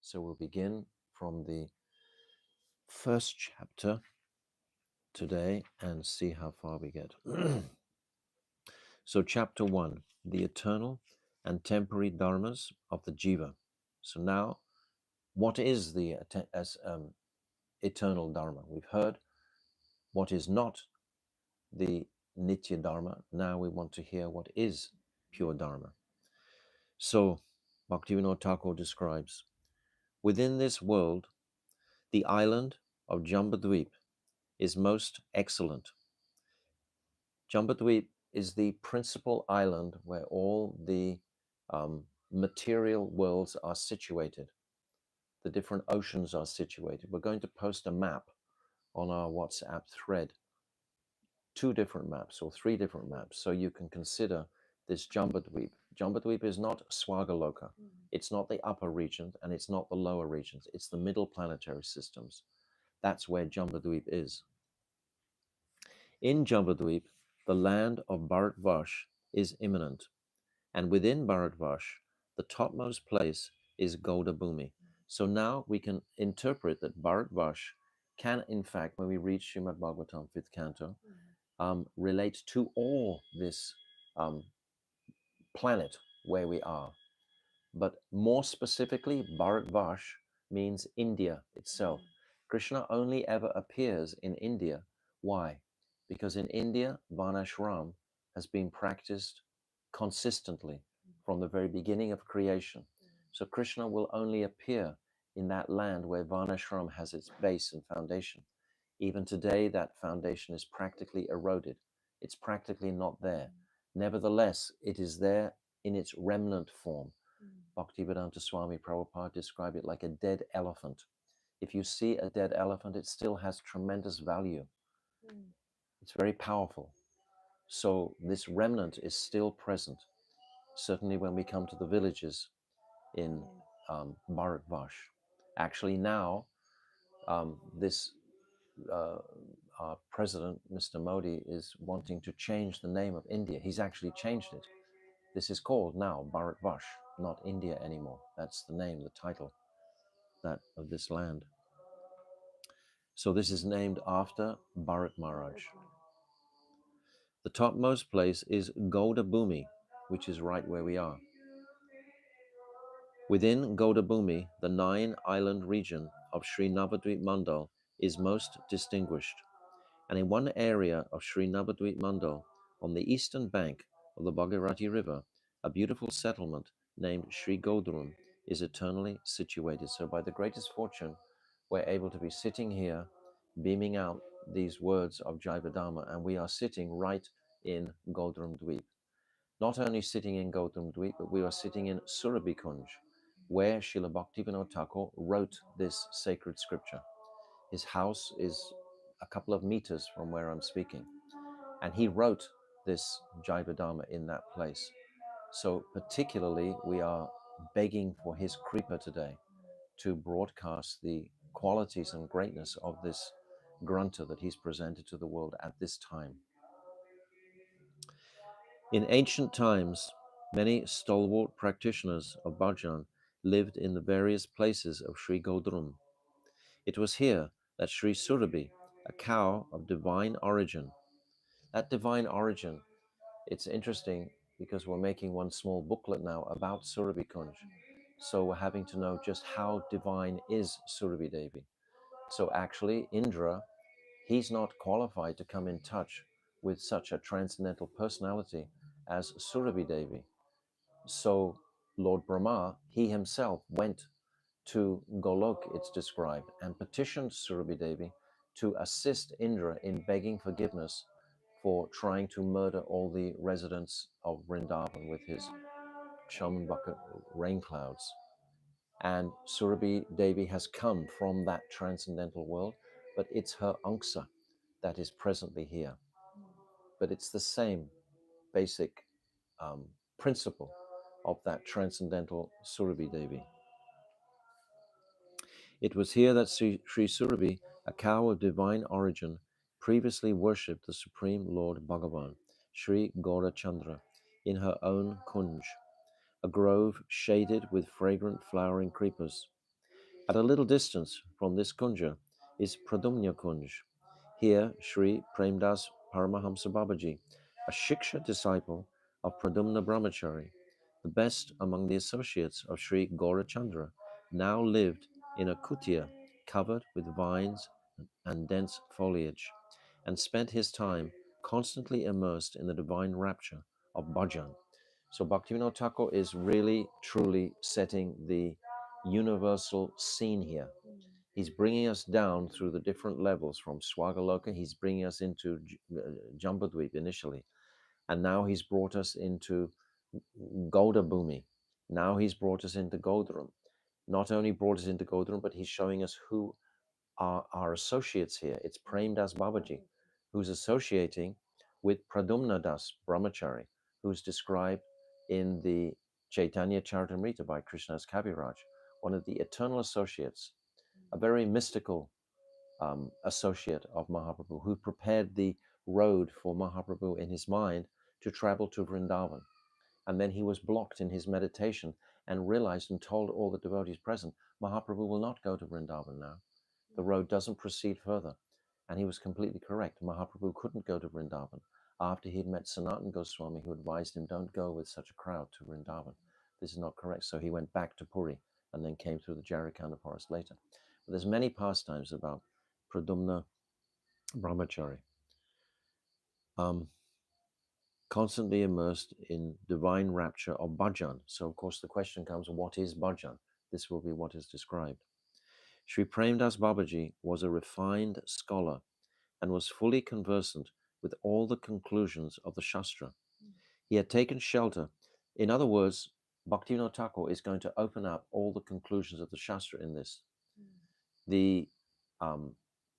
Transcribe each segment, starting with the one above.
So we'll begin from the first chapter today and see how far we get. So, chapter 1, the eternal and temporary dharmas of the jiva. So, now, what is the eternal dharma? We've heard what is not the nitya dharma. Now, we want to hear what is pure dharma. So, Bhaktivinoda Thakur describes within this world, the island of Jambudvip is most excellent. Jambudvip is the principal island where all the material worlds are situated. The different oceans are situated. We're going to post a map on our WhatsApp thread, 2 different maps or 3 different maps, so you can consider this Jambudvip. Jambudvip is not Swagaloka. It's not the upper regions and it's not the lower regions. It's the middle planetary systems. That's where Jambudvip is. In Jambudvip, the land of Bharatvash is imminent, and within Bharatvash, the topmost place is Gauda Bhumi. So now we can interpret that Bharatvash can, in fact, when we read Srimad Bhagavatam, 5th canto, relate to all this um, planet where we are. But more specifically, Bharatvash means India itself. Krishna only ever appears in India. Why? Because in India, Varnashram has been practiced consistently from the very beginning of creation. So Krishna will only appear in that land where Varnashram has its base and foundation. Even today, that foundation is practically eroded. It's practically not there. Nevertheless, it is there in its remnant form. Bhaktivedanta Swami Prabhupada described it like a dead elephant. If you see a dead elephant, it still has tremendous value. It's very powerful. So this remnant is still present. Certainly when we come to the villages in Bharatvash. Actually now, this our president, Mr. Modi, is wanting to change the name of India. He's actually changed it. This is called now Bharatvash, not India anymore. That's the name, the title that of this land. So this is named after Bharat Maharaj. The topmost place is Gauda Bhumi, which is right where we are. Within Gauda Bhumi, the 9-island region of Sri Navadvip Mandal is most distinguished. And in one area of Sri Navadvip Mandal, on the eastern bank of the Bhagirathi River, a beautiful settlement named Sri Godrum is eternally situated. So by the greatest fortune, we're able to be sitting here, beaming out these words of Jaivadharma, and we are sitting right in Godrum Dweep. Not only sitting in Godrum Dweep, but we are sitting in Surabhi Kunj, where Srila Bhaktivinoda Thakur wrote this sacred scripture. His house is a couple of meters from where I'm speaking, and he wrote this Jaivadharma in that place. So particularly, we are begging for his kripa today to broadcast the qualities and greatness of this granta that he's presented to the world at this time. In ancient times, many stalwart practitioners of bhajan lived in the various places of Sri Godrum. It was here that Sri Surabhi, a cow of divine origin, that divine origin, it's interesting because we're making one small booklet now about Surabhi Kunj. So we're having to know just how divine is Surabhi Devi. So actually, Indra, he's not qualified to come in touch with such a transcendental personality as Surabhi Devi. So Lord Brahma, he himself went to Golok, it's described, and petitioned Surabhi Devi to assist Indra in begging forgiveness for trying to murder all the residents of Vrindavan with his Shamanbaka rain clouds. And Surabhi Devi has come from that transcendental world, but it's her Anksa that is presently here. But it's the same basic principle of that transcendental Surabhi Devi. It was here that Sri Surabhi, a cow of divine origin, previously worshipped the Supreme Lord Bhagavan, Sri Gaura Chandra, in her own kunj, a grove shaded with fragrant flowering creepers. At a little distance from this kunja is Pradumnya Kunj. Here, Sri Premdas Paramahamsa Babaji, a Shiksha disciple of Pradumna Brahmachari, the best among the associates of Sri Gaurachandra, now lived in a kutia covered with vines and dense foliage, and spent his time constantly immersed in the divine rapture of bhajan. So Bhaktivinoda Thakur is really, truly setting the universal scene here. He's bringing us down through the different levels from Swagaloka. He's bringing us into Jambudvip initially. And now he's brought us into Gauda Bhumi. Now he's brought us into Godram. Not only brought us into Godram, but he's showing us who are our associates here. It's Prem Das Babaji, who's associating with Pradumna Das Brahmachari, who's described in the Chaitanya Charitamrita by Krishnadas Kaviraj, one of the eternal associates, a very mystical associate of Mahaprabhu, who prepared the road for Mahaprabhu in his mind to travel to Vrindavan. And then he was blocked in his meditation and realized and told all the devotees present, Mahaprabhu will not go to Vrindavan now. The road doesn't proceed further. And he was completely correct. Mahaprabhu couldn't go to Vrindavan after he'd met Sanatan Goswami, who advised him, don't go with such a crowd to Vrindavan. This is not correct. So he went back to Puri and then came through the Jarikanda forest later. But there's many pastimes about Pradumna Brahmachari, constantly immersed in divine rapture of bhajan. So, of course, the question comes, what is bhajan? This will be what is described. Sri Premdas Babaji was a refined scholar and was fully conversant with all the conclusions of the Shastra. He had taken shelter. In other words, Bhaktivinoda Thakur is going to open up all the conclusions of the Shastra in this. The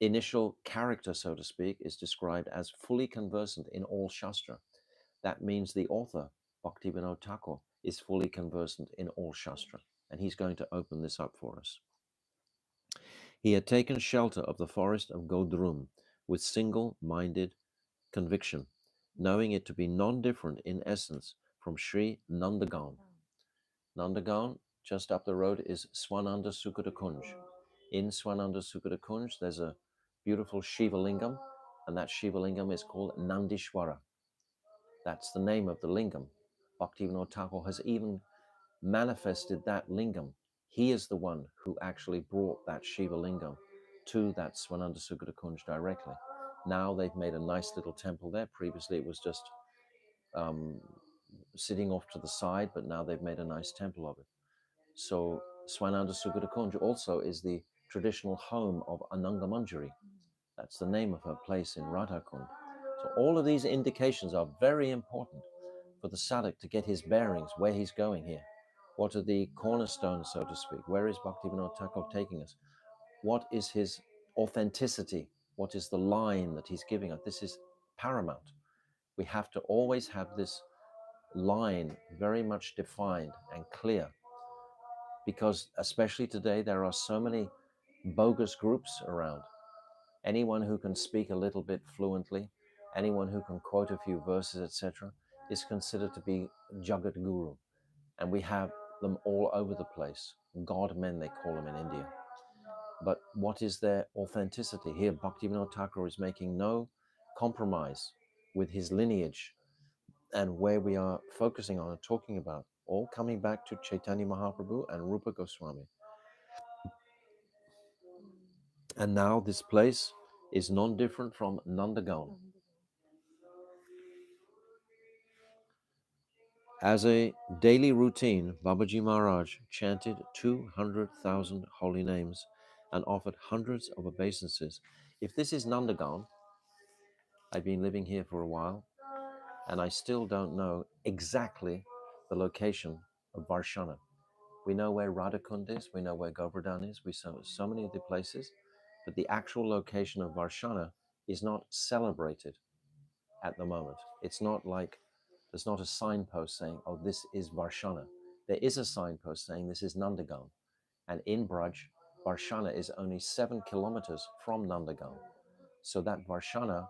initial character, so to speak, is described as fully conversant in all Shastra. That means the author, Bhaktivinoda Thakur, is fully conversant in all Shastra. And he's going to open this up for us. He had taken shelter of the forest of Godrum with single-minded conviction, knowing it to be non-different in essence from Sri Nandagan. Nandagan, just up the road, is Swananda Sukata Kunj. In Swananda Sukata Kunj, there's a beautiful Shiva Lingam, and that Shiva Lingam is called Nandishwara. That's the name of the lingam. Bhaktivinoda Thakur has even manifested that lingam. He is the one who actually brought that Shiva Lingam to that Swananda Sukata Kunj directly. Now they've made a nice little temple there. Previously it was just sitting off to the side, but now they've made a nice temple of it. So Swananda Sukata Kunj also is the traditional home of Ananga Manjari. That's the name of her place in Radhakund. So all of these indications are very important for the sadhak to get his bearings, where he's going here. What are the cornerstones, so to speak? Where is Bhaktivinoda Thakur taking us? What is his authenticity? What is the line that he's giving us? This is paramount. We have to always have this line very much defined and clear, because especially today, there are so many bogus groups around. Anyone who can speak a little bit fluently, anyone who can quote a few verses, etc., is considered to be Jagat Guru. And we have them all over the place. God men, they call them in India. But what is their authenticity? Here, Bhaktivinoda Thakur is making no compromise with his lineage and where we are focusing on and talking about, all coming back to Chaitanya Mahaprabhu and Rupa Goswami. And now this place is non-different from Nandagan. As a daily routine, Babaji Maharaj chanted 200,000 holy names and offered hundreds of obeisances. If this is Nandagan, I've been living here for a while, and I still don't know exactly the location of Varshana. We know where Radhakund is, we know where Govardhan is, we saw so many of the places, but the actual location of Varshana is not celebrated at the moment. It's not like, there's not a signpost saying, oh, this is Varshana. There is a signpost saying this is Nandagan. And in Braj, Varshana is only 7 kilometers from Nandagan. So that Varshana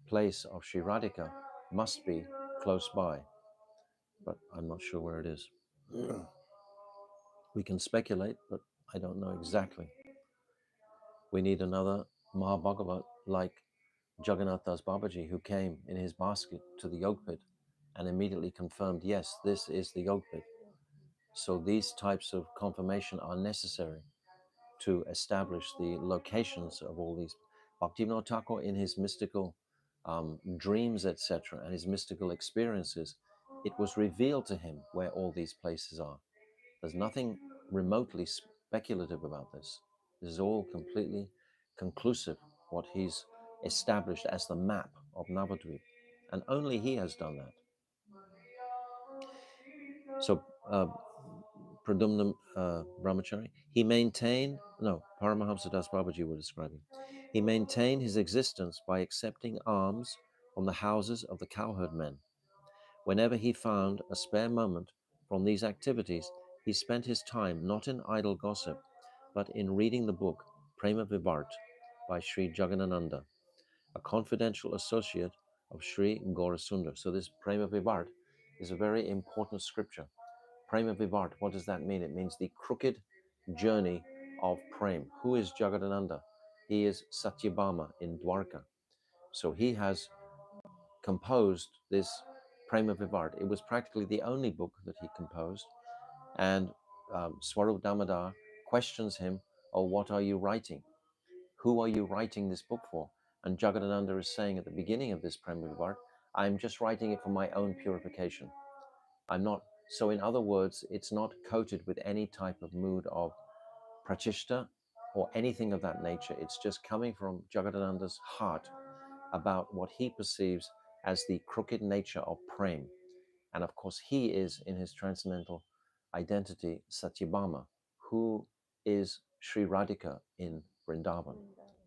place of Sri Radhika must be close by, but I'm not sure where it is. We can speculate, but I don't know exactly. We need another Mahabhagavat like Jagannath Das Babaji, who came in his basket to the yoga pit and immediately confirmed, yes, this is the yoga pit. So these types of confirmation are necessary to establish the locations of all these. Bhaktivinoda Thakur, in his mystical dreams, etc., and his mystical experiences, it was revealed to him where all these places are. There's nothing remotely speculative about this. This is all completely conclusive, what he's established as the map of Navadvip. And only he has done that. So, Pradumna Brahmachari, he maintained, no, Paramahamsa Das Babaji were describing, he maintained his existence by accepting alms from the houses of the cowherd men. Whenever he found a spare moment from these activities, he spent his time not in idle gossip, but in reading the book Prema Vivart by Sri Jagannananda, a confidential associate of Sri Gaurasundar. So this Prema Vivart is a very important scripture. Prema Vivart, what does that mean? It means the crooked journey of Prem. Who is Jagadananda? He is Satyabhama in Dwarka. So he has composed this Prema Vivart. It was practically the only book that he composed. And Swarup Damodar questions him, oh, what are you writing? Who are you writing this book for? And Jagadananda is saying at the beginning of this Prema Vivart, I'm just writing it for my own purification. I'm not, so in other words, it's not coated with any type of mood of pratishta or anything of that nature. It's just coming from Jagadananda's heart about what he perceives as the crooked nature of Prem. And of course, he is in his transcendental identity Satyabhama, who is Sri Radhika in Vrindavan.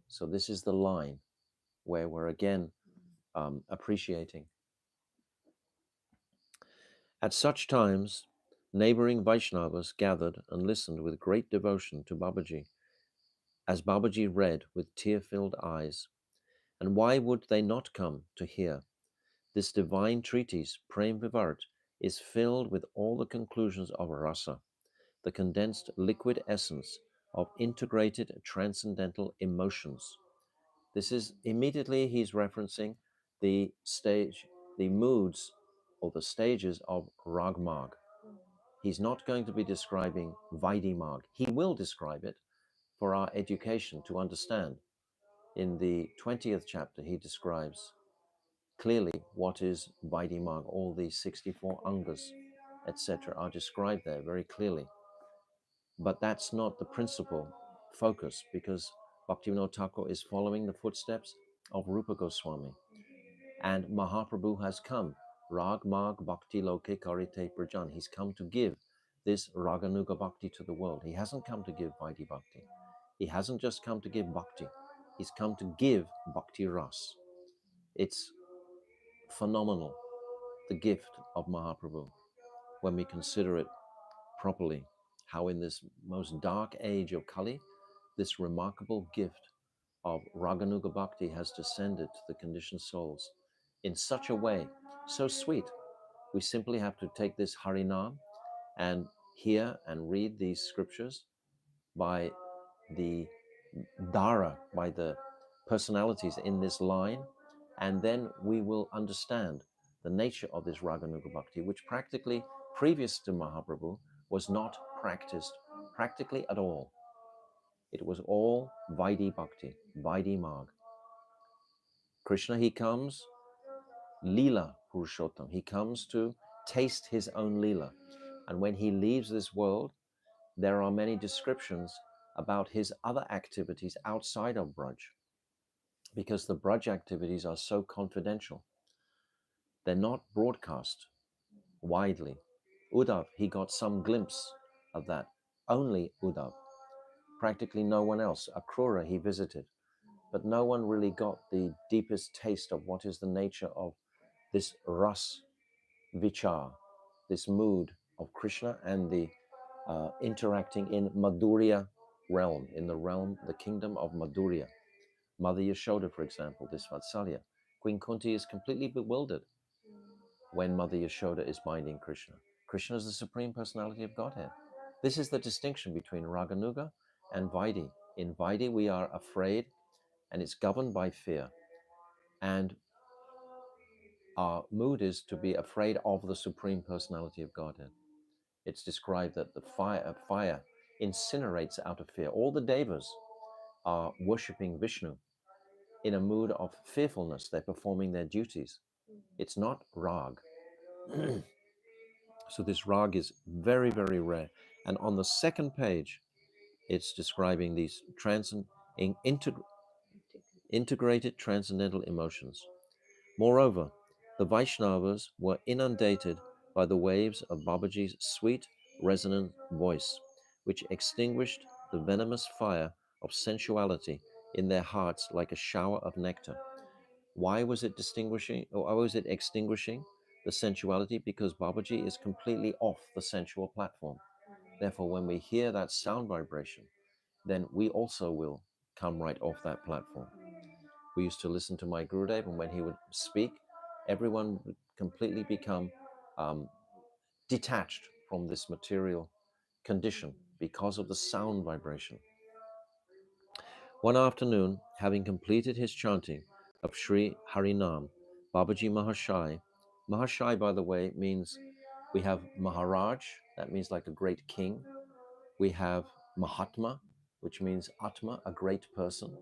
So this is the line where we're again appreciating. At such times, neighboring Vaishnavas gathered and listened with great devotion to Babaji, as Babaji read with tear-filled eyes. And why would they not come to hear? This divine treatise, Prem Vivart, is filled with all the conclusions of rasa, the condensed liquid essence of integrated transcendental emotions. This is immediately he's referencing the stage, the moods or the stages of Ragmarg. He's not going to be describing Vaidhi-marg. He will describe it for our education to understand. In the 20th chapter, he describes clearly what is Vaidhi-marg. All these 64 angas, etc., are described there very clearly. But that's not the principal focus, because Bhaktivinoda Thakur is following the footsteps of Rupa Goswami. And Mahaprabhu has come. Rag Mag Bhakti Loke Karite Prajan. He's come to give this Raganuga Bhakti to the world. He hasn't come to give Vaidhi Bhakti. He hasn't just come to give Bhakti. He's come to give Bhakti Ras. It's phenomenal, the gift of Mahaprabhu, when we consider it properly, how in this most dark age of Kali, this remarkable gift of Raganuga Bhakti has descended to the conditioned souls in such a way, so sweet. We simply have to take this Harinam and hear and read these scriptures by the Dara, by the personalities in this line, and then we will understand the nature of this Raganuga Bhakti, which practically, previous to Mahaprabhu, was not practiced practically at all. It was all Vaidhi Bhakti, Vaidhi Marg. Krishna, he comes, Leela Purushottam. He comes to taste his own Leela. And when he leaves this world, there are many descriptions about his other activities outside of Braj, because the Braj activities are so confidential. They're not broadcast widely. Uddhav, he got some glimpse of that. Only Uddhav. Practically no one else. Akrura, he visited. But no one really got the deepest taste of what is the nature of this ras vichar, this mood of Krishna and the interacting in Madhurya realm, in the realm, the kingdom of Madhurya. Mother Yashoda, for example, this Vatsalya. Queen Kunti is completely bewildered when Mother Yashoda is binding Krishna. Krishna is the Supreme Personality of Godhead. This is the distinction between Raganuga and Vaidhi. In Vaidhi, we are afraid, and it's governed by fear. And our mood is to be afraid of the Supreme Personality of Godhead. It's described that the fire incinerates out of fear. All the devas are worshipping Vishnu in a mood of fearfulness. They're performing their duties. It's not rag. So this rag is very, very rare. And on the second page, it's describing these integrated transcendental emotions. Moreover, the Vaishnavas were inundated by the waves of Babaji's sweet, resonant voice, which extinguished the venomous fire of sensuality in their hearts like a shower of nectar. Why was it extinguishing the sensuality? Because Babaji is completely off the sensual platform. Therefore, when we hear that sound vibration, then we also will come right off that platform. We used to listen to my Gurudev, and when he would speak, everyone would completely become detached from this material condition because of the sound vibration. One afternoon, having completed his chanting of Sri Harinam, Babaji Mahashai, by the way, means we have Maharaj, that means like a great king. We have Mahatma, which means Atma, a great person.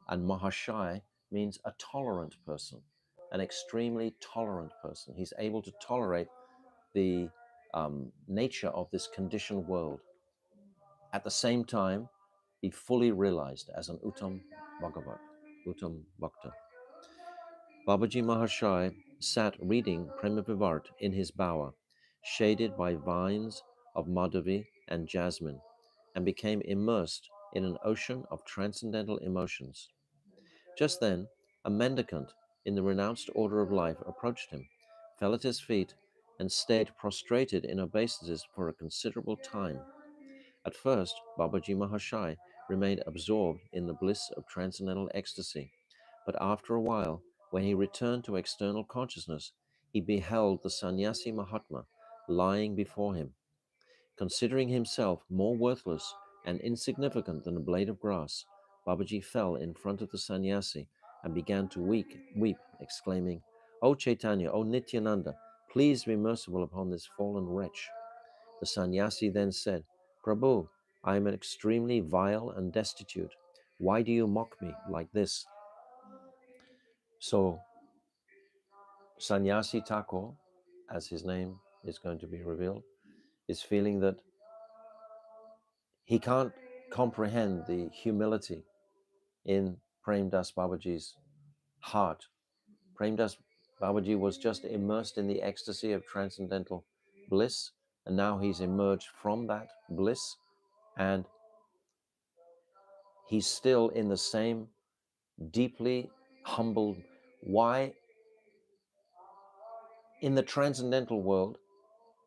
And Mahashai means a tolerant person, an extremely tolerant person. He's able to tolerate the nature of this conditioned world. At the same time, be fully realized as an Uttam Bhagavat, Uttam Bhakta. Babaji Mahashai sat reading Prema Vivart in his bower, shaded by vines of Madhavi and jasmine, and became immersed in an ocean of transcendental emotions. Just then, a mendicant in the renounced order of life approached him, fell at his feet, and stayed prostrated in obeisance for a considerable time. At first, Babaji Mahashai remained absorbed in the bliss of transcendental ecstasy, but after a while, when he returned to external consciousness, he beheld the sannyasi Mahatma lying before him. Considering himself more worthless and insignificant than a blade of grass, Babaji fell in front of the sannyasi and began to weep, exclaiming, "O Chaitanya, O Nityananda, please be merciful upon this fallen wretch." The sannyasi then said, "Prabhu, I am extremely vile and destitute. Why do you mock me like this?" So, Sannyasi Thakur, as his name is going to be revealed, is feeling that he can't comprehend the humility in Prem Das Babaji's heart. Prem Das Babaji was just immersed in the ecstasy of transcendental bliss, and now he's emerged from that bliss, and he's still in the same deeply humbled. Why? In the transcendental world,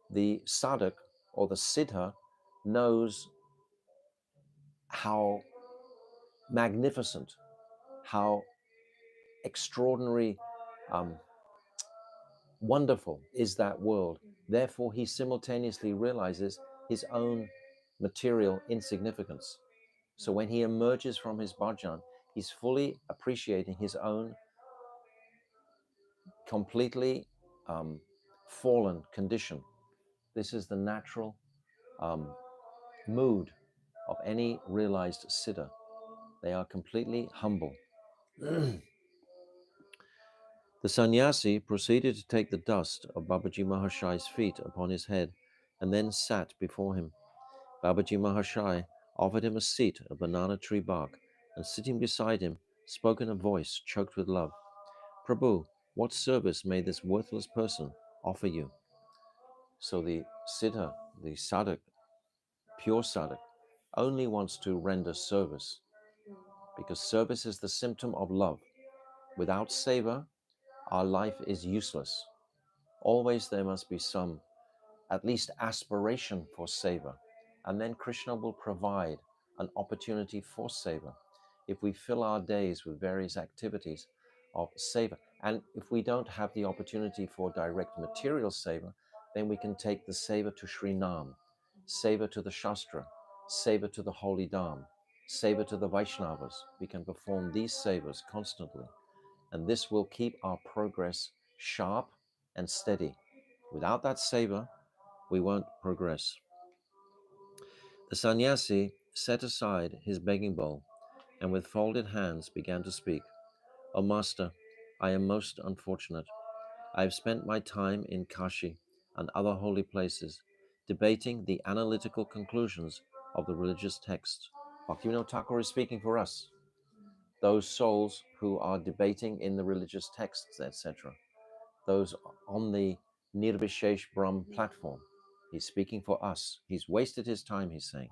the sadhak or the siddha knows how magnificent, how extraordinary, wonderful is that world. Therefore, he simultaneously realizes his own material insignificance. So when he emerges from his bhajan, he's fully appreciating his own completely fallen condition. This is the natural mood of any realized siddha. They are completely humble. The sannyasi proceeded to take the dust of Babaji Mahashai's feet upon his head and then sat before him. Babaji Mahashai offered him a seat of banana tree bark and sitting beside him spoke in a voice choked with love. "Prabhu, what service may this worthless person offer you?" So the siddha, the sadhak, pure sadhak, only wants to render service, because service is the symptom of love. Without seva, our life is useless. Always there must be some, at least aspiration for seva, and then Krishna will provide an opportunity for seva. If we fill our days with various activities of seva, and if we don't have the opportunity for direct material seva, then we can take the seva to Sri Nam. seva to the Shastra, seva to the Holy Dham, seva to the Vaishnavas. We can perform these sevas constantly, and this will keep our progress sharp and steady. Without that seva, we won't progress. The sannyasi set aside his begging bowl and with folded hands began to speak. O Master, I am most unfortunate. I have spent my time in Kashi and other holy places debating the analytical conclusions of the religious texts. Bhaktivinoda Thakur is speaking for us, those souls who are debating in the religious texts, etc., those on the Nirvishesh Brahm platform. He's speaking for us. He's wasted his time, he's saying,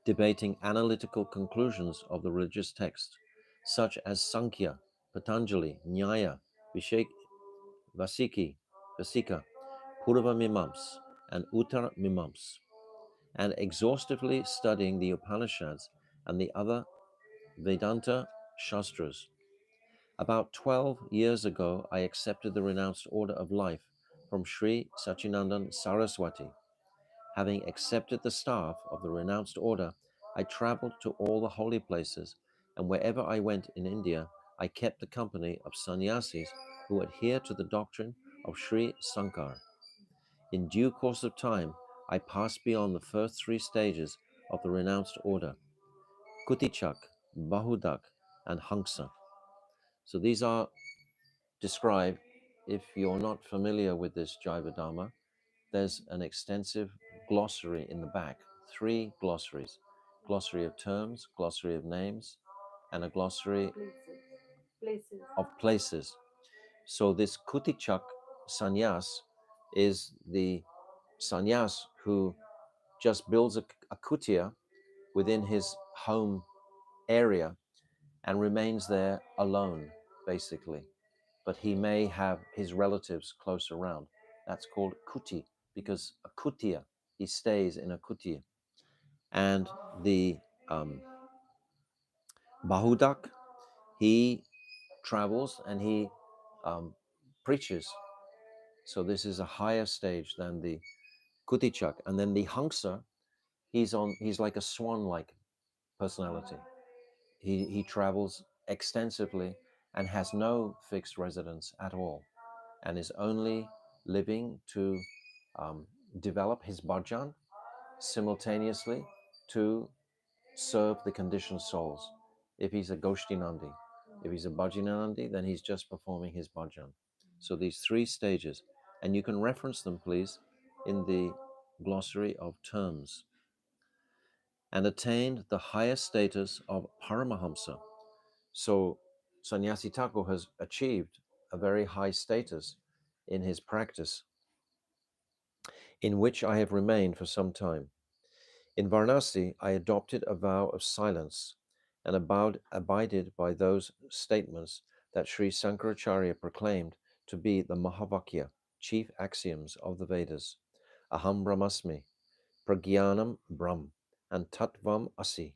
debating analytical conclusions of the religious text, such as Sankhya, Patanjali, Nyaya, Vishek, Vasika, Purva Mimams, and Uttara Mimams, and exhaustively studying the Upanishads and the other Vedanta Shastras. About 12 years ago, I accepted the renounced order of life from Sri Sachinandan Saraswati. Having accepted the staff of the renounced order, I traveled to all the holy places, and wherever I went in India, I kept the company of sannyasis who adhere to the doctrine of Sri Sankar. In due course of time, I passed beyond the first three stages of the renounced order, Kutichak, Bahudak, and Hangsa. So these are described. If you're not familiar with this Jaiva Dharma, there's an extensive glossary in the back, three glossaries: glossary of terms, glossary of names, and a glossary of places. So this Kutichak sannyas is the sannyas who just builds a kutia within his home area and remains there alone, basically. But he may have his relatives close around. That's called kuti, because a kutia, he stays in a kutia. And the Bahudak, he travels and he preaches. So this is a higher stage than the Kutichak. And then the Hangsa, he's like a swan-like personality. He travels extensively and has no fixed residence at all, and is only living to develop his bhajan simultaneously to serve the conditioned souls. If he's a Goshtinandi, if he's a Bhajanandi, then he's just performing his bhajan. So these three stages, and you can reference them, please, in the glossary of terms, and attained the highest status of Paramahamsa. So Sannyasi Thakur has achieved a very high status in his practice, in which I have remained for some time. In Varanasi, I adopted a vow of silence and abided by those statements that Sri Sankaracharya proclaimed to be the Mahavakya, chief axioms of the Vedas: Aham Brahmasmi, Pragyanam Brahm, and Tattvam Asi.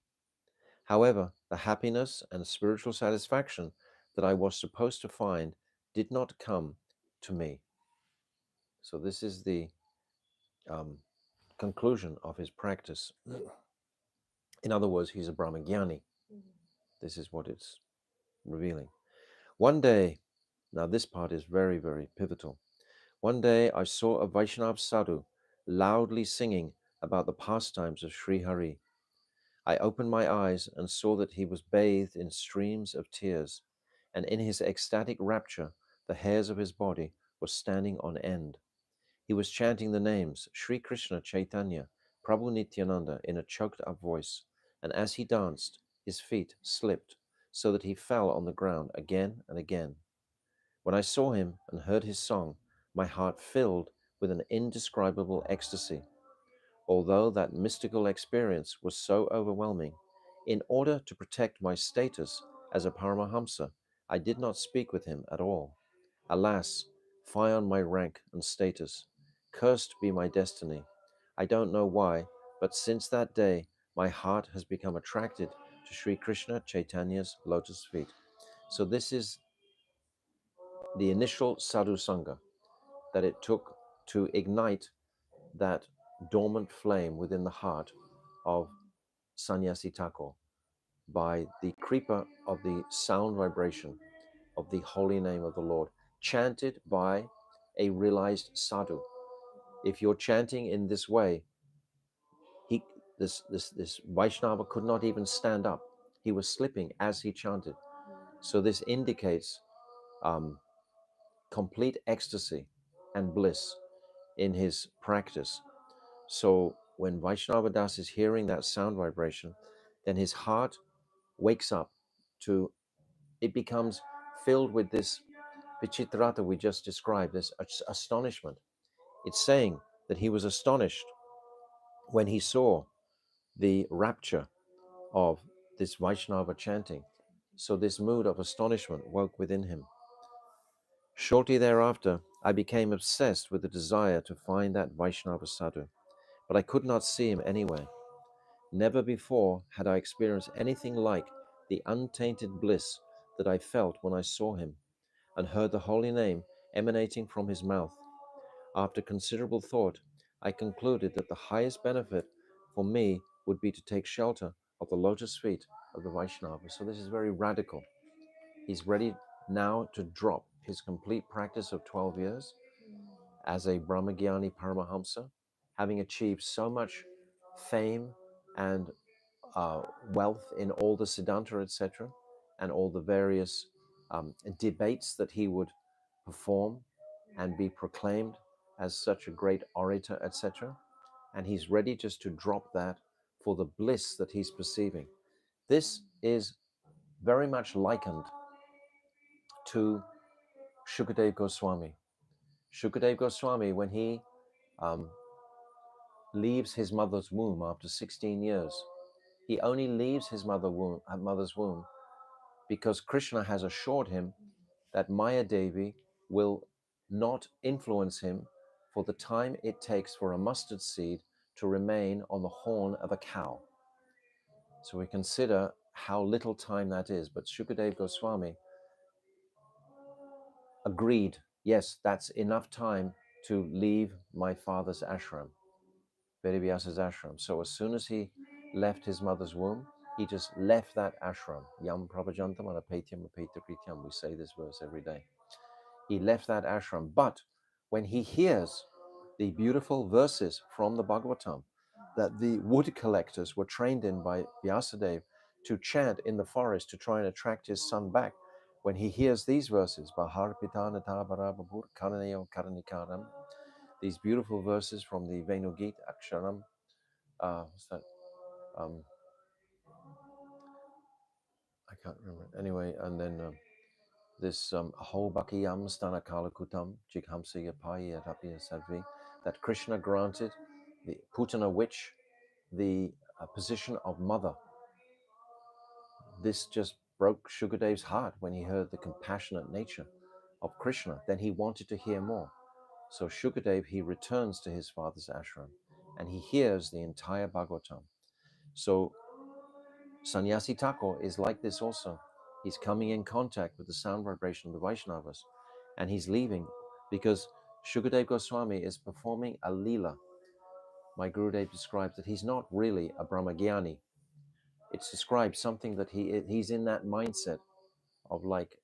However, the happiness and spiritual satisfaction that I was supposed to find did not come to me. So this is the um, conclusion of his practice. In other words, he's a Brahmagyani. This is what it's revealing. One day, now this part is very, very pivotal. One day I saw a Vaishnav sadhu loudly singing about the pastimes of Sri Hari. I opened my eyes and saw that he was bathed in streams of tears, and in his ecstatic rapture, the hairs of his body were standing on end. He was chanting the names Sri Krishna Chaitanya, Prabhu Nityananda in a choked up voice, and as he danced, his feet slipped so that he fell on the ground again and again. When I saw him and heard his song, my heart filled with an indescribable ecstasy. Although that mystical experience was so overwhelming, in order to protect my status as a Paramahamsa, I did not speak with him at all. Alas, fie on my rank and status. Cursed be my destiny. I don't know why, but since that day, my heart has become attracted to Sri Krishna Chaitanya's lotus feet. So this is the initial sadhu sangha that it took to ignite that dormant flame within the heart of Sannyasi Thakur by the creeper of the sound vibration of the holy name of the Lord, chanted by a realized sadhu. If you're chanting in this way, he this Vaishnava could not even stand up. He was slipping as he chanted. So this indicates complete ecstasy and bliss in his practice. So when Vaishnava Das is hearing that sound vibration, then his heart wakes up to, it becomes filled with this vichitrata we just described, this astonishment. It's saying that he was astonished when he saw the rapture of this Vaishnava chanting. So this mood of astonishment woke within him. Shortly thereafter, I became obsessed with the desire to find that Vaishnava sadhu, but I could not see him anywhere. Never before had I experienced anything like the untainted bliss that I felt when I saw him and heard the holy name emanating from his mouth. After considerable thought, I concluded that the highest benefit for me would be to take shelter of the lotus feet of the Vaishnava. So this is very radical. He's ready now to drop his complete practice of 12 years as a Brahmagyani Paramahamsa, having achieved so much fame and wealth in all the Siddhanta, etc., and all the various debates that he would perform and be proclaimed as such a great orator, etc. And he's ready just to drop that for the bliss that he's perceiving. This is very much likened to Shukadev Goswami. Shukadev Goswami, when he um, leaves his mother's womb after 16 years, he only leaves his mother's womb because Krishna has assured him that Maya Devi will not influence him for the time it takes for a mustard seed to remain on the horn of a cow. So we consider how little time that is. But Shukadev Goswami agreed, yes, that's enough time to leave my father's ashram, Vedavyasa's ashram. So as soon as he left his mother's womb, he just left that ashram. Yam prabhajantam anapetyam apeta krityam. We say this verse every day. He left that ashram. But when he hears the beautiful verses from the Bhagavatam that the wood collectors were trained in by Vyasadeva to chant in the forest to try and attract his son back, when he hears these verses, Bahar Pitana Tabara Babur Karaneo Karanikaram, these beautiful verses from the Venugit Aksharam, what's that? I can't remember. Anyway, and then this Aho Bakiyam Stana Kalakutam Jighamsa Yapaya Rapia Sadvi, that Krishna granted the Putana witch the position of mother. This just broke Shukadev's heart when he heard the compassionate nature of Krishna. Then he wanted to hear more. So Shukadev, he returns to his father's ashram and he hears the entire Bhagavatam. So Sannyasi Thakur is like this also. He's coming in contact with the sound vibration of the Vaishnavas and he's leaving because Shukadev Goswami is performing a lila. My Gurudev describes that he's not really a Brahmagyani. It's described something that he's in that mindset of like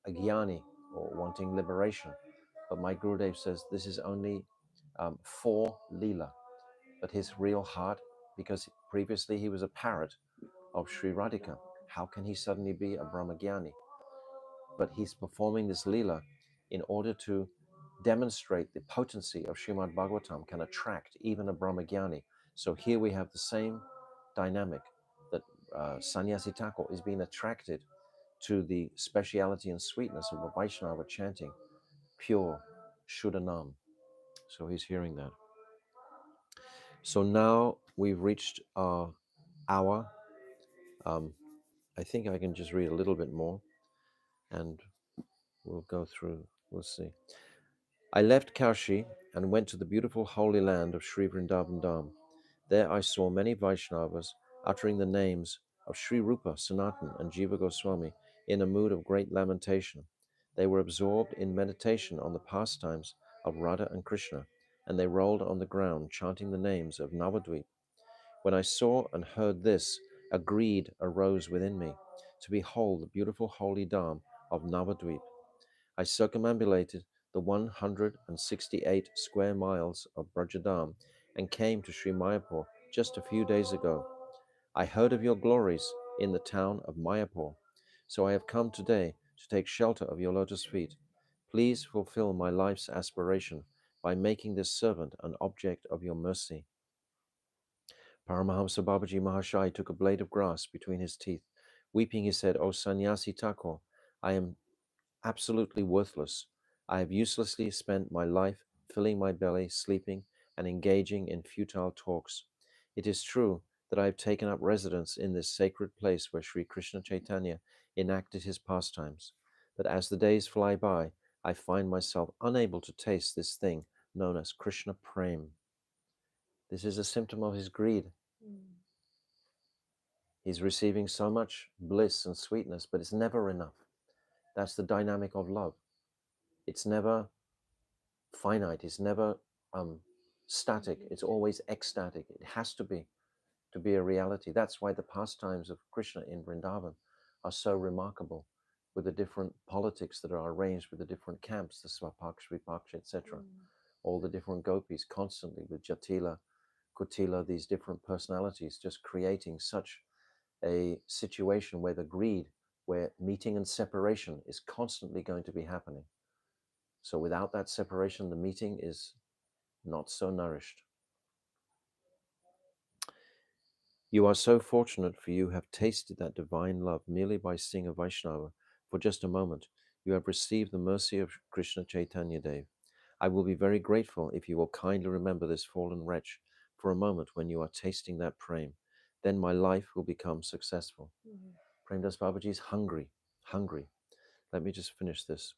a Gyani or wanting liberation. But my Gurudev says this is only for lila. But his real heart, because previously he was a parrot of Sri Radhika, how can he suddenly be a Brahmagyani? But he's performing this lila in order to demonstrate the potency of Srimad Bhagavatam can attract even a Brahmagyani. So here we have the same dynamic that Sannyasi Thakur is being attracted to the speciality and sweetness of the Vaishnava chanting pure Shuddhanam. So he's hearing that. So now we've reached our hour. I think I can just read a little bit more and we'll go through, we'll see. I left Kashi and went to the beautiful holy land of Sri Vrindavan Dham. There I saw many Vaishnavas uttering the names of Sri Rupa, Sanatan, and Jiva Goswami in a mood of great lamentation. They were absorbed in meditation on the pastimes of Radha and Krishna, and they rolled on the ground, chanting the names of Navadvip. When I saw and heard this, a greed arose within me to behold the beautiful holy Dham of Navadvip. I circumambulated the 168 square miles of Brajadam and came to Sri Mayapur just a few days ago. I heard of your glories in the town of Mayapur, so I have come today to take shelter of your lotus feet. Please fulfill my life's aspiration by making this servant an object of your mercy. Paramahamsa Babaji Mahashai took a blade of grass between his teeth. Weeping, he said, "O Sannyasi Thakur, I am absolutely worthless. I have uselessly spent my life filling my belly, sleeping, and engaging in futile talks. It is true that I have taken up residence in this sacred place where Sri Krishna Chaitanya enacted his pastimes. But as the days fly by, I find myself unable to taste this thing known as Krishna Prem." This is a symptom of his greed. He's receiving so much bliss and sweetness, but it's never enough. That's the dynamic of love. It's never finite. It's never static. It's always ecstatic. It has to be a reality. That's why the pastimes of Krishna in Vrindavan are so remarkable, with the different politics that are arranged with the different camps, the Swapaksha, Vipaksha, etc. All the different gopis constantly with Jatila, Kutila, these different personalities, just creating such a situation where the greed, where meeting and separation is constantly going to be happening. So without that separation, the meeting is not so nourished. You are so fortunate, for you have tasted that divine love merely by seeing a Vaishnava for just a moment. You have received the mercy of Krishna Chaitanya Dev. I will be very grateful if you will kindly remember this fallen wretch for a moment when you are tasting that prem. Then my life will become successful. Premdas Babaji is hungry. Let me just finish this.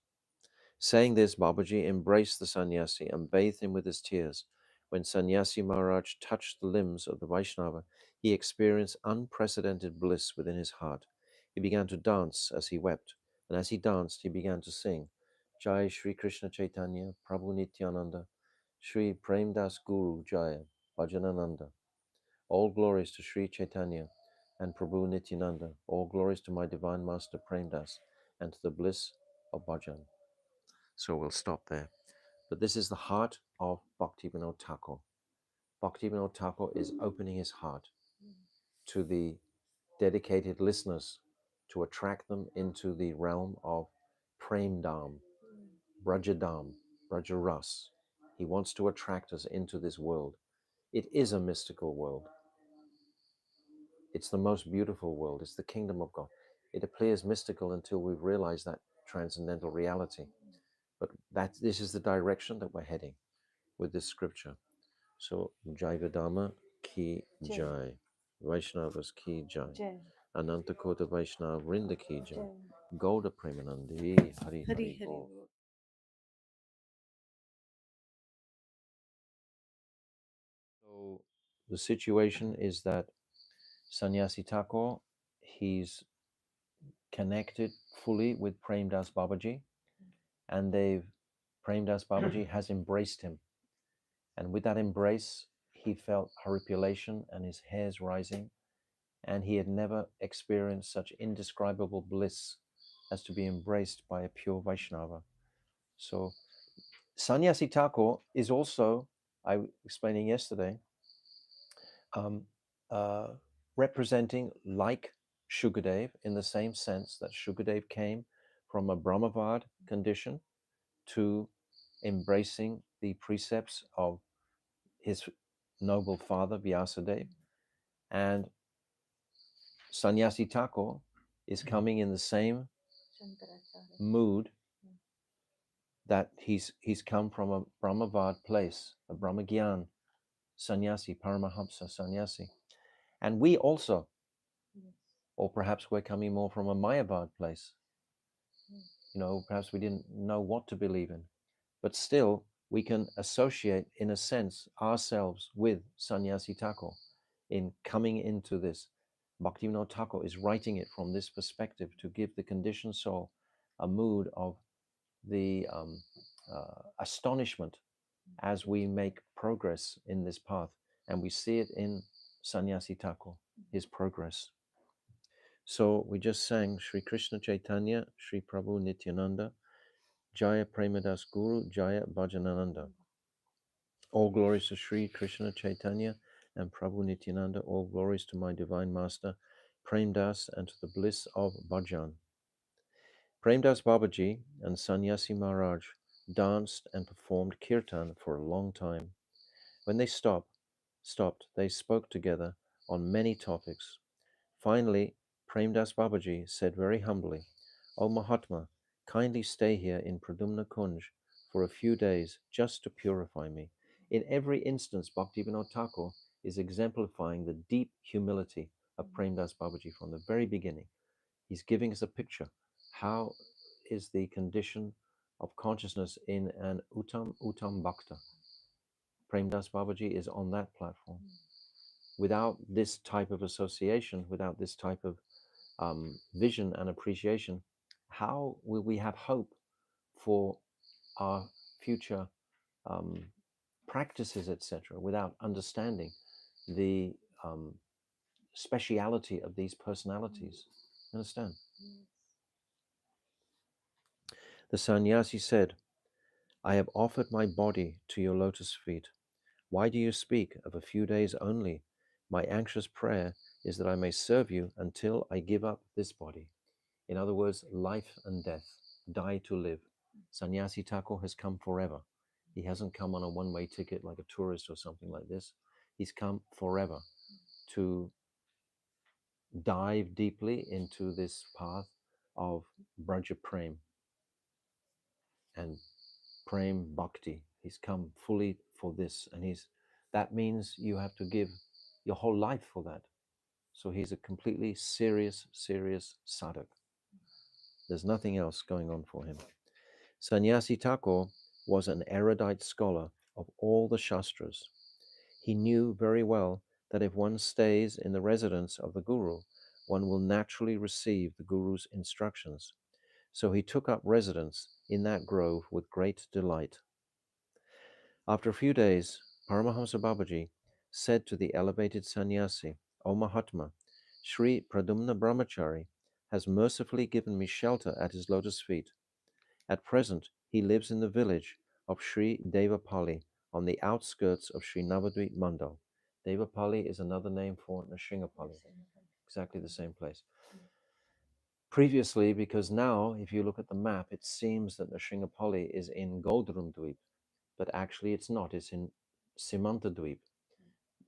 Saying this, Babaji embraced the sannyasi and bathed him with his tears. When Sannyasi Maharaj touched the limbs of the Vaishnava, he experienced unprecedented bliss within his heart. He began to dance as he wept, and as he danced, he began to sing, Jai Shri Krishna Chaitanya, Prabhu Nityananda, Shri Premdas Guru Jaya, Bhajanananda. All glories to Sri Chaitanya and Prabhu Nityananda. All glories to my divine master Premdas and to the bliss of Bhajan. So we'll stop there. But this is the heart of Bhaktivinoda Thakur. Bhaktivinoda Thakur is opening his heart to the dedicated listeners to attract them into the realm of Prem Dham, Brajadam, Brajaras. He wants to attract us into this world. It is a mystical world. It's the most beautiful world. It's the kingdom of God. It appears mystical until we've realized that transcendental reality. But this is the direction that we're heading with this scripture. So, Jai Vedama ki jai. Vaishnavas ki jai. Ananta Kota Vaishnav Vrinda ki jai. Gauda Premanandi Hari Hari Bol. So, the situation is that Sannyasi Thakur, he's connected fully with Premdas Babaji, and Premdas Babaji has embraced him. And with that embrace, he felt horripilation and his hairs rising, and he had never experienced such indescribable bliss as to be embraced by a pure Vaishnava. So Sannyasi Thakur is also, I was explaining yesterday, representing like Shukadev in the same sense that Shukadev came from a Brahmavad condition to embracing the precepts of his noble father Vyasadeva, and Sannyasi Thakur is coming in the same mood that he's come from a Brahmavad place, a Brahmagyan sannyasi, Paramahamsa sannyasi. And we also, or perhaps we're coming more from a Mayavad place. You know, perhaps we didn't know what to believe in, but still we can associate, in a sense, ourselves with Sannyasi Thakur in coming into this. Bhaktivinoda Thakur is writing it from this perspective to give the conditioned soul a mood of the astonishment as we make progress in this path. And we see it in Sannyasi Thakur, his progress. So we just sang Sri Krishna Chaitanya, Sri Prabhu Nityananda, Jaya Premadas Guru, Jaya Bhajanananda. All glories to Sri Krishna Chaitanya and Prabhu Nityananda. All glories to my divine master, Prem Das, and to the bliss of Bhajan. Prem Das Babaji and Sannyasi Maharaj danced and performed kirtan for a long time. When they stopped, they spoke together on many topics. Finally, Prem Das Babaji said very humbly, "O Mahatma, kindly stay here in Pradumna Kunj for a few days just to purify me." In every instance, Bhaktivinoda Thakur is exemplifying the deep humility of Prem Das Babaji from the very beginning. He's giving us a picture. How is the condition of consciousness in an Uttam Bhakta? Prem Das Babaji is on that platform. Without this type of association, without this type of vision and appreciation, how will we have hope for our future practices, etc., without understanding the speciality of these personalities? Understand? The sannyasi said, "I have offered my body to your lotus feet. Why do you speak of a few days only? My anxious prayer is that I may serve you until I give up this body." In other words, life and death, die to live. Sannyasi Thakur has come forever. He hasn't come on a one-way ticket like a tourist or something like this. He's come forever to dive deeply into this path of Braja Prem and Prem Bhakti. He's come fully for this, and that means you have to give your whole life for that. So he's a completely serious sadhak. There's nothing else going on for him. Sannyasi Thakur was an erudite scholar of all the Shastras. He knew very well that if one stays in the residence of the Guru, one will naturally receive the Guru's instructions. So he took up residence in that grove with great delight. After a few days, Paramahamsa Babaji said to the elevated sannyasi, "O Mahatma, Sri Pradumna Brahmachari has mercifully given me shelter at his lotus feet. At present, he lives in the village of Sri Devapali on the outskirts of Sri Navadvip Mandal." Devapali is another name for Nrsimhapali, exactly the same place. Previously, because now, if you look at the map, it seems that Nrsimhapali is in Goldrumdvip, but actually it's not, it's in Simantadvip.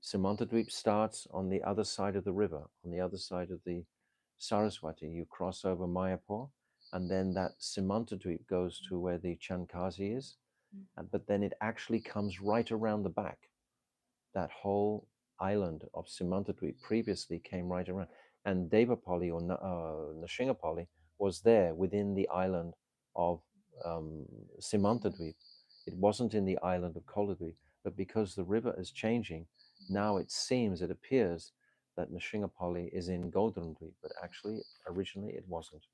Simantadvip starts on the other side of the river, on the other side of the Saraswati. You cross over Mayapur, and then that Simantadvip goes to where the Chankazi is, but then it actually comes right around the back. That whole island of Simantadvip previously came right around. And Devapali or Nrsimhapali was there within the island of Simantadvip. It wasn't in the island of Koladvip, but because the river is changing, now it appears that Nrsimhapali is in Goldrumdvip, but actually, originally it wasn't.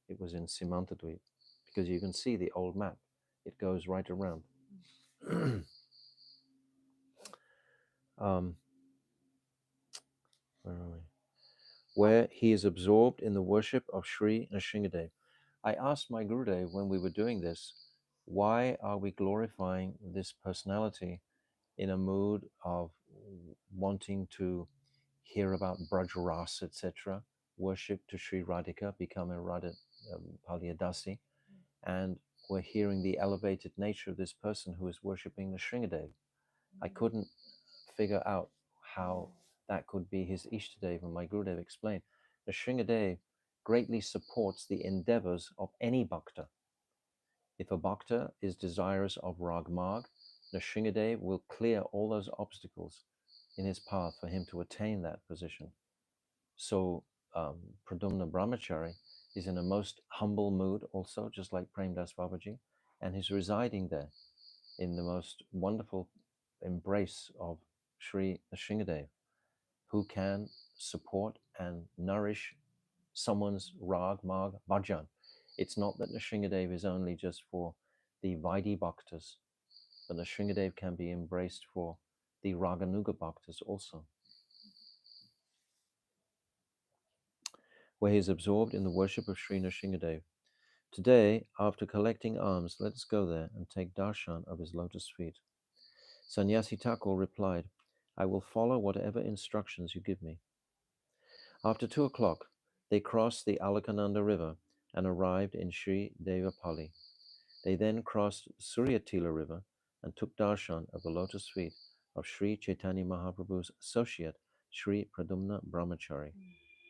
It was in Simantadvip, because you can see the old map. It goes right around. Where are we? Where he is absorbed in the worship of Sri Nrsingadev. I asked my Gurudev when we were doing this, why are we glorifying this personality in a mood of wanting to hear about Brajras, etc., worship to Sri Radhika, become a Radha Palyadasi, and we're hearing the elevated nature of this person who is worshipping the Nrsingadev. I couldn't figure out how that could be his Ishtadev, and my Gurudev explained. The Nrsingadev greatly supports the endeavors of any bhakta. If a bhakta is desirous of Ragmarg, Nrsingadev will clear all those obstacles in his path for him to attain that position. So Pradumna Brahmachari is in a most humble mood also, just like Prem Das Babaji, and he's residing there in the most wonderful embrace of Sri Nrsingadev, who can support and nourish someone's rag, marg, bhajan. It's not that Nrsingadev is only just for the Vaidhi Bhaktas. but Nrsingadev can be embraced for the Raganuga Bhaktas also, where he is absorbed in the worship of Sri Nrsingadev. Today, after collecting alms, let us go there and take darshan of his lotus feet. Sannyasi Thakur replied, I will follow whatever instructions you give me. After 2 o'clock, they crossed the Alakananda River and arrived in Sri Devapalli. They then crossed Suryatila River and took darshan of the lotus feet of Sri Chaitanya Mahaprabhu's associate, Sri Pradumna Brahmachari,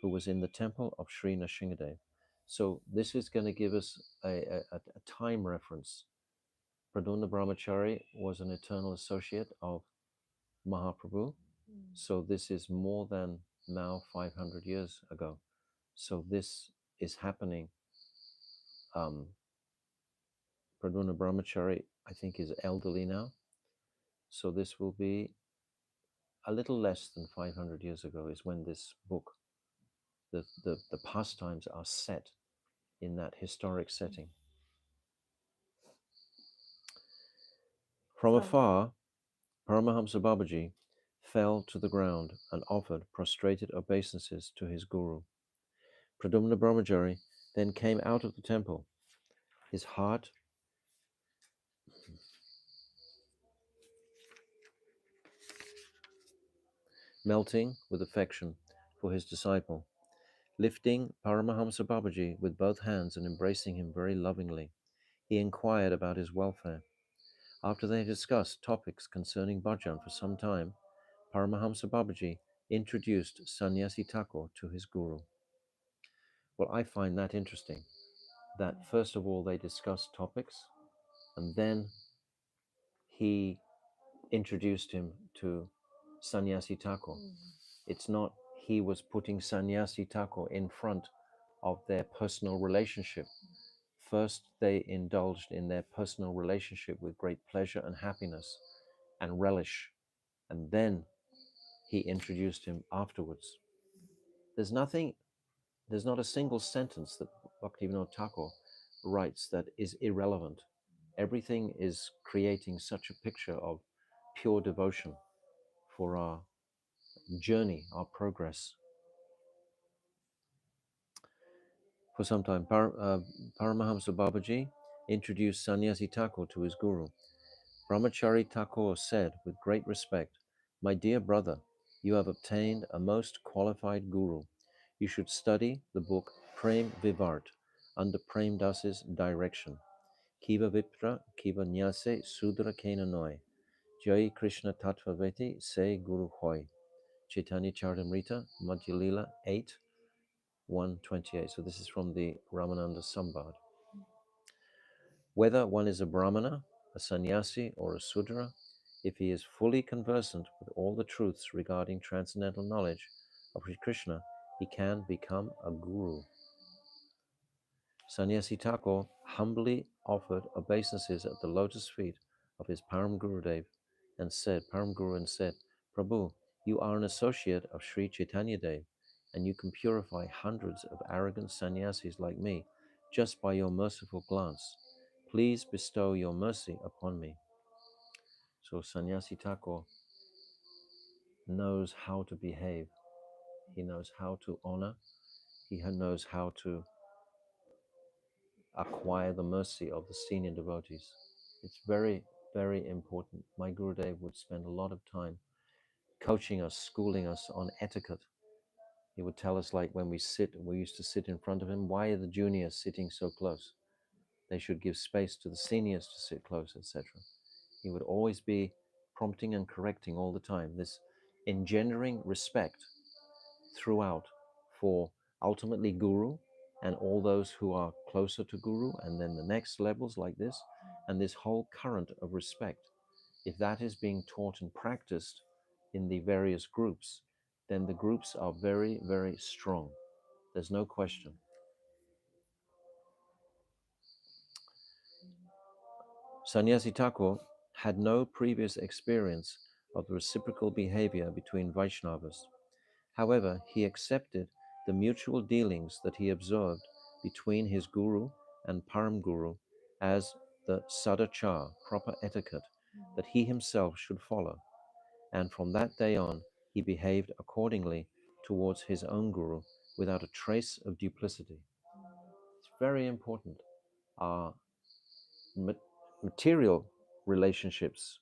who was in the temple of Sri Nrsingadev. So this is going to give us a time reference. Pradumna Brahmachari was an eternal associate of Mahaprabhu. So this is more than now 500 years ago. So this is happening. Pradumna Brahmachari, I think, is elderly now. So this will be a little less than 500 years ago is when this book, the pastimes are set in that historic setting. From afar, Paramahamsa Babaji fell to the ground and offered prostrated obeisances to his guru. Pradumna Brahmachari then came out of the temple, his heart melting with affection for his disciple. Lifting Paramahamsa Babaji with both hands and embracing him very lovingly, he inquired about his welfare. After they discussed topics concerning bhajan for some time, Paramahamsa Babaji introduced Sannyasi Thakur to his guru. Well, I find that interesting, that first of all they discussed topics, and then he introduced him to Sannyasi Thakur. It's not he was putting Sannyasi Thakur in front of their personal relationship. First, they indulged in their personal relationship with great pleasure and happiness and relish, and then he introduced him afterwards. There's not a single sentence that Bhaktivinoda Thakur writes that is irrelevant. Everything is creating such a picture of pure devotion for our journey, our progress. For some time, Paramahamsa Babaji introduced Sannyasi Thakur to his guru. Brahmachari Thakur said with great respect, My dear brother, you have obtained a most qualified guru. You should study the book Prem Vivart under Prem Das's direction. Kiva Vipra, Kiva Nyase, Sudra Kena Noi. Jai Krishna Tattvaveti, Se Guru Hoy. Chaitanya Charitamrita, Madhya Lila 8, 128. So this is from the Ramananda Sambad. Whether one is a Brahmana, a sannyasi, or a Sudra, if he is fully conversant with all the truths regarding transcendental knowledge of Sri Krishna, he can become a guru. Sannyasi Thakur humbly offered obeisances at the lotus feet of his Param Gurudev and said, Prabhu, you are an associate of Sri Chaitanya Dev, and you can purify hundreds of arrogant sannyasis like me just by your merciful glance. Please bestow your mercy upon me. So Sannyasi Thakur knows how to behave. He knows how to honor. He knows how to acquire the mercy of the senior devotees. It's very, very important. My Gurudev would spend a lot of time coaching us, schooling us on etiquette. He would tell us, like when we used to sit in front of him, why are the juniors sitting so close? They should give space to the seniors to sit close, etc. He would always be prompting and correcting all the time, this engendering respect throughout for ultimately Guru and all those who are closer to Guru, and then the next levels like this, and this whole current of respect. If that is being taught and practiced in the various groups, then the groups are very, very strong. There's no question. Sannyasi Thakur had no previous experience of the reciprocal behavior between Vaishnavas. However, he accepted the mutual dealings that he observed between his guru and Param Guru as the sadachar, proper etiquette, that he himself should follow. And from that day on, he behaved accordingly towards his own guru without a trace of duplicity. It's very important. Our material relationships,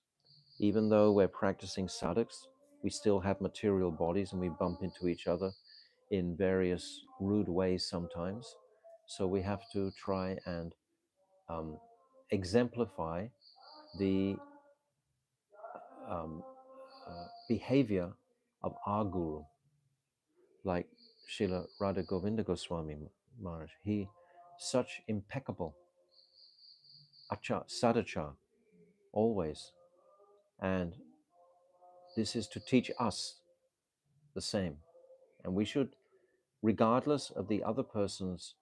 even though we're practicing sadhaks, we still have material bodies and we bump into each other in various rude ways sometimes. So we have to try and um, exemplify the um, behavior of our guru, like Srila Radha Govinda Goswami Maharaj. He such impeccable sadachar always, and this is to teach us the same. And we should, regardless of the other person's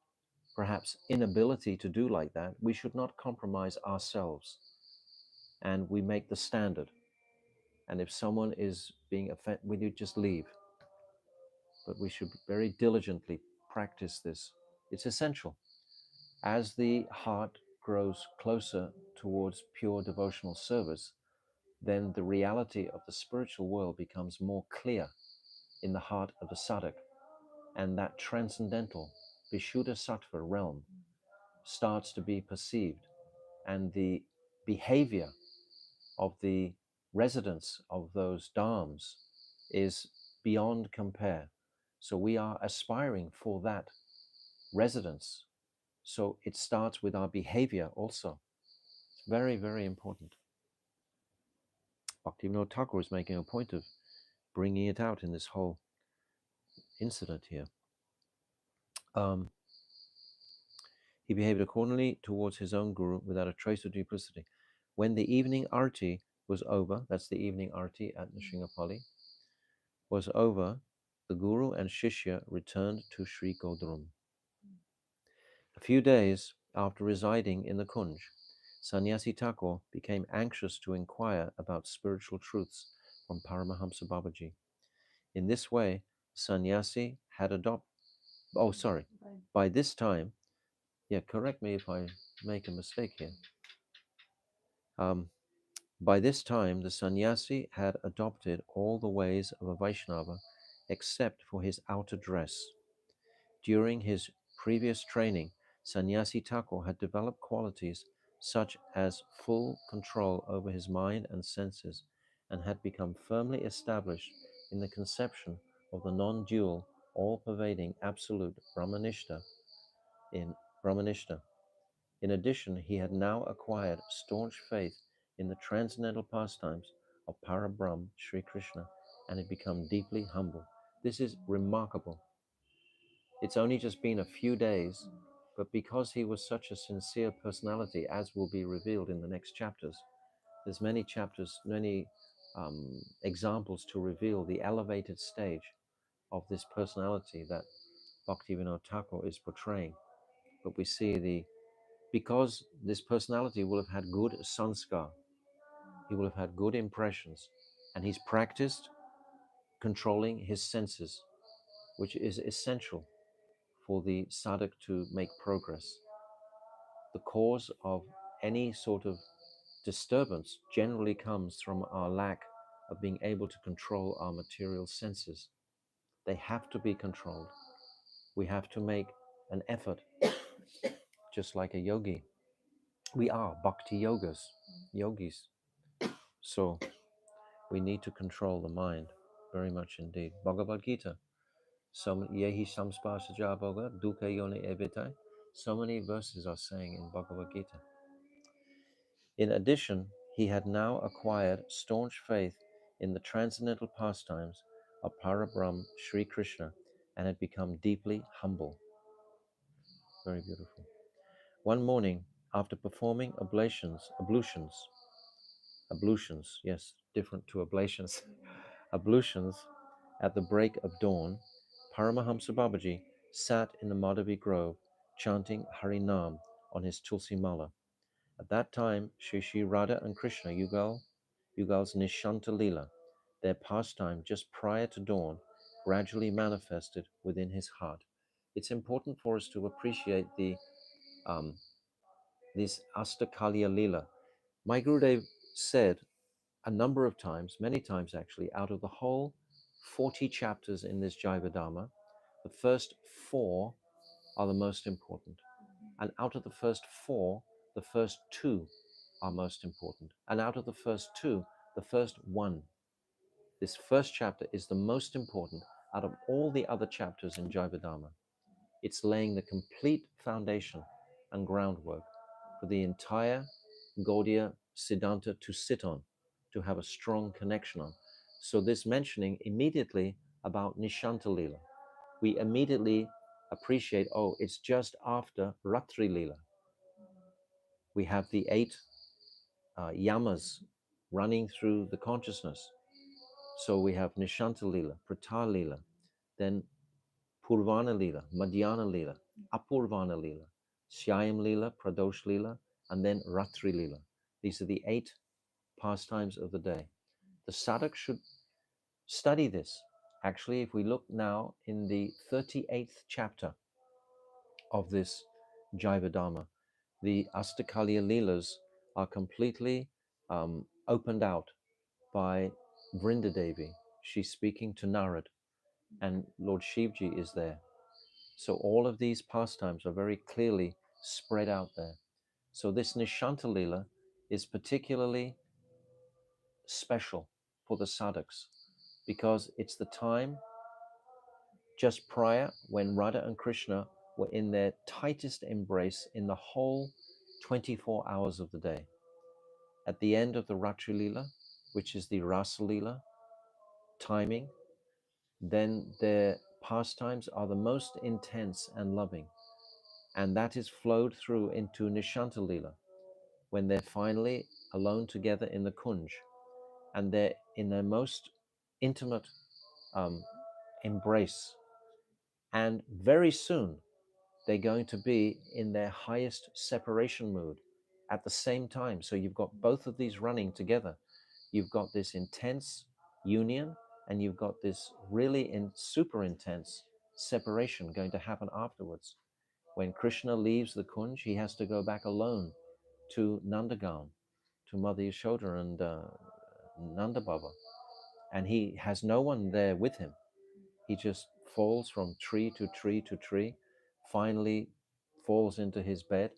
perhaps inability to do like that, we should not compromise ourselves, and we make the standard. And if someone is being offended, we need just leave. But we should very diligently practice this. It's essential. As the heart grows closer towards pure devotional service, then the reality of the spiritual world becomes more clear in the heart of the sadhak, and that transcendental Vishuddha Sattva realm starts to be perceived, and the behavior of the residents of those dhams is beyond compare. So we are aspiring for that residence. So it starts with our behavior also. It's very, very important. Bhaktivinoda Thakur is making a point of bringing it out in this whole incident here. He behaved accordingly towards his own guru without a trace of duplicity. When the evening arti was over, that's the evening arti at Nrsimhapali, was over, the guru and Shishya returned to Sri Godrum. A few days after residing in the Kunj, Sannyasi Thakur became anxious to inquire about spiritual truths from Paramahamsa Babaji. In this way, Sannyasi had adopted. Oh, sorry. By this time, correct me if I make a mistake here. By this time, the sannyasi had adopted all the ways of a Vaishnava except for his outer dress. During his previous training, Sannyasi Thakur had developed qualities such as full control over his mind and senses, and had become firmly established in the conception of the non-dual, all-pervading absolute Brahmanishta in Brahmanishta. In addition, he had now acquired staunch faith in the transcendental pastimes of Parabrahm Sri Krishna and had become deeply humble. This is remarkable. It's only just been a few days, but because he was such a sincere personality, as will be revealed in the next chapters, there's many chapters, many examples to reveal the elevated stage of this personality that Bhaktivinoda Thakur is portraying. But we see because this personality will have had good sanskar, he will have had good impressions, and he's practiced controlling his senses, which is essential for the sadhak to make progress. The cause of any sort of disturbance generally comes from our lack of being able to control our material senses. They have to be controlled. We have to make an effort, just like a yogi. We are bhakti yogis. So we need to control the mind very much indeed. Bhagavad Gita. Yehi samsparsaja bhoga dukkha yoni evitai. So many verses are saying in Bhagavad Gita. In addition, he had now acquired staunch faith in the transcendental pastimes of Parabrahm Sri Krishna and had become deeply humble. Very beautiful. One morning, after performing ablutions, yes, different to ablations, ablutions at the break of dawn, Paramahamsa Babaji sat in the Madhavi Grove chanting Harinam on his Tulsi Mala. At that time, Shri Radha and Krishna Yugal's Nishanta Leela, their pastime just prior to dawn, gradually manifested within his heart. It's important for us to appreciate this Astakalya Leela. My Gurudev said a number of times, many times actually, out of the whole 40 chapters in this Jaiva Dharma, the first 4 are the most important. And out of the first 4, the first 2 are most important. And out of the first 2, the first 1. This first chapter is the most important out of all the other chapters in Jaiva Dharma. It's laying the complete foundation and groundwork for the entire Gaudiya Siddhanta to sit on, to have a strong connection on. So this mentioning immediately about Nishanta Lila, we immediately appreciate, oh, it's just after Ratri Lila. We have the 8 yamas running through the consciousness. So we have Nishanta Lila, Prata Lila, then Purvana Lila, Madhyana Lila, Apurvana Lila, Shyam Lila, Pradosh Lila, and then Ratri Lila. These are the 8 pastimes of the day. The sadhak should study this. Actually, if we look now in the 38th chapter of this Jaiva Dharma, the Astakalya Leelas are completely opened out by Vrinda Devi. She's speaking to Narad, and Lord Shivji is there. So all of these pastimes are very clearly spread out there. So this Nishanta Leela is particularly special for the sadhaks because it's the time just prior when Radha and Krishna were in their tightest embrace in the whole 24 hours of the day. At the end of the Ratri Leela, which is the Rasa Leela timing, then their pastimes are the most intense and loving. And that is flowed through into Nishanta Leela, when they're finally alone together in the Kunj, and they're in their most intimate embrace. And very soon, they're going to be in their highest separation mood at the same time. So you've got both of these running together. You've got this intense union, and you've got this really super intense separation going to happen afterwards. When Krishna leaves the Kunj, he has to go back alone to Nandagaon, to Mother Yashoda and Nanda Baba. And he has no one there with him. He just falls from tree to tree to tree, finally falls into his bed,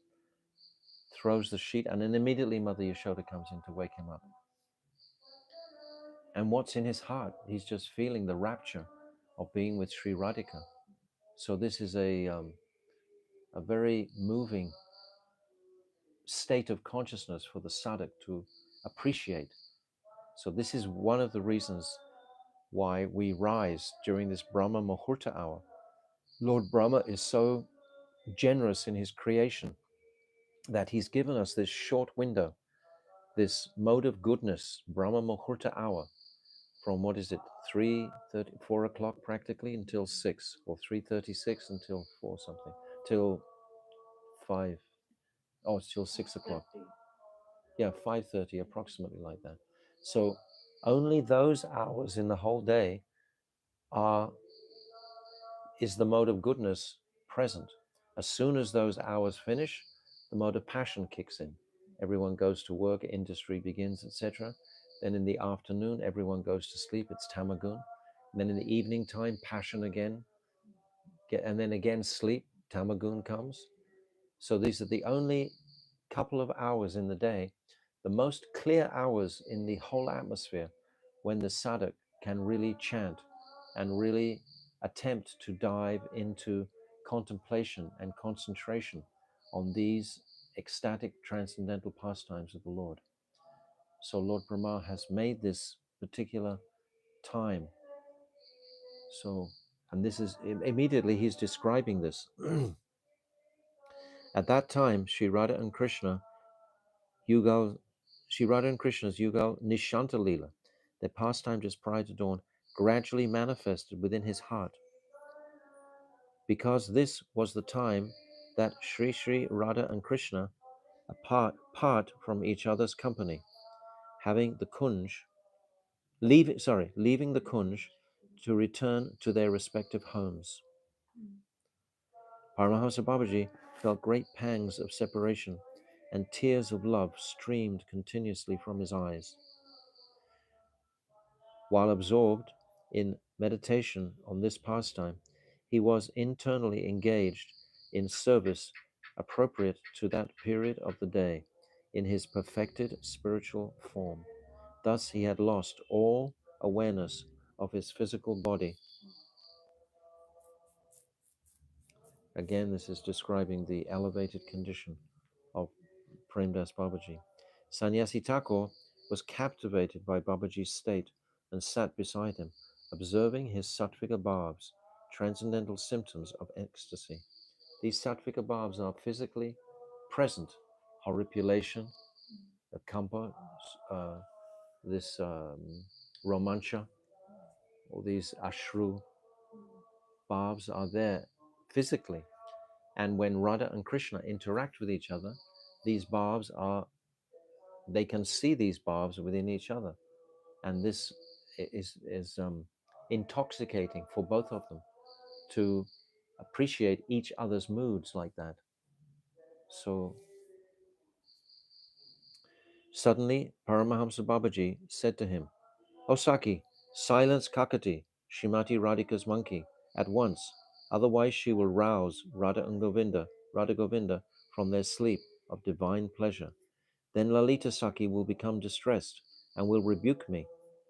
throws the sheet, and then immediately Mother Yashoda comes in to wake him up. And what's in his heart? He's just feeling the rapture of being with Sri Radhika. So this is a very moving state of consciousness for the sadhak to appreciate. So this is one of the reasons why we rise during this Brahma Muhurta hour. Lord Brahma is so generous in his creation that he's given us this short window, this mode of goodness, Brahma Muhurta hour, from what is it, 3:30, 4 o'clock practically until 6, or 3:36 until 4 something, till 5, oh, it's till 6 o'clock. Yeah, 5:30, approximately like that. So only those hours in the whole day is the mode of goodness present. As soon as those hours finish, the mode of passion kicks in. Everyone goes to work, industry begins, etc. Then in the afternoon, everyone goes to sleep. It's tamagun. And then in the evening time, passion again. And then again, sleep. Tamagun comes. So these are the only couple of hours in the day, the most clear hours in the whole atmosphere, when the sadhak can really chant and really attempt to dive into contemplation and concentration on these ecstatic transcendental pastimes of the Lord. So Lord Brahma has made this particular time. So, and this is immediately he's describing this. At that time, Sri Radha and Krishna Yugal, Sri Radha and Krishna's Yugal Nishanta Lila, their pastime just prior to dawn, gradually manifested within his heart. Because this was the time that Sri Radha and Krishna part from each other's company, having the Kunj, leaving the Kunj to return to their respective homes. Paramahamsa Babaji felt great pangs of separation, and tears of love streamed continuously from his eyes. While absorbed in meditation on this pastime, he was internally engaged in service appropriate to that period of the day in his perfected spiritual form. Thus, he had lost all awareness of his physical body. Again, this is describing the elevated condition of Premdas Babaji. Sannyasi Thakur was captivated by Babaji's state and sat beside him, observing his sattvika bhavs, transcendental symptoms of ecstasy. These sattvika bhavs are physically present: horripilation, a kampa, this romancha, all these ashru bhavs are there physically. And when Radha and Krishna interact with each other, these bhavs are, they can see these bhavs within each other. And this is intoxicating for both of them to appreciate each other's moods like that. So suddenly, Paramahamsa Babaji said to him, "O Saki, silence Kakati, Shrimati Radhika's monkey, at once, otherwise she will rouse Radha Govinda from their sleep of divine pleasure. Then Lalita Saki will become distressed and will rebuke me.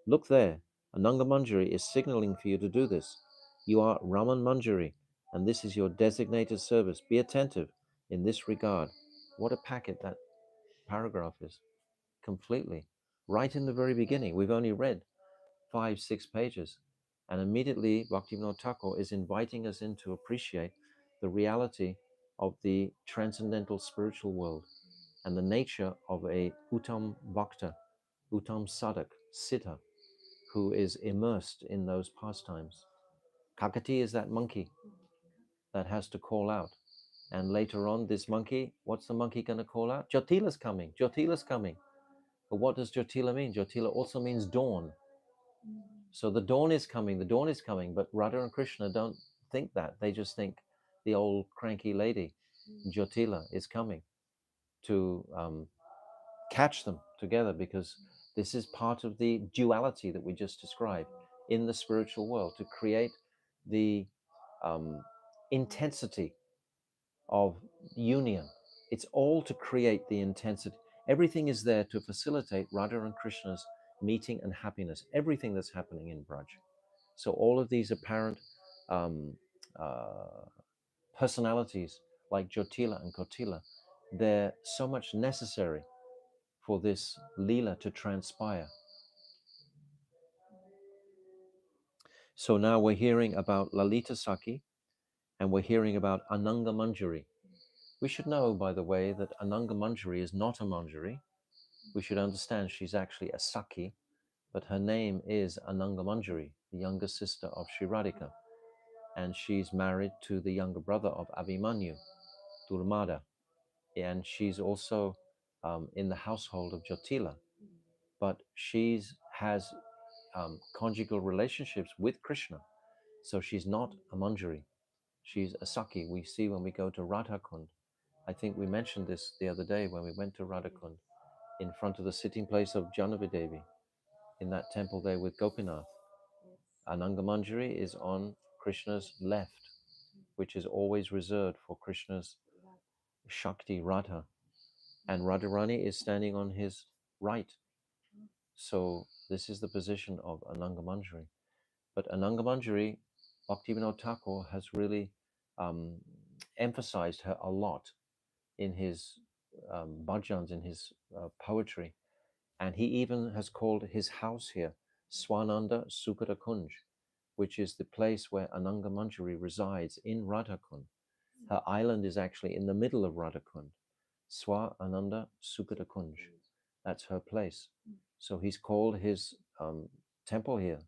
Look there, Ananga Manjari is signaling for you to do this. You are Raman Manjari, and this is your designated service. Be attentive in this regard." What a packet that paragraph is, completely. Right in the very beginning, we've only read 5-6 pages, and immediately Bhaktivinoda Thakur is inviting us in to appreciate the reality of the transcendental spiritual world and the nature of a Uttam Bhakta, Uttam Sadak, Siddha, who is immersed in those pastimes. Kakati is that monkey that has to call out. And later on, this monkey, what's the monkey going to call out? Jyotila's coming, Jyotila's coming. But what does Jyotila mean? Jyotila also means dawn. So the dawn is coming, the dawn is coming, but Radha and Krishna don't think that. They just think the old cranky lady, Jyotila, is coming to catch them together, because this is part of the duality that we just described in the spiritual world, to create the intensity of union. It's all to create the intensity. Everything is there to facilitate Radha and Krishna's meeting and happiness, everything that's happening in Braj. So all of these apparent um, uh, personalities like Jyotila and Kotila, they're so much necessary for this Leela to transpire. So now we're hearing about Lalita Saki, and we're hearing about Ananga Manjari. We should know, by the way, that Ananga Manjari is not a Manjari. We should understand she's actually a Saki, but her name is Ananga Manjari, the younger sister of Sri Radhika. And she's married to the younger brother of Abhimanyu, Durmada. And she's also in the household of Jyotila. But she has conjugal relationships with Krishna. So she's not a Manjari. She's a Saki. We see when we go to Radhakund. I think we mentioned this the other day when we went to Radhakund, in front of the sitting place of Janavi Devi, in that temple there with Gopinath. Ananga Manjari is on Krishna's left, which is always reserved for Krishna's Shakti Radha. And Radharani is standing on his right. So this is the position of Ananga Manjari. But Ananga Manjari, Bhaktivinoda Thakur has really emphasized her a lot in his bhajans, in his poetry. And he even has called his house here Swananda Sukata Kunj, which is the place where Ananga Manjari resides in Radhakund. Her island is actually in the middle of Radhakund. Swa Ananda Sukata Kunj. That's her place. So he's called his temple here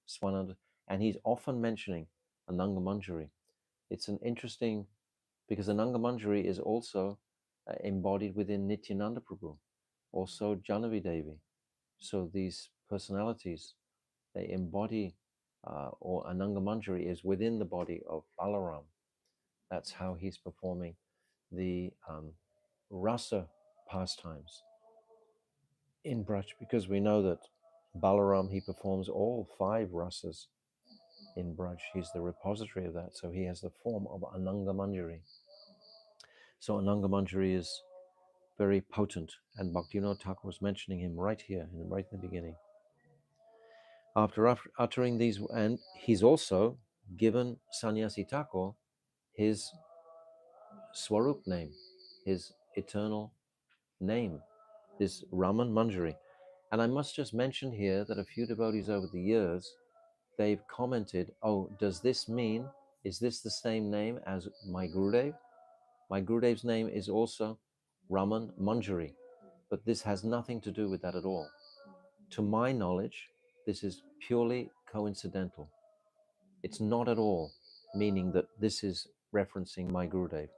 Swananda, and he's often mentioning Ananga Manjari. It's an interesting, because Ananga Manjari is also embodied within Nityananda Prabhu, also Janavi Devi. So these personalities, they embody, or Ananga Manjari is within the body of Balaram. That's how he's performing the rasa pastimes in Braj, because we know that Balaram, he performs all 5 rasas in Braj. He's the repository of that, so he has the form of Ananga Manjari. So Ananga Manjari is very potent, and Bhaktivinoda Thakur was mentioning him right here, right in the beginning. After uttering these, and he's also given Sannyasi Thakur his Swarup name, his eternal name, this Raman Manjari. And I must just mention here that a few devotees over the years, they've commented, oh, does this mean, is this the same name as my Gurudev? My Gurudev's name is also Raman Manjari, but this has nothing to do with that at all. To my knowledge, this is purely coincidental. It's not at all meaning that this is referencing my Gurudev.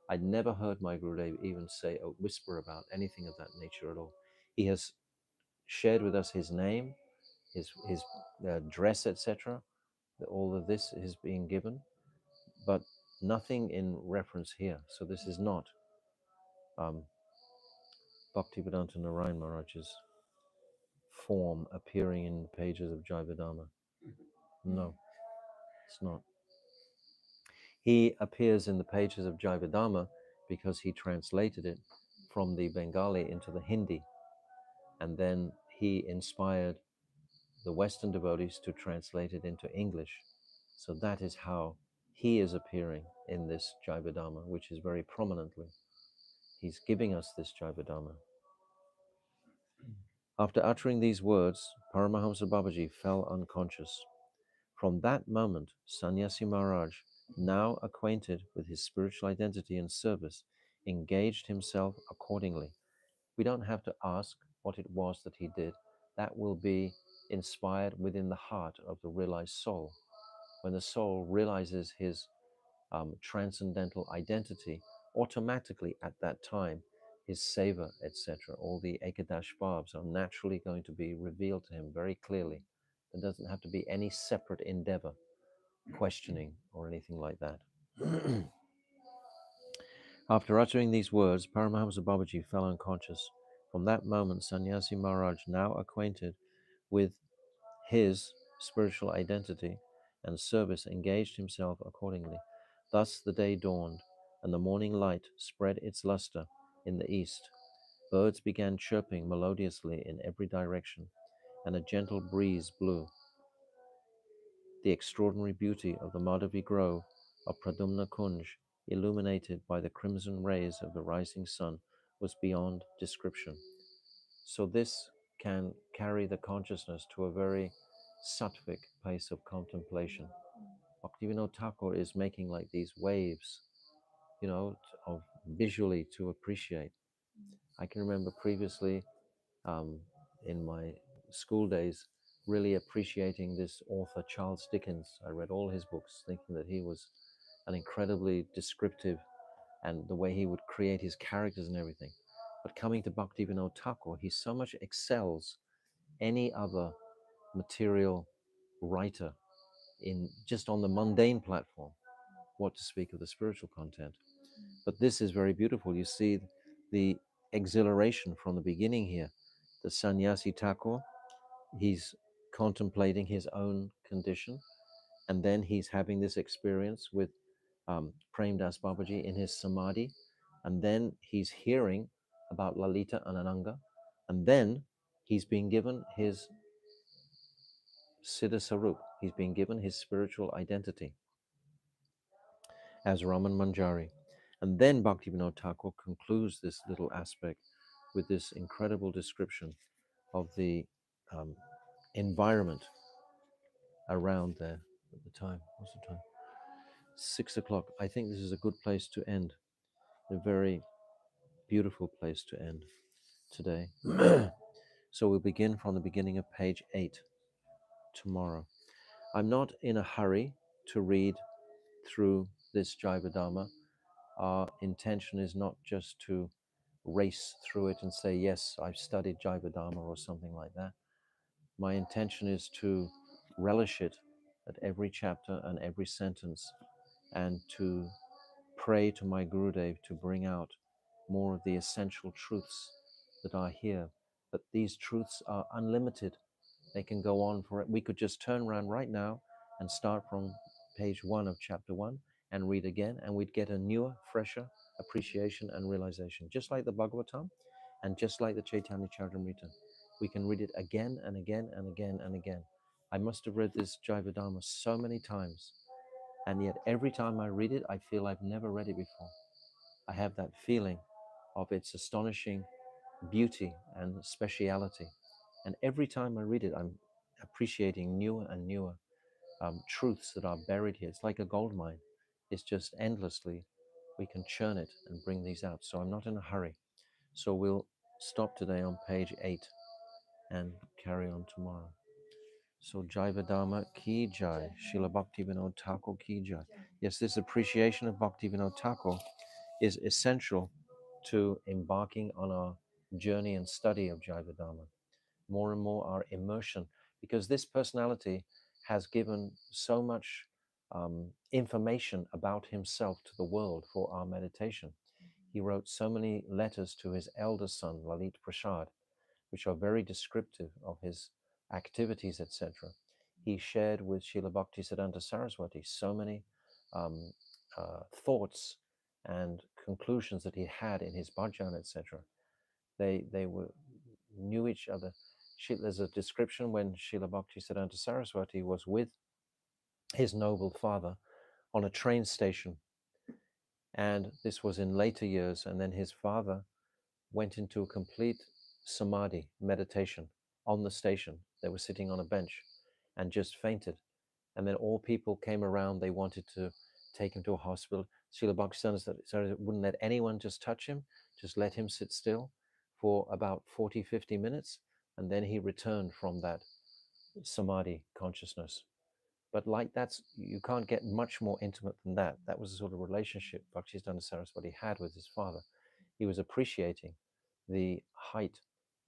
I'd never heard my Gurudev even say a whisper about anything of that nature at all. He has shared with us his name, his dress, etc. All of this is being given, but nothing in reference here. So this is not Bhaktivedanta Narayan Maharaj's form appearing in pages of Jayavadama. No, it's not. He appears in the pages of Jayavadama because he translated it from the Bengali into the Hindi, and then he inspired the Western devotees to translate it into English. So that is how he is appearing in this Jayavadama, which is very prominently. He's giving us this Jayavadama. After uttering these words, Paramahamsa Babaji fell unconscious. From that moment, Sannyasi Maharaj, now acquainted with his spiritual identity and service, engaged himself accordingly. We don't have to ask what it was that he did. That will be inspired within the heart of the realized soul. When the soul realizes his transcendental identity, automatically at that time, his seva, etc., all the Ekadash Bhavs are naturally going to be revealed to him very clearly. There doesn't have to be any separate endeavor, questioning, or anything like that. After uttering these words, Paramahamsa Babaji fell unconscious. From that moment, Sannyasi Maharaj, now acquainted with his spiritual identity and service, engaged himself accordingly. Thus the day dawned, and the morning light spread its luster in the east. Birds began chirping melodiously in every direction, and a gentle breeze blew. The extraordinary beauty of the Madhavi Grove of Pradumna Kunj, illuminated by the crimson rays of the rising sun, was beyond description. So this can carry the consciousness to a very sattvic place of contemplation. Bhaktivinoda Thakur is making like these waves, of visually to appreciate. I can remember previously in my school days really appreciating this author Charles Dickens. I read all his books thinking that he was an incredibly descriptive, and the way he would create his characters and everything. But coming to Bhaktivinoda Thakur, he so much excels any other material writer in just on the mundane platform, what to speak of the spiritual content. But this is very beautiful. You see the exhilaration from the beginning here. The Sannyasi Thakur, he's contemplating his own condition, and then he's having this experience with Prem Das Babaji in his samadhi, and then he's hearing about Lalita and Ananga, and then he's being given his Siddha Sarup, he's being given his spiritual identity as Raman Manjari. And then Bhaktivinoda Thakur concludes this little aspect with this incredible description of the environment around there at the time. What's the time? 6 o'clock. I think this is a good place to end. A very beautiful place to end today. So we'll begin from the beginning of page 8 tomorrow. I'm not in a hurry to read through this Jayavadama. Our intention is not just to race through it and say, yes, I've studied Jayavadama or something like that. My intention is to relish it at every chapter and every sentence, and to pray to my Gurudev to bring out more of the essential truths that are here. But these truths are unlimited. They can go on for it. We could just turn around right now and start from page 1 of chapter 1 and read again, and we'd get a newer, fresher appreciation and realization, just like the Bhagavatam and just like the Chaitanya Charitamrita. We can read it again and again and again and again. I must have read this Jivadharma so many times, and yet every time I read it, I feel I've never read it before. I have that feeling of its astonishing beauty and speciality. And every time I read it, I'm appreciating newer and newer truths that are buried here. It's like a gold mine. It's just endlessly, we can churn it and bring these out. So I'm not in a hurry. So we'll stop today on page 8 and carry on tomorrow. So Jivadharma ki jai, Srila Bhaktivinoda Thakur ki jai. Yes, this appreciation of Bhaktivinoda Thakur is essential to embarking on our journey and study of Jivadharma. More and more our immersion, because this personality has given so much information about himself to the world for our meditation. He wrote so many letters to his elder son, Lalit Prasad, which are very descriptive of his activities, etc. He shared with Srila Bhaktisiddhanta Saraswati so many um, thoughts and conclusions that he had in his bhajan, etc. They were knew each other. There's a description when Srila Bhaktisiddhanta Saraswati was with his noble father on a train station, and this was in later years, and then his father went into a complete samadhi, meditation, on the station. They were sitting on a bench and just fainted. And then all people came around. They wanted to take him to a hospital. Srila Bhaktisiddhanta wouldn't let anyone just touch him, just let him sit still for about 40, 50 minutes. And then he returned from that samadhi consciousness. But like that's, you can't get much more intimate than that. That was the sort of relationship Bhaktisiddhanta Saraswati had with his father. He was appreciating the height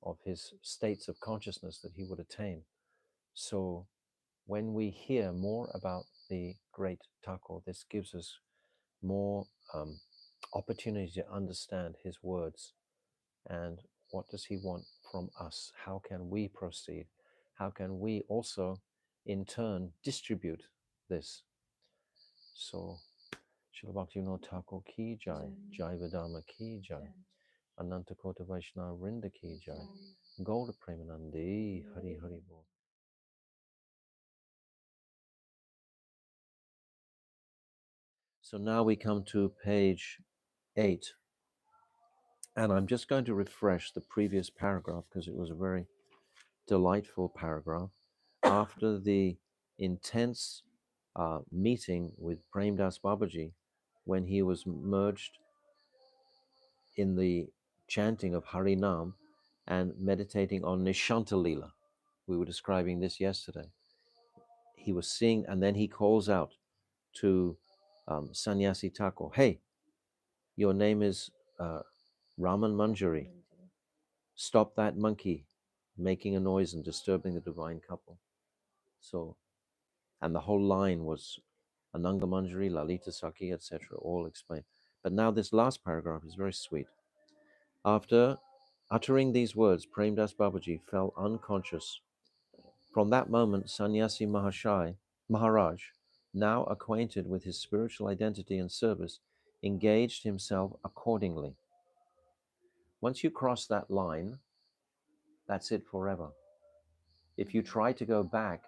of his states of consciousness that he would attain. So when we hear more about the great Thakur, this gives us more opportunity to understand his words and what does he want from us? How can we proceed? How can we also, in turn, distribute this? So, Srila Bhaktivinoda Thakur ki jai, Jivadharma ki jai, Ananta Kota Vaishnava Vrinda ki jai, Gaura Premanandi, Hari Hari Bol. So now we come to page 8, and I'm just going to refresh the previous paragraph because it was a very delightful paragraph. After the intense meeting with Premdas Babaji, when he was merged in the chanting of Harinam and meditating on Nishanta Lila. We were describing this yesterday. He was seeing, and then he calls out to Sannyasi Thakur, hey, your name is Raman Manjari. Stop that monkey making a noise and disturbing the divine couple. So, and the whole line was Ananga Manjari, Lalita Sakhi, etc., all explained. But now this last paragraph is very sweet. After uttering these words, Premdas Babaji fell unconscious. From that moment, Sannyasi Maharaj, now acquainted with his spiritual identity and service, engaged himself accordingly. Once you cross that line, that's it forever. If you try to go back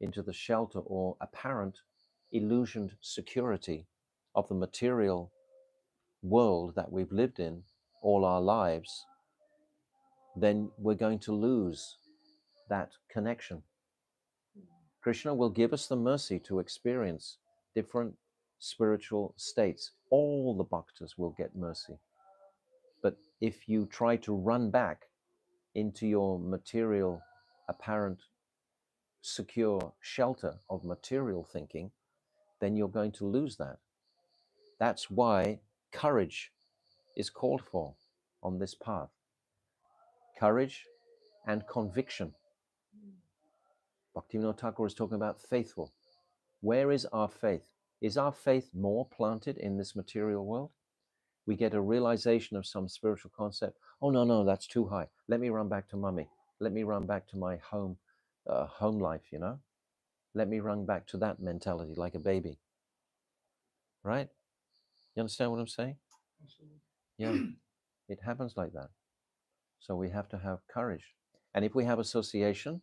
into the shelter or apparent illusioned security of the material world that we've lived in all our lives, then we're going to lose that connection. Krishna will give us the mercy to experience different spiritual states. All the bhaktas will get mercy. But if you try to run back into your material, apparent, secure shelter of material thinking, then you're going to lose that. That's why courage is called for on this path. Courage and conviction. Bhaktivinoda Thakur is talking about faithful. Where is our faith? Is our faith more planted in this material world? We get a realization of some spiritual concept. Oh, no, no, that's too high. Let me run back to mummy. Let me run back to my home life, you know? Let me run back to that mentality like a baby, right? You understand what I'm saying? Absolutely. Yeah, it happens like that. So we have to have courage. And if we have association,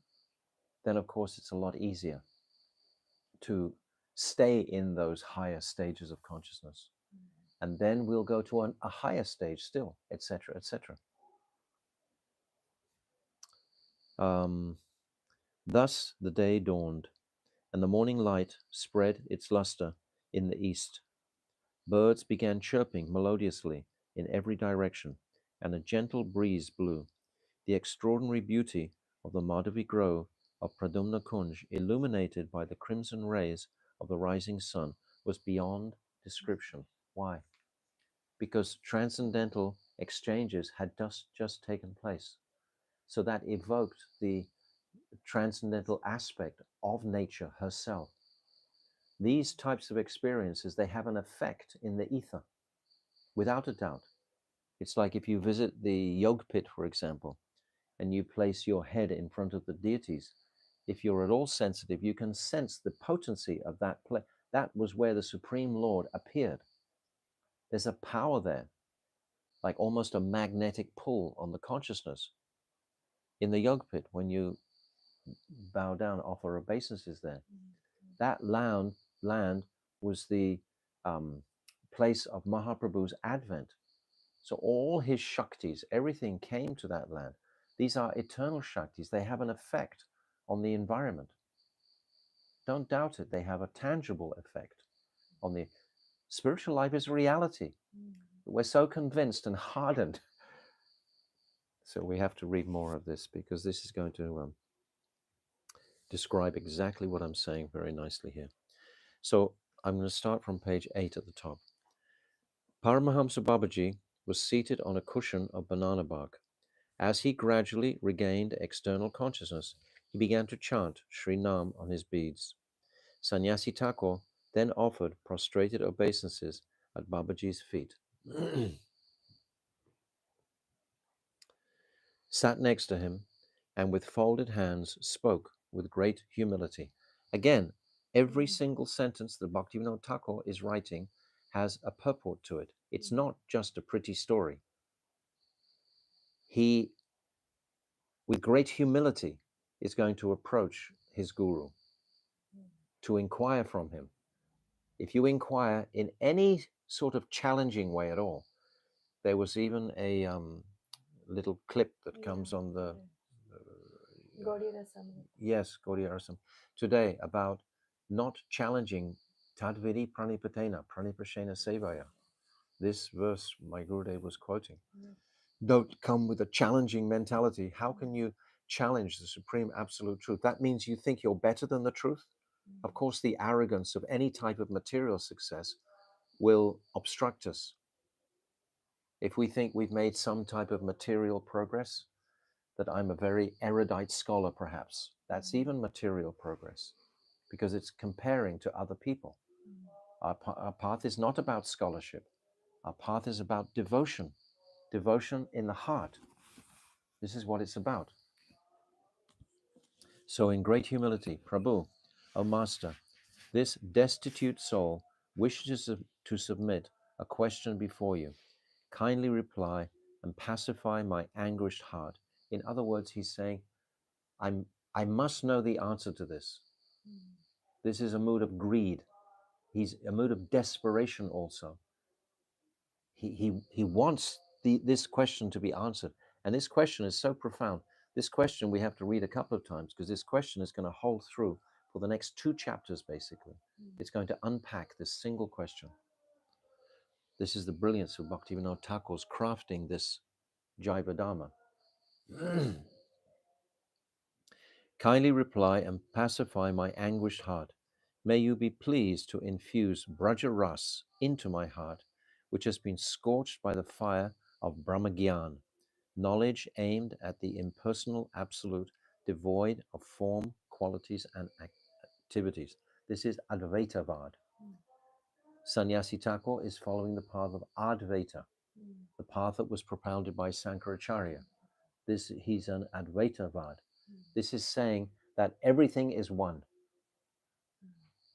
then of course it's a lot easier to stay in those higher stages of consciousness. And then we'll go to a higher stage still, etc., etc. Thus the day dawned, and the morning light spread its luster in the east. Birds began chirping melodiously in every direction, and a gentle breeze blew. The extraordinary beauty of the Madhavi Grove of Pradumna Kunj, illuminated by the crimson rays of the rising sun, was beyond description. Why? Because transcendental exchanges had just taken place. So that evoked the transcendental aspect of nature herself. These types of experiences, they have an effect in the ether, without a doubt. It's like if you visit the Yog Pit, for example, and you place your head in front of the deities, if you're at all sensitive, you can sense the potency of that place. That was where the Supreme Lord appeared. There's a power there, like almost a magnetic pull on the consciousness. In the Yog Pit, when you bow down, offer obeisances there, that land was the place of Mahaprabhu's advent. So all his Shaktis, everything came to that land. These are eternal Shaktis. They have an effect on the environment. Don't doubt it. They have a tangible effect on the spiritual life is reality. We're so convinced and hardened. So we have to read more of this because this is going to describe exactly what I'm saying very nicely here. So I'm going to start from page 8 at the top. Paramahamsa Babaji was seated on a cushion of banana bark. As he gradually regained external consciousness, he began to chant Sri Nam on his beads. Sannyasi Thakur then offered prostrated obeisances at Babaji's feet. Sat next to him, and with folded hands spoke with great humility. Again, every single sentence that Bhaktivinoda Thakur is writing has a purport to it. It's not just a pretty story. He, with great humility, is going to approach his guru to inquire from him. If you inquire in any sort of challenging way at all, there was even a little clip that comes on the Gaudiya Rasam. yes, Gaudiya Rasam today about not challenging Tadviri Pranipatena, Pranipashena Sevaya. This verse my Gurudev was quoting. Don't come with a challenging mentality. How can you challenge the supreme absolute truth? That means you think you're better than the truth. Of course, the arrogance of any type of material success will obstruct us. If we think we've made some type of material progress, that I'm a very erudite scholar, perhaps, that's even material progress because it's comparing to other people. Our path is not about scholarship. Our path is about devotion, devotion in the heart. This is what it's about. So, in great humility, Prabhu, O Master, this destitute soul wishes to submit a question before you. Kindly reply and pacify my anguished heart. In other words, he's saying, I must know the answer to this. This is a mood of greed. He's a mood of desperation also. He wants this question to be answered. And this question is so profound. This question we have to read a couple of times because this question is going to hold through for the next 2 chapters, basically. It's going to unpack this single question. This is the brilliance of Bhaktivinoda Thakur's crafting this Jaiva Dharma. Kindly reply and pacify my anguished heart. May you be pleased to infuse Braja Ras into my heart, which has been scorched by the fire of Brahmagyan, knowledge aimed at the impersonal absolute, devoid of form, qualities, and activities. This is Advaitavad. Sannyasi Thakur is following the path of Advaita, the path that was propounded by Sankaracharya. He's an Advaitavad. This is saying that everything is one.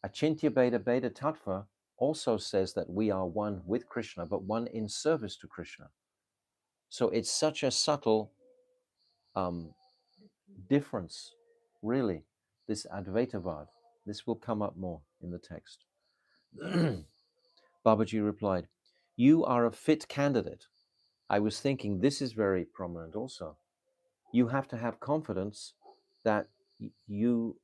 Achintya Bheda Bheda Tattva also says that we are one with Krishna, but one in service to Krishna. So it's such a subtle difference, really, this Advaitavad. This will come up more in the text. Babaji replied, "You are a fit candidate." I was thinking this is very prominent also. You have to have confidence that you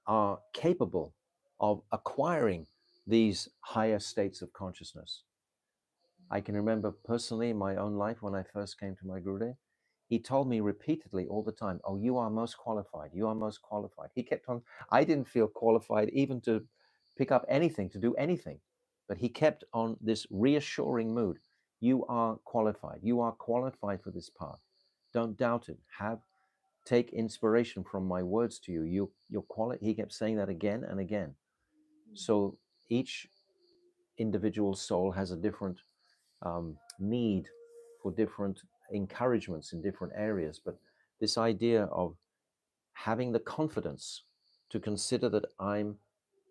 are capable of acquiring these higher states of consciousness. I can remember personally in my own life when I first came to my Gurudev, he told me repeatedly all the time, "Oh, you are most qualified. You are most qualified." He kept on, I didn't feel qualified even to pick up anything, to do anything. But he kept on this reassuring mood. You are qualified. You are qualified for this path. Don't doubt it. Take inspiration from my words to you. You're qualified. He kept saying that again and again. So each individual soul has a different need for different encouragements in different areas. But this idea of having the confidence to consider that I'm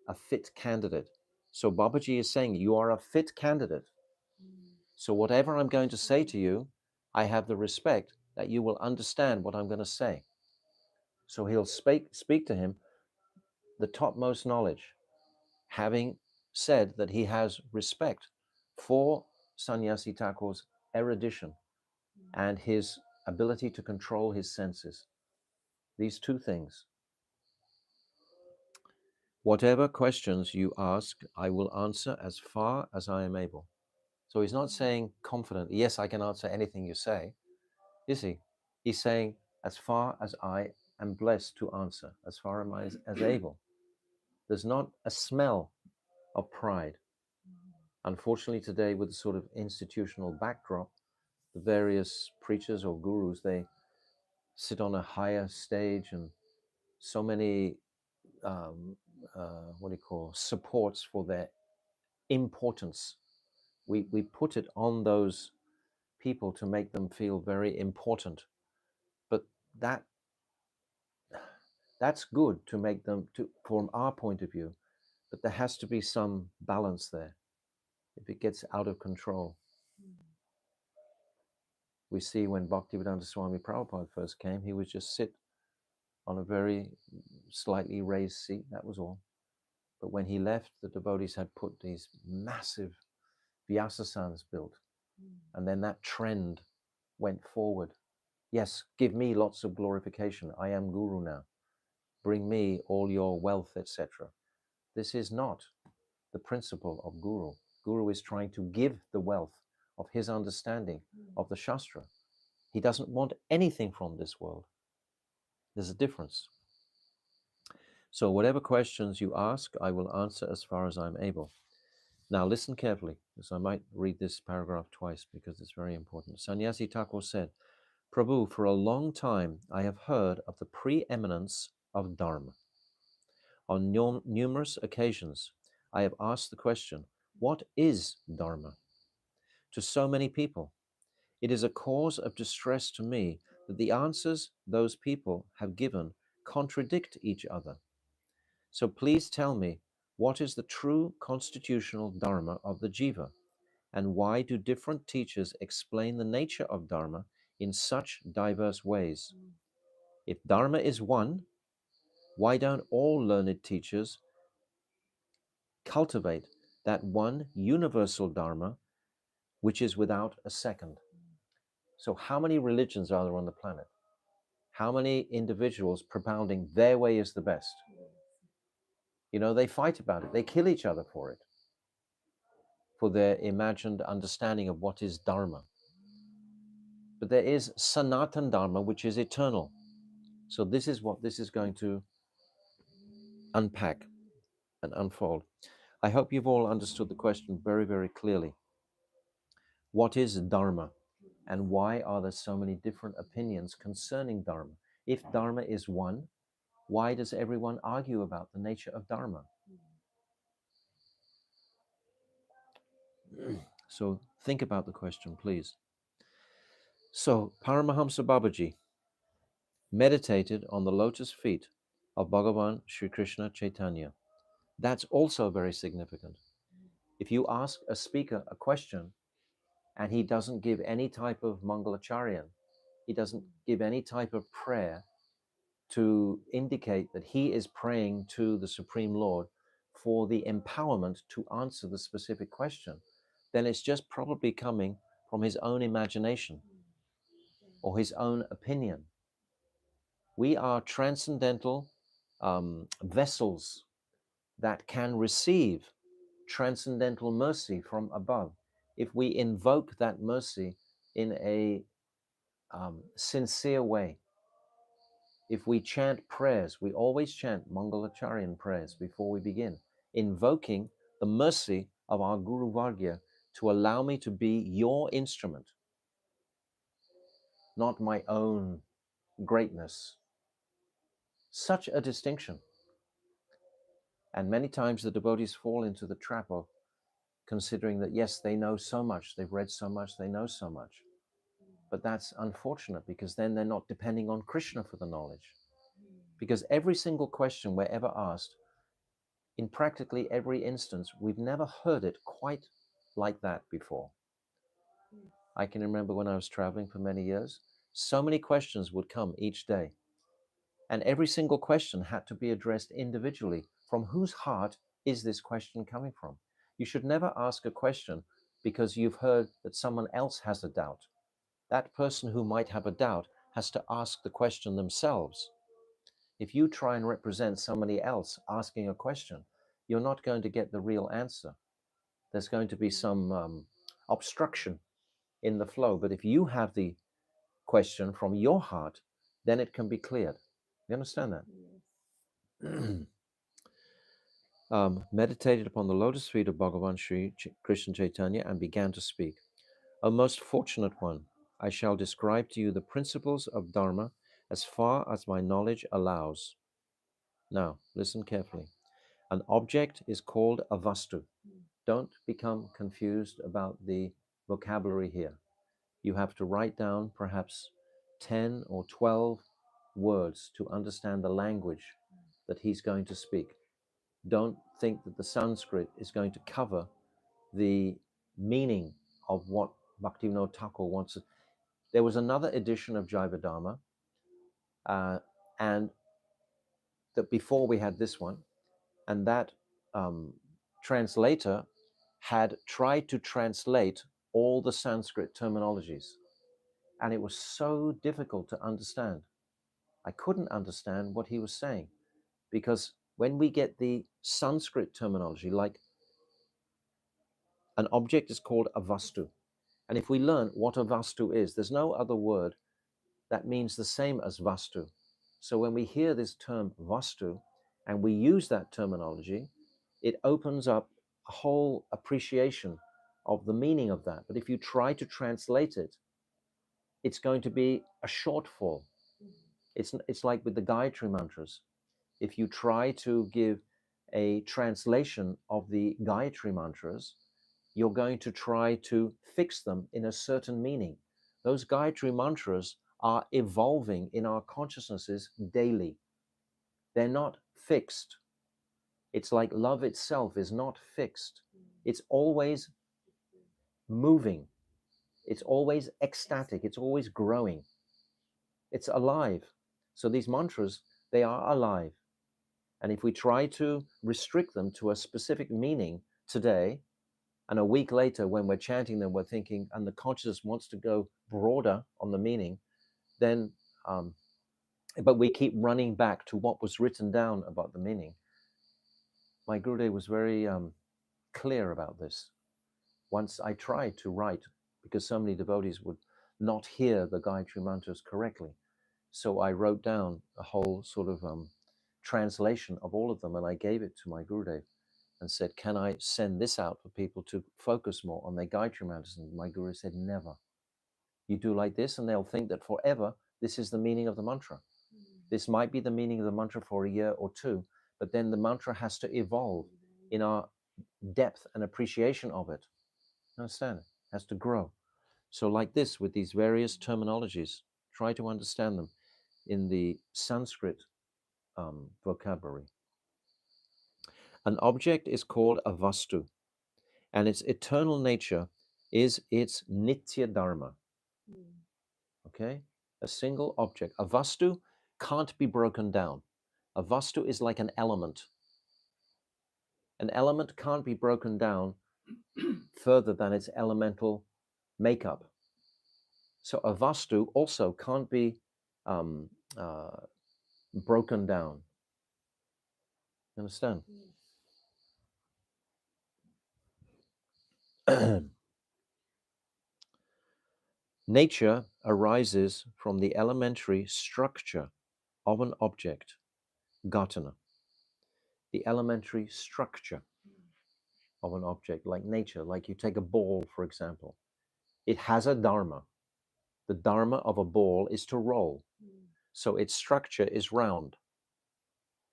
a fit candidate. So Babaji is saying, you are a fit candidate. So whatever I'm going to say to you, I have the respect that you will understand what I'm going to say. So he'll speak to him the topmost knowledge, having said that he has respect for Sannyasi Thakur's erudition and his ability to control his senses. These two things. Whatever questions you ask, I will answer as far as I am able. So he's not saying confident, yes, I can answer anything you say, is he? He's saying, as far as I am blessed to answer, as far as able. There's not a smell of pride. Unfortunately, today, with the sort of institutional backdrop, the various preachers or gurus, they sit on a higher stage, and so many what do you call supports for their importance. We put it on those people to make them feel very important, but that's good to make them to from our point of view, but there has to be some balance there. If it gets out of control, we see when Bhaktivedanta Swami Prabhupada first came, he would just sit on a very slightly raised seat, that was all. But when he left, the devotees had put these massive Vyasasans built. And then that trend went forward. Yes, give me lots of glorification. I am Guru now. Bring me all your wealth, etc. This is not the principle of Guru. Guru is trying to give the wealth of his understanding of the Shastra. He doesn't want anything from this world. There's a difference. So whatever questions you ask, I will answer as far as I'm able. Now listen carefully, because I might read this paragraph twice because it's very important. Sannyasi Thakur said, Prabhu, for a long time I have heard of the preeminence of Dharma. On numerous occasions, I have asked the question, what is Dharma? To so many people, it is a cause of distress to me that the answers those people have given contradict each other. So please tell me, what is the true constitutional Dharma of the Jiva? And why do different teachers explain the nature of Dharma in such diverse ways? If Dharma is one, why don't all learned teachers cultivate that one universal Dharma, which is without a second? So how many religions are there on the planet? How many individuals propounding their way is the best? You know, they fight about it. They kill each other for it, for their imagined understanding of what is Dharma. But there is Sanatan Dharma, which is eternal. So this is what this is going to unpack and unfold. I hope you've all understood the question very, very clearly. What is Dharma? And why are there so many different opinions concerning Dharma? If Dharma is one, why does everyone argue about the nature of Dharma? So think about the question, please. So Paramahamsa Babaji meditated on the lotus feet of Bhagavan Sri Krishna Chaitanya. That's also very significant. If you ask a speaker a question and he doesn't give any type of Mangalacharyan, he doesn't give any type of prayer to indicate that he is praying to the Supreme Lord for the empowerment to answer the specific question, then it's just probably coming from his own imagination or his own opinion. We are transcendental vessels that can receive transcendental mercy from above if we invoke that mercy in a sincere way. If we chant prayers, we always chant Mangalacharyan prayers before we begin, invoking the mercy of our Guru Vargya to allow me to be your instrument, not my own greatness. Such a distinction. And many times the devotees fall into the trap of considering that, yes, they know so much, they've read so much, they know so much. But that's unfortunate because then they're not depending on Krishna for the knowledge. Because every single question we're ever asked, in practically every instance, we've never heard it quite like that before. I can remember when I was traveling for many years, so many questions would come each day. And every single question had to be addressed individually. From whose heart is this question coming from? You should never ask a question because you've heard that someone else has a doubt. That person who might have a doubt has to ask the question themselves. If you try and represent somebody else asking a question, you're not going to get the real answer. There's going to be some obstruction in the flow. But if you have the question from your heart, then it can be cleared. You understand that? Meditated upon the lotus feet of Bhagavan Sri Krishna Chaitanya and began to speak. O most fortunate one, I shall describe to you the principles of Dharma as far as my knowledge allows. Now, listen carefully. An object is called a vastu. Don't become confused about the vocabulary here. You have to write down perhaps 10 or 12 words to understand the language that he's going to speak. Don't think that the Sanskrit is going to cover the meaning of what Bhaktivinoda Thakur wants. There was another edition of Jivadharma, and that before we had this one, and that translator had tried to translate all the Sanskrit terminologies, and it was so difficult to understand. I couldn't understand what he was saying, because when we get the Sanskrit terminology, like an object is called a vastu, and if we learn what a vastu is, there's no other word that means the same as vastu. So when we hear this term vastu and we use that terminology, it opens up a whole appreciation of the meaning of that. But if you try to translate it, it's going to be a shortfall. It's like with the Gayatri mantras. If you try to give a translation of the Gayatri mantras, you're going to try to fix them in a certain meaning. Those Gayatri mantras are evolving in our consciousnesses daily. They're not fixed. It's like love itself is not fixed. It's always moving. It's always ecstatic. It's always growing. It's alive. So these mantras, they are alive. And if we try to restrict them to a specific meaning today, and a week later when we're chanting them, we're thinking, and the consciousness wants to go broader on the meaning, then, but we keep running back to what was written down about the meaning. My Gurudev was very clear about this. Once I tried to write, because so many devotees would not hear the Gayatri mantras correctly. So I wrote down a whole sort of translation of all of them, and I gave it to my Gurudev and said, can I send this out for people to focus more on their Gayatri mantras? And my Guru said, never. You do like this, and they'll think that forever this is the meaning of the mantra. This might be the meaning of the mantra for a year or two, but then the mantra has to evolve in our depth and appreciation of it. Understand? It has to grow. So like this, with these various terminologies, try to understand them in the Sanskrit vocabulary. An object is called a vastu, and its eternal nature is its nitya dharma. Okay? A single object. A vastu can't be broken down. A vastu is like an element. An element can't be broken down further than its elemental makeup. So a vastu also can't be um, broken down. You understand? Nature arises from the elementary structure of an object, ghatana. The elementary structure of an object, like nature, like you take a ball, for example. It has a dharma. The dharma of a ball is to roll. So its structure is round.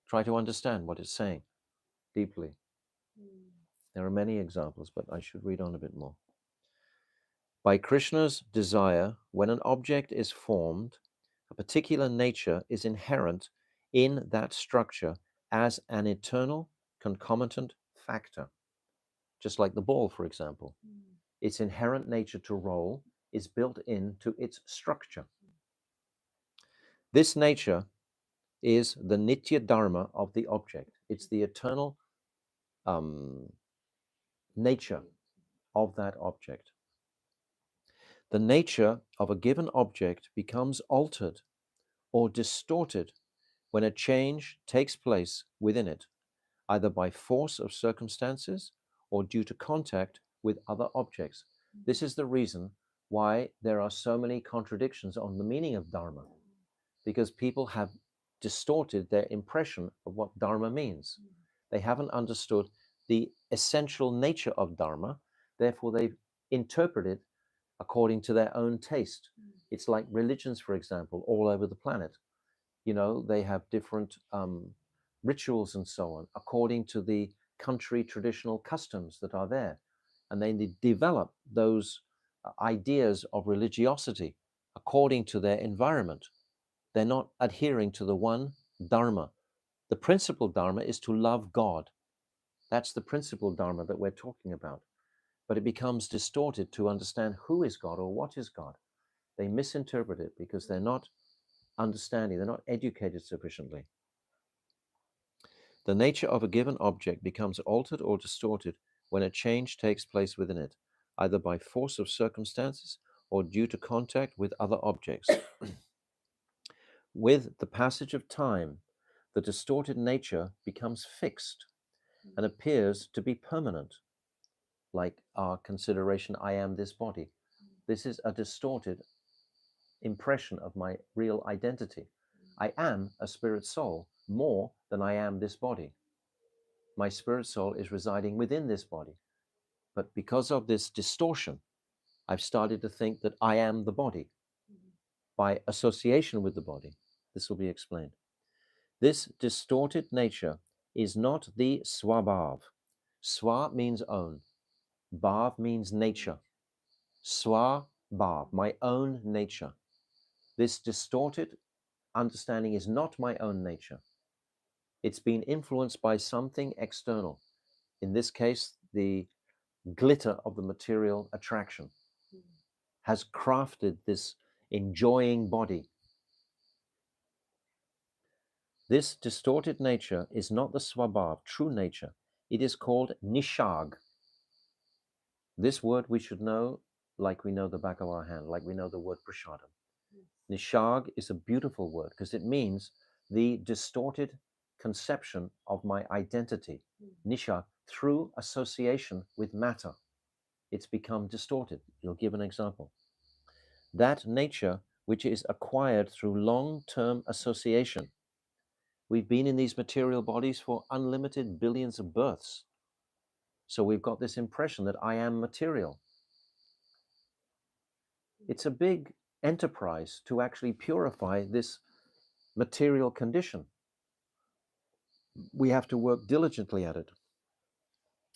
Try to understand what it's saying deeply. There are many examples, but I should read on a bit more. By Krishna's desire, when an object is formed, a particular nature is inherent in that structure as an eternal concomitant factor. Just like the ball, for example. Its inherent nature to roll is built into its structure. This nature is the nitya dharma of the object. It's the eternal nature of that object. The nature of a given object becomes altered or distorted when a change takes place within it, either by force of circumstances or due to contact with other objects. This is the reason why there are so many contradictions on the meaning of dharma, because people have distorted their impression of what dharma means. They haven't understood the essential nature of dharma, therefore they've interpreted according to their own taste. It's like religions, for example, all over the planet. You know, they have different rituals and so on, according to the country traditional customs that are there. And they develop those ideas of religiosity according to their environment. They're not adhering to the one dharma. The principal dharma is to love God. That's the principal dharma that we're talking about. But it becomes distorted to understand who is God or what is God. They misinterpret it because they're not understanding, they're not educated sufficiently. The nature of a given object becomes altered or distorted when a change takes place within it, either by force of circumstances or due to contact with other objects. With the passage of time, the distorted nature becomes fixed and appears to be permanent, like our consideration, I am this body. This is a distorted impression of my real identity. I am a spirit soul more than I am this body. My spirit soul is residing within this body. But because of this distortion, I've started to think that I am the body by association with the body. This will be explained. This distorted nature is not the swabhav. Swa means own. Bhav means nature. Swabhav, my own nature. This distorted understanding is not my own nature. It's been influenced by something external. In this case, the glitter of the material attraction has crafted this enjoying body. This distorted nature is not the swabhav, true nature. It is called nishag. This word we should know like we know the back of our hand, like we know the word prasadam. Nishag is a beautiful word because it means the distorted conception of my identity. Nisha, through association with matter, it's become distorted. You'll give an example. That nature which is acquired through long-term association. We've been in these material bodies for unlimited billions of births. So we've got this impression that I am material. It's a big enterprise to actually purify this material condition. We have to work diligently at it.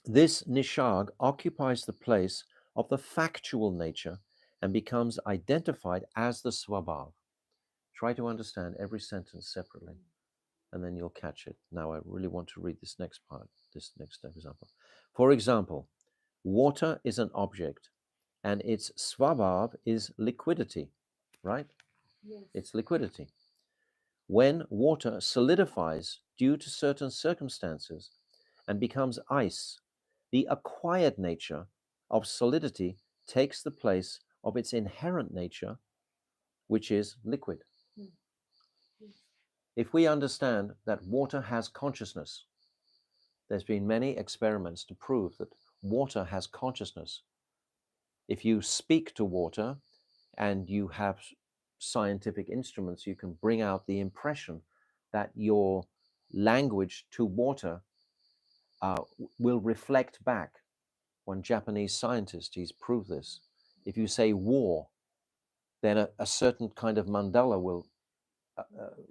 This nishag occupies the place of the factual nature and becomes identified as the Swabhav. Try to understand every sentence separately, and then you'll catch it. Now I really want to read this next part, this next example. For example, water is an object, and its Swabhav is liquidity, right? Yes. It's liquidity. When water solidifies due to certain circumstances and becomes ice, the acquired nature of solidity takes the place of its inherent nature, which is liquid. Mm. Yes. If we understand that water has consciousness, there's been many experiments to prove that water has consciousness. If you speak to water and you have scientific instruments, you can bring out the impression that your language to water will reflect back. One Japanese scientist, he's proved this. If you say war, then a certain kind of mandala will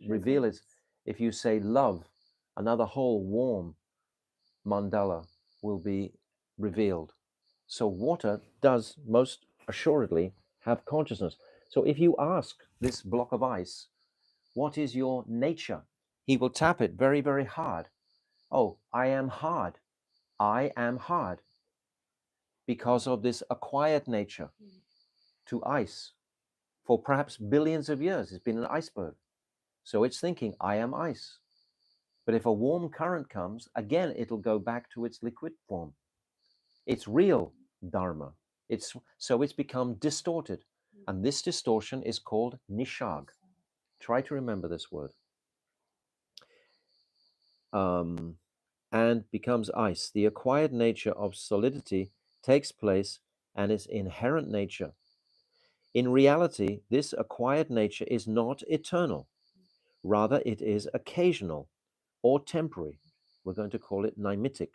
reveal it. If you say love, another whole warm mandala will be revealed. So water does most assuredly have consciousness. So if you ask this block of ice, what is your nature? He will tap it very, very hard. Oh, I am hard. I am hard. Because of this acquired nature to ice. For perhaps billions of years, it's been an iceberg. So it's thinking, I am ice. But if a warm current comes, again, it'll go back to its liquid form. It's real Dharma. So it's become distorted. And this distortion is called nishag. Try to remember this word. And becomes ice. The acquired nature of solidity takes place and its inherent nature. In reality, this acquired nature is not eternal. Rather, it is occasional or temporary. We're going to call it nimitic.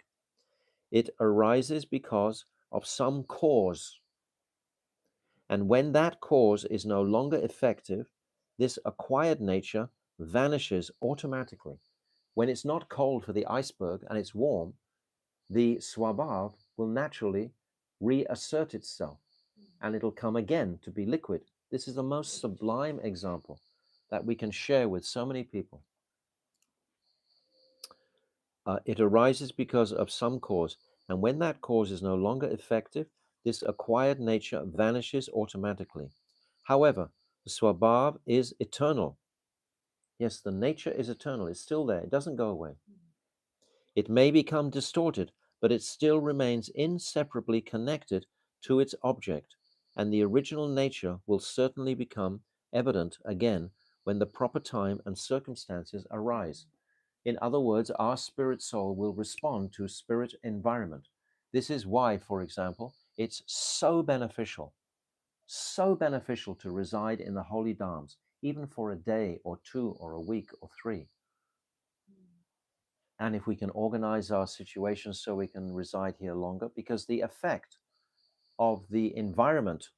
It arises because of some cause. And when that cause is no longer effective, this acquired nature vanishes automatically. When it's not cold for the iceberg and it's warm, the Swabhav will naturally reassert itself and it'll come again to be liquid. This is the most sublime example that we can share with so many people. It arises because of some cause, and when that cause is no longer effective, this acquired nature vanishes automatically. However, the Swabhav is eternal. Yes, the nature is eternal. It's still there. It doesn't go away. It may become distorted, but it still remains inseparably connected to its object, and the original nature will certainly become evident again when the proper time and circumstances arise. In other words, our spirit soul will respond to spirit environment. This is why, for example, it's so beneficial to reside in the holy dhams, even for a day or two or a week or three. And if we can organize our situations so we can reside here longer, because the effect of the environment,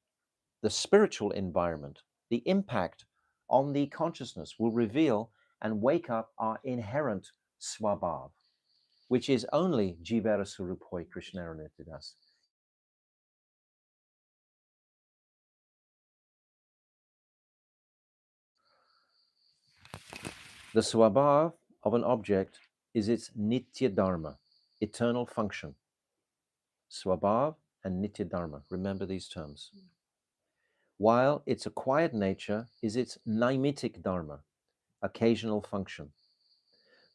the spiritual environment, the impact on the consciousness will reveal and wake up our inherent Swabhav, which is only Jivara Surupoi Krishnaranitas. The Swabhav of an object is its Nitya Dharma, eternal function. Swabhav and Nitya Dharma, remember these terms. While its acquired nature is its Naimitic Dharma, occasional function.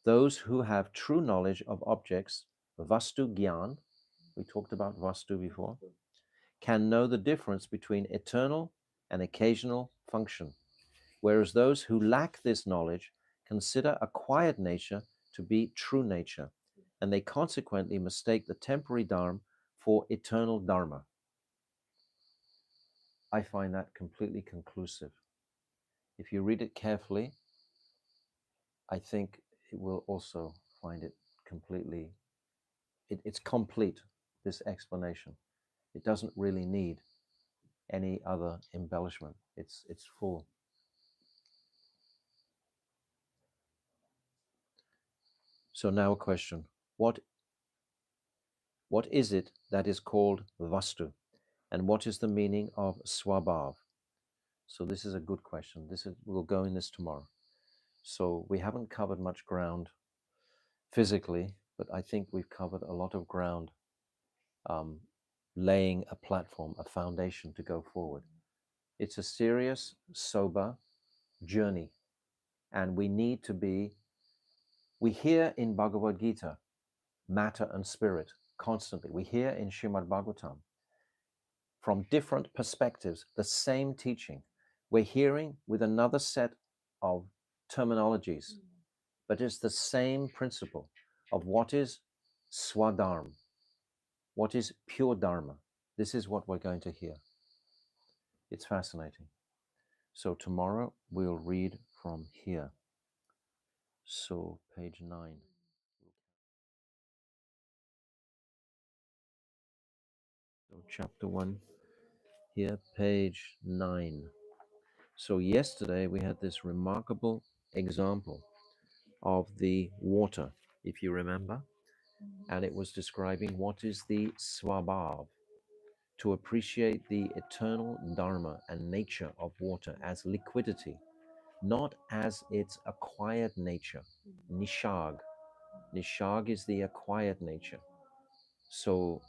Those who have true knowledge of objects, Vastu Gyan, we talked about Vastu before, can know the difference between eternal and occasional function, whereas those who lack this knowledge consider acquired nature to be true nature, and they consequently mistake the temporary dharma for eternal dharma. I find that completely conclusive. If you read it carefully, I think it will also find it completely, it's complete, this explanation. It doesn't really need any other embellishment. It's full. So now a question. What is it that is called Vastu? And what is the meaning of swabhav? So this is a good question. We'll go in this tomorrow. So we haven't covered much ground physically, but I think we've covered a lot of ground, um, laying a platform, a foundation to go forward. It's a serious, sober journey, and we need to be. We hear in Bhagavad Gita matter and spirit constantly. We hear in Srimad Bhagavatam from different perspectives the same teaching. We're hearing with another set of terminologies, but it's the same principle of what is swadharma, what is pure dharma. This is what we're going to hear. It's fascinating. So tomorrow we'll read from here. So page 9. So chapter 1 here, page 9. So yesterday we had this remarkable example of the water, if you remember, and it was describing what is the swabhav, to appreciate the eternal dharma and nature of water as liquidity, not as its acquired nature, nishag. Nishag is the acquired nature. So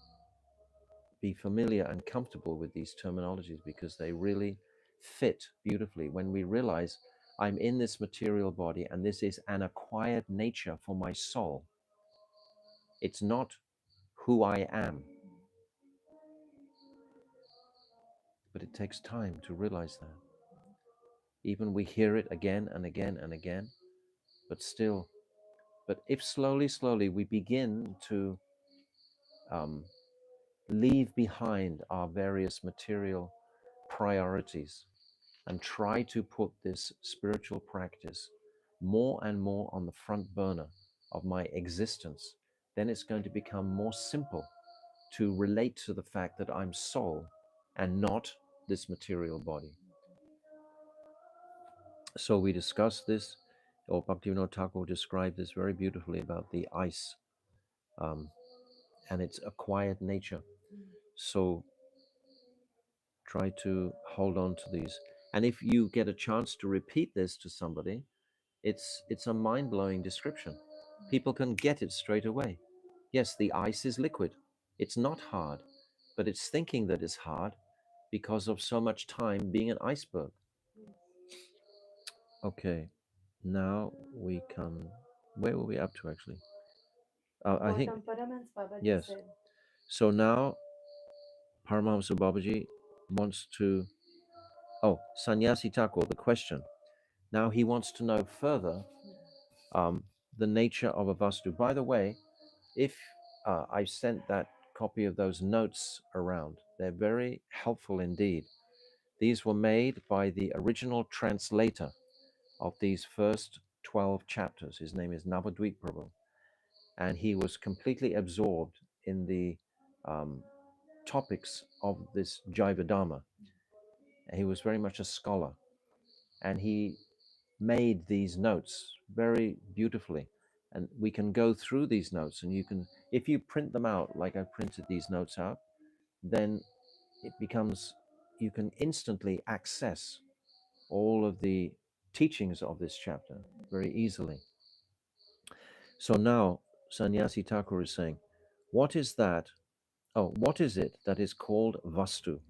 be familiar and comfortable with these terminologies because they really fit beautifully when we realize I'm in this material body and this is an acquired nature for my soul. It's not who I am, but it takes time to realize that. Even we hear it again and again and again, but still, but if slowly we begin to um, leave behind our various material priorities and try to put this spiritual practice more and more on the front burner of my existence, then it's going to become more simple to relate to the fact that I'm soul and not this material body. So we discussed this, or Bhaktivinoda Thakur described this very beautifully about the ice and its acquired nature. So try to hold on to these. And if you get a chance to repeat this to somebody, it's a mind-blowing description. People can get it straight away. Yes, the ice is liquid. It's not hard, but it's thinking that it's hard because of so much time being an iceberg. Okay, now we come. Where were we up to actually? I think Paramahansa Babaji yes. said. So now Paramahamsa Babaji wants to. Oh, Sannyasi Thakur, the question. Now he wants to know further the nature of a vastu. By the way, if I sent that copy of those notes around, they're very helpful indeed. These were made by the original translator of these first 12 chapters. His name is Navadvip Prabhu, and he was completely absorbed in the topics of this Jaiva Dharma. He was very much a scholar, and he made these notes very beautifully. And we can go through these notes, and you can, if you print them out like I printed these notes out, then it becomes, you can instantly access all of the teachings of this chapter very easily. So now Sannyasi Thakur is saying, what is that? Oh, what is it that is called vastu?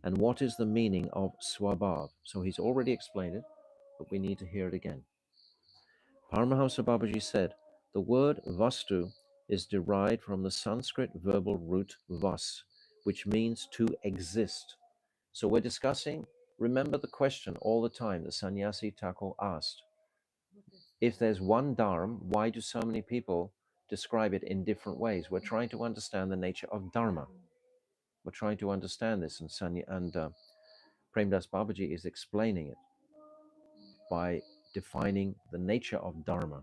And what is the meaning of swabhav? So he's already explained it, but we need to hear it again. Paramahamsa Babaji said, the word vastu is derived from the Sanskrit verbal root vas, which means to exist. So we're discussing, remember the question all the time that Sannyasi Thakur asked. If there's one dharma, why do so many people describe it in different ways? We're trying to understand the nature of dharma. We're trying to understand this, and Premdas Babaji is explaining it by defining the nature of dharma.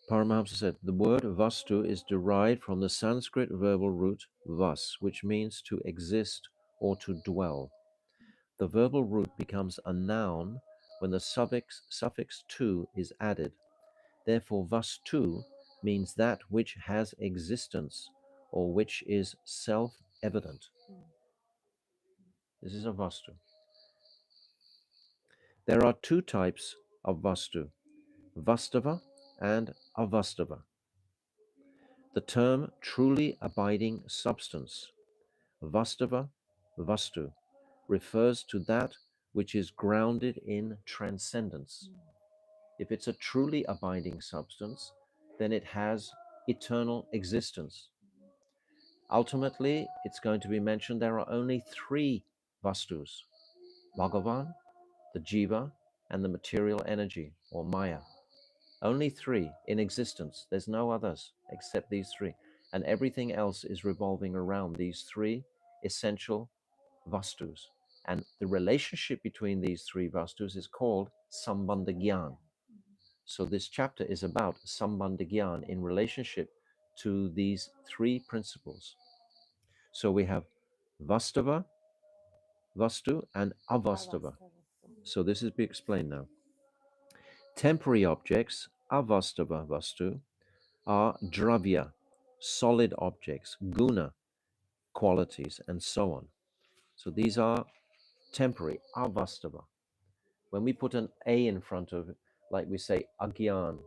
Paramahamsa said, the word vastu is derived from the Sanskrit verbal root vas, which means to exist or to dwell. The verbal root becomes a noun when the suffix tu is added. Therefore, vastu means that which has existence or which is self-evident. This is a vastu. There are two types of vastu, vastava and avastava. The term truly abiding substance, vastava, vastu, refers to that which is grounded in transcendence. If it's a truly abiding substance, then it has eternal existence. Ultimately, it's going to be mentioned there are only three vastus: Bhagavan, the Jiva, and the material energy or Maya. Only three in existence. There's no others except these three. And everything else is revolving around these three essential vastus. And the relationship between these three vastus is called Sambandha Gyan. So this chapter is about Sambandha Gyan in relationship to these three principles. So we have Vastava, Vastu, and Avastava. So this is be explained now. Temporary objects, Avastava Vastu, are Dravya, solid objects, Guna, qualities, and so on. So these are temporary, Avastava. When we put an A in front of it, like we say Agyan,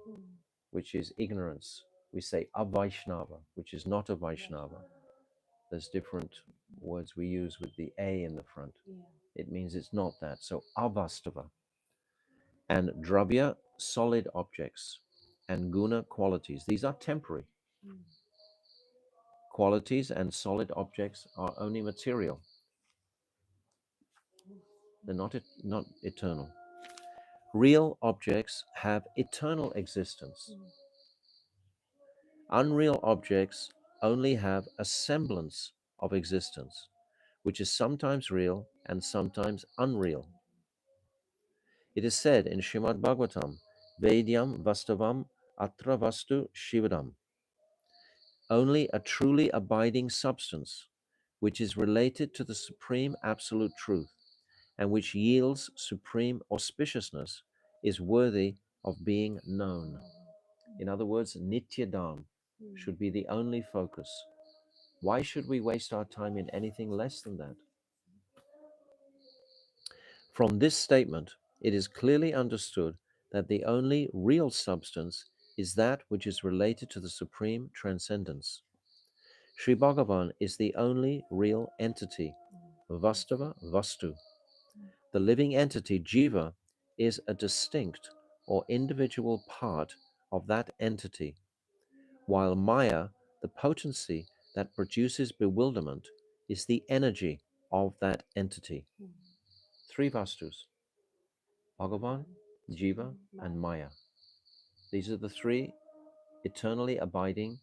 which is ignorance, we say Avaishnava, which is not a Vaishnava. There's different words we use with the A in the front. It means it's not that. So Avastava. And Dravya, solid objects, and Guna, qualities. These are temporary. Qualities and solid objects are only material. They're not eternal. Real objects have eternal existence. Unreal objects only have a semblance of existence, which is sometimes real and sometimes unreal. It is said in Srimad Bhagavatam, Vedyam Vastavam Atra Vastu Shivadam. Only a truly abiding substance, which is related to the supreme absolute truth, and which yields supreme auspiciousness, is worthy of being known. In other words, Nityadam should be the only focus. Why should we waste our time in anything less than that? From this statement, it is clearly understood that the only real substance is that which is related to the supreme transcendence. Sri Bhagavan is the only real entity, Vastava Vastu. The living entity, Jiva, is a distinct or individual part of that entity, while Maya, the potency that produces bewilderment, is the energy of that entity. Three Vastus, Bhagavan, Jiva, and Maya. These are the three eternally abiding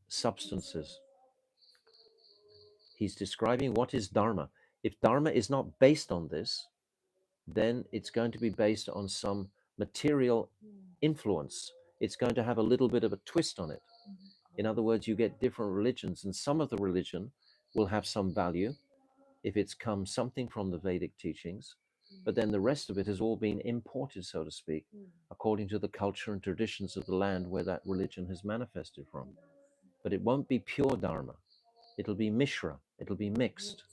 substances. He's describing what is Dharma. If Dharma is not based on this, then it's going to be based on some material influence. It's going to have a little bit of a twist on it. In other words, you get different religions, and some of the religion will have some value if it's come something from the Vedic teachings, but then the rest of it has all been imported, so to speak, according to the culture and traditions of the land where that religion has manifested from. But it won't be pure Dharma. It'll be Mishra. It'll be mixed.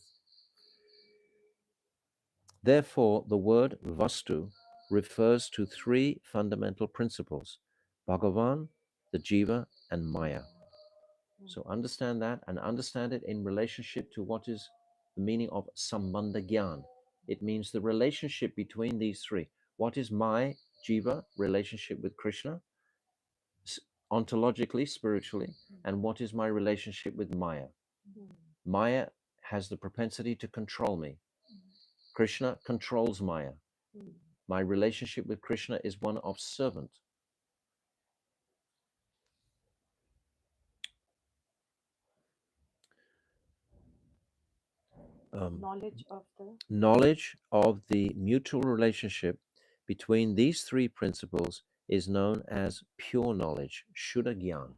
Therefore, the word Vastu refers to three fundamental principles: Bhagavan, the Jiva, and Maya. So understand that, and understand it in relationship to what is the meaning of Sambandha Gyan. It means the relationship between these three. What is my Jiva relationship with Krishna, ontologically, spiritually, and what is my relationship with Maya? Maya has the propensity to control me. Krishna controls Maya. My relationship with Krishna is one of servant. Knowledge of the mutual relationship between these three principles is known as pure knowledge, Shuddha Gyan.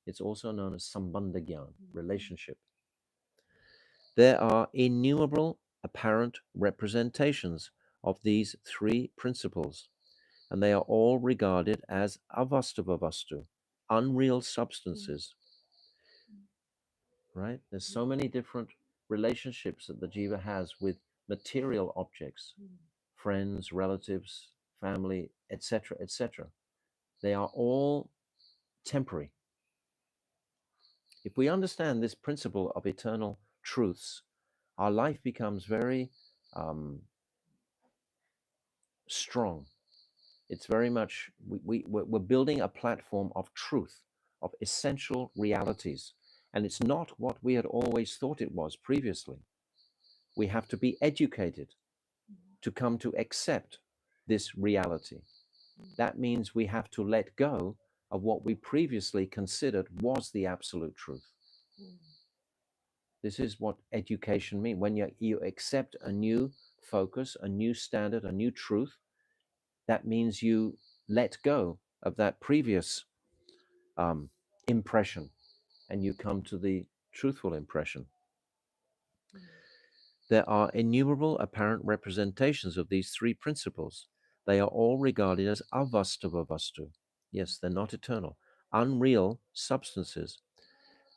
It's also known as Sambandha Gyan, relationship. There are innumerable apparent representations of these three principles, and they are all regarded as avastava vastu, unreal substances, right? There's so many different relationships that the jiva has with material objects, friends, relatives, family, etc., etc. They are all temporary. If we understand this principle of eternal truths, our life becomes very strong. It's very much, we're building a platform of truth, of essential realities. And it's not what we had always thought it was previously. We have to be educated to come to accept this reality. That means we have to let go of what we previously considered was the absolute truth. This is what education means. When you accept a new focus, a new standard, a new truth, that means you let go of that previous impression and you come to the truthful impression. There are innumerable apparent representations of these three principles. They are all regarded as avastava vastu. Yes, they're not eternal. Unreal substances.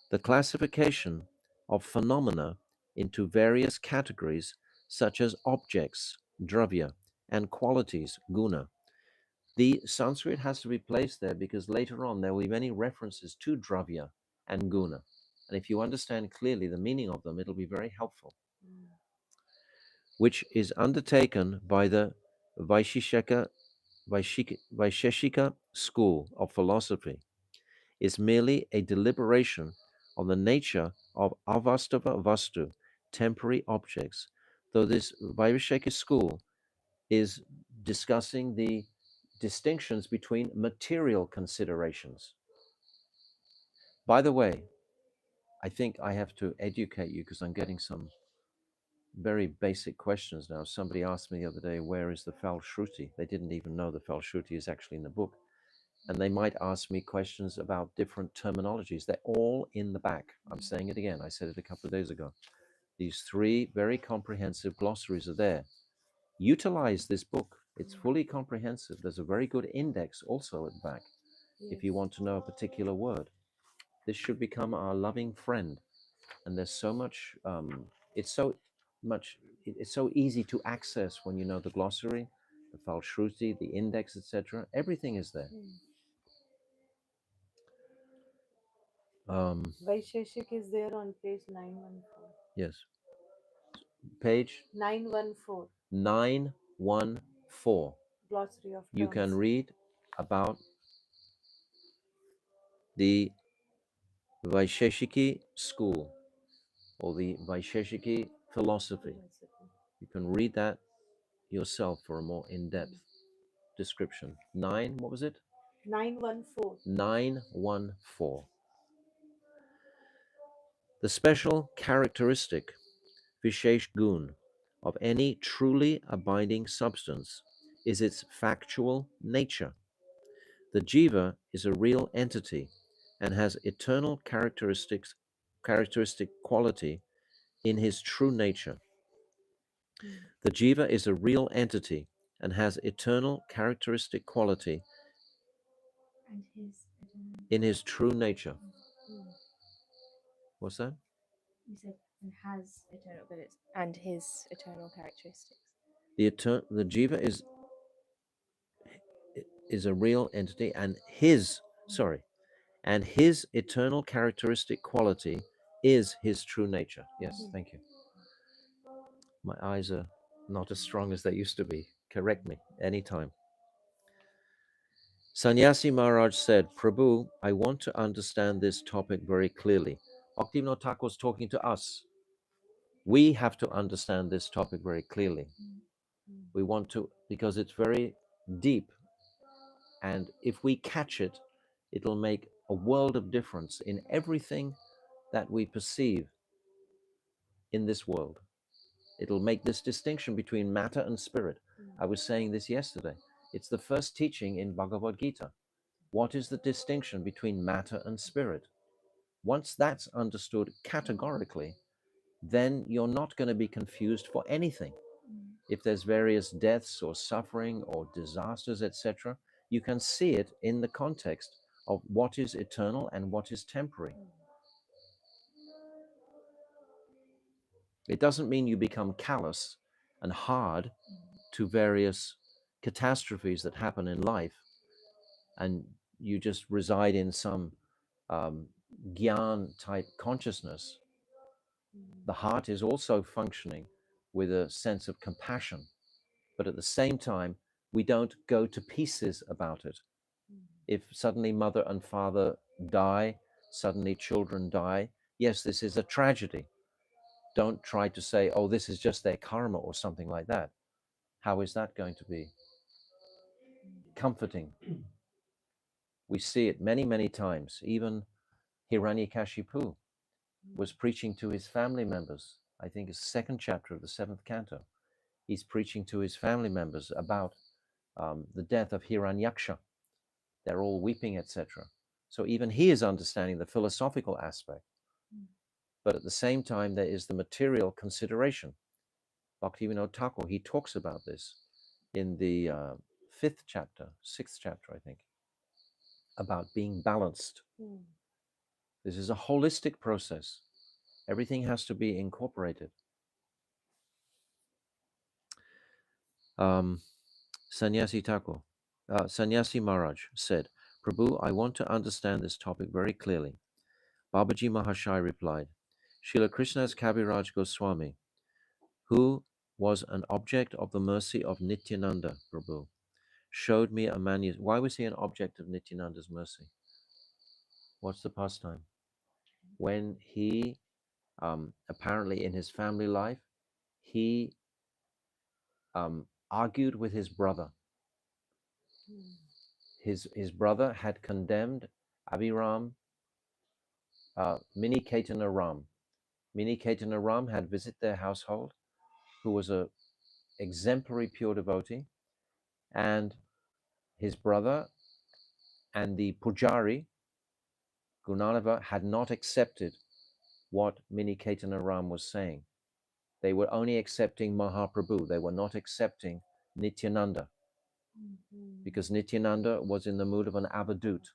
The classification of phenomena into various categories, such as objects, dravya, and qualities, guna. The Sanskrit has to be placed there because later on there will be many references to dravya and guna. And if you understand clearly the meaning of them, it'll be very helpful. Which is undertaken by the Vaisheshika school of philosophy, is merely a deliberation on the nature of avastava vastu, temporary objects, though this Vaisheshika school is discussing the distinctions between material considerations. By the way, I think I have to educate you because I'm getting some very basic questions now. Somebody asked me the other day, where is the Falshruti? They didn't even know the Falshruti is actually in the book. And they might ask me questions about different terminologies. They're all in the back. I'm saying it again. I said it a couple of days ago. These three very comprehensive glossaries are there. Utilize this book. It's fully comprehensive. There's a very good index also at the back if you want to know a particular word. This should become our loving friend. And there's so much, it's so easy to access when you know the glossary, the Falshruti, the index, etc. Everything is there. Vaisheshik is there on page 914. Yes. Page 914. 914. Glossary of You terms. can read about the Vaisheshiki school or the Vaisheshiki philosophy. You can read that yourself for a more in-depth description. What was it? 914. 914. The special characteristic, Vishesh Gun, of any truly abiding substance is its factual nature. The jiva is a real entity and has eternal characteristic quality in his true nature. The jiva is a real entity and has eternal characteristic quality in his true nature. What's that? You said and has eternal, but it's and his eternal characteristics. The jiva is a real entity and his eternal characteristic quality is his true nature. Yes, thank you. My eyes are not as strong as they used to be. Correct me anytime. Sannyasi Maharaj said, Prabhu, I want to understand this topic very clearly. Bhaktivinoda Thakur is talking to us. We have to understand this topic very clearly. We want to, because it's very deep. And if we catch it, it'll make a world of difference in everything that we perceive in this world. It'll make this distinction between matter and spirit. I was saying this yesterday. It's the first teaching in Bhagavad Gita. What is the distinction between matter and spirit? Once that's understood categorically, then you're not going to be confused for anything. If there's various deaths or suffering or disasters, etc., you can see it in the context of what is eternal and what is temporary. It doesn't mean you become callous and hard to various catastrophes that happen in life and you just reside in some gyan type consciousness. The heart is also functioning with a sense of compassion, but at the same time, we don't go to pieces about it. If suddenly mother and father die, suddenly children die, yes, this is a tragedy. Don't try to say, oh, this is just their karma or something like that. How is that going to be comforting? We see it many, many times. Even Hiranyakashipu was preaching to his family members. I think it's the second chapter of the 7th canto. He's preaching to his family members about the death of Hiranyaksha. They're all weeping, etc. So even he is understanding the philosophical aspect. But at the same time, there is the material consideration. Bhaktivinoda Thakur, he talks about this in the 5th chapter, 6th chapter, I think, about being balanced. This is a holistic process. Everything has to be incorporated. Sannyasi Thakur, Sannyasi Maharaj said, Prabhu, I want to understand this topic very clearly. Babaji Mahashai replied, Srila Krishnadas Kaviraj Goswami, who was an object of the mercy of Nityananda, Prabhu, showed me a manuscript. Why was he an object of Nityananda's mercy? What's the pastime? When he, apparently in his family life, he argued with his brother. His brother had condemned Abhiram, Mini Caitanya Ram. Mini Caitanya Ram had visited their household, who was a exemplary pure devotee, and his brother and the Pujari, Gunanava, had not accepted what Mini Caitanya Ram was saying. They were only accepting Mahaprabhu. They were not accepting Nityananda, because Nityananda was in the mood of an avadut.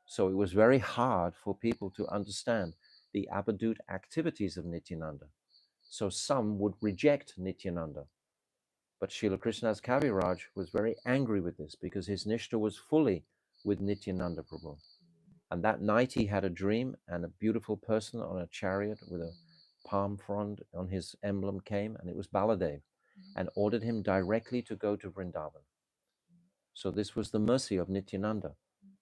So it was very hard for people to understand the avadut activities of Nityananda. So some would reject Nityananda. But Srila Krishnadas Kaviraj was very angry with this because his nishta was fully with Nityananda Prabhu. And that night he had a dream, and a beautiful person on a chariot with a palm frond on his emblem came, and it was Baladev, and ordered him directly to go to Vrindavan. So this was the mercy of Nityananda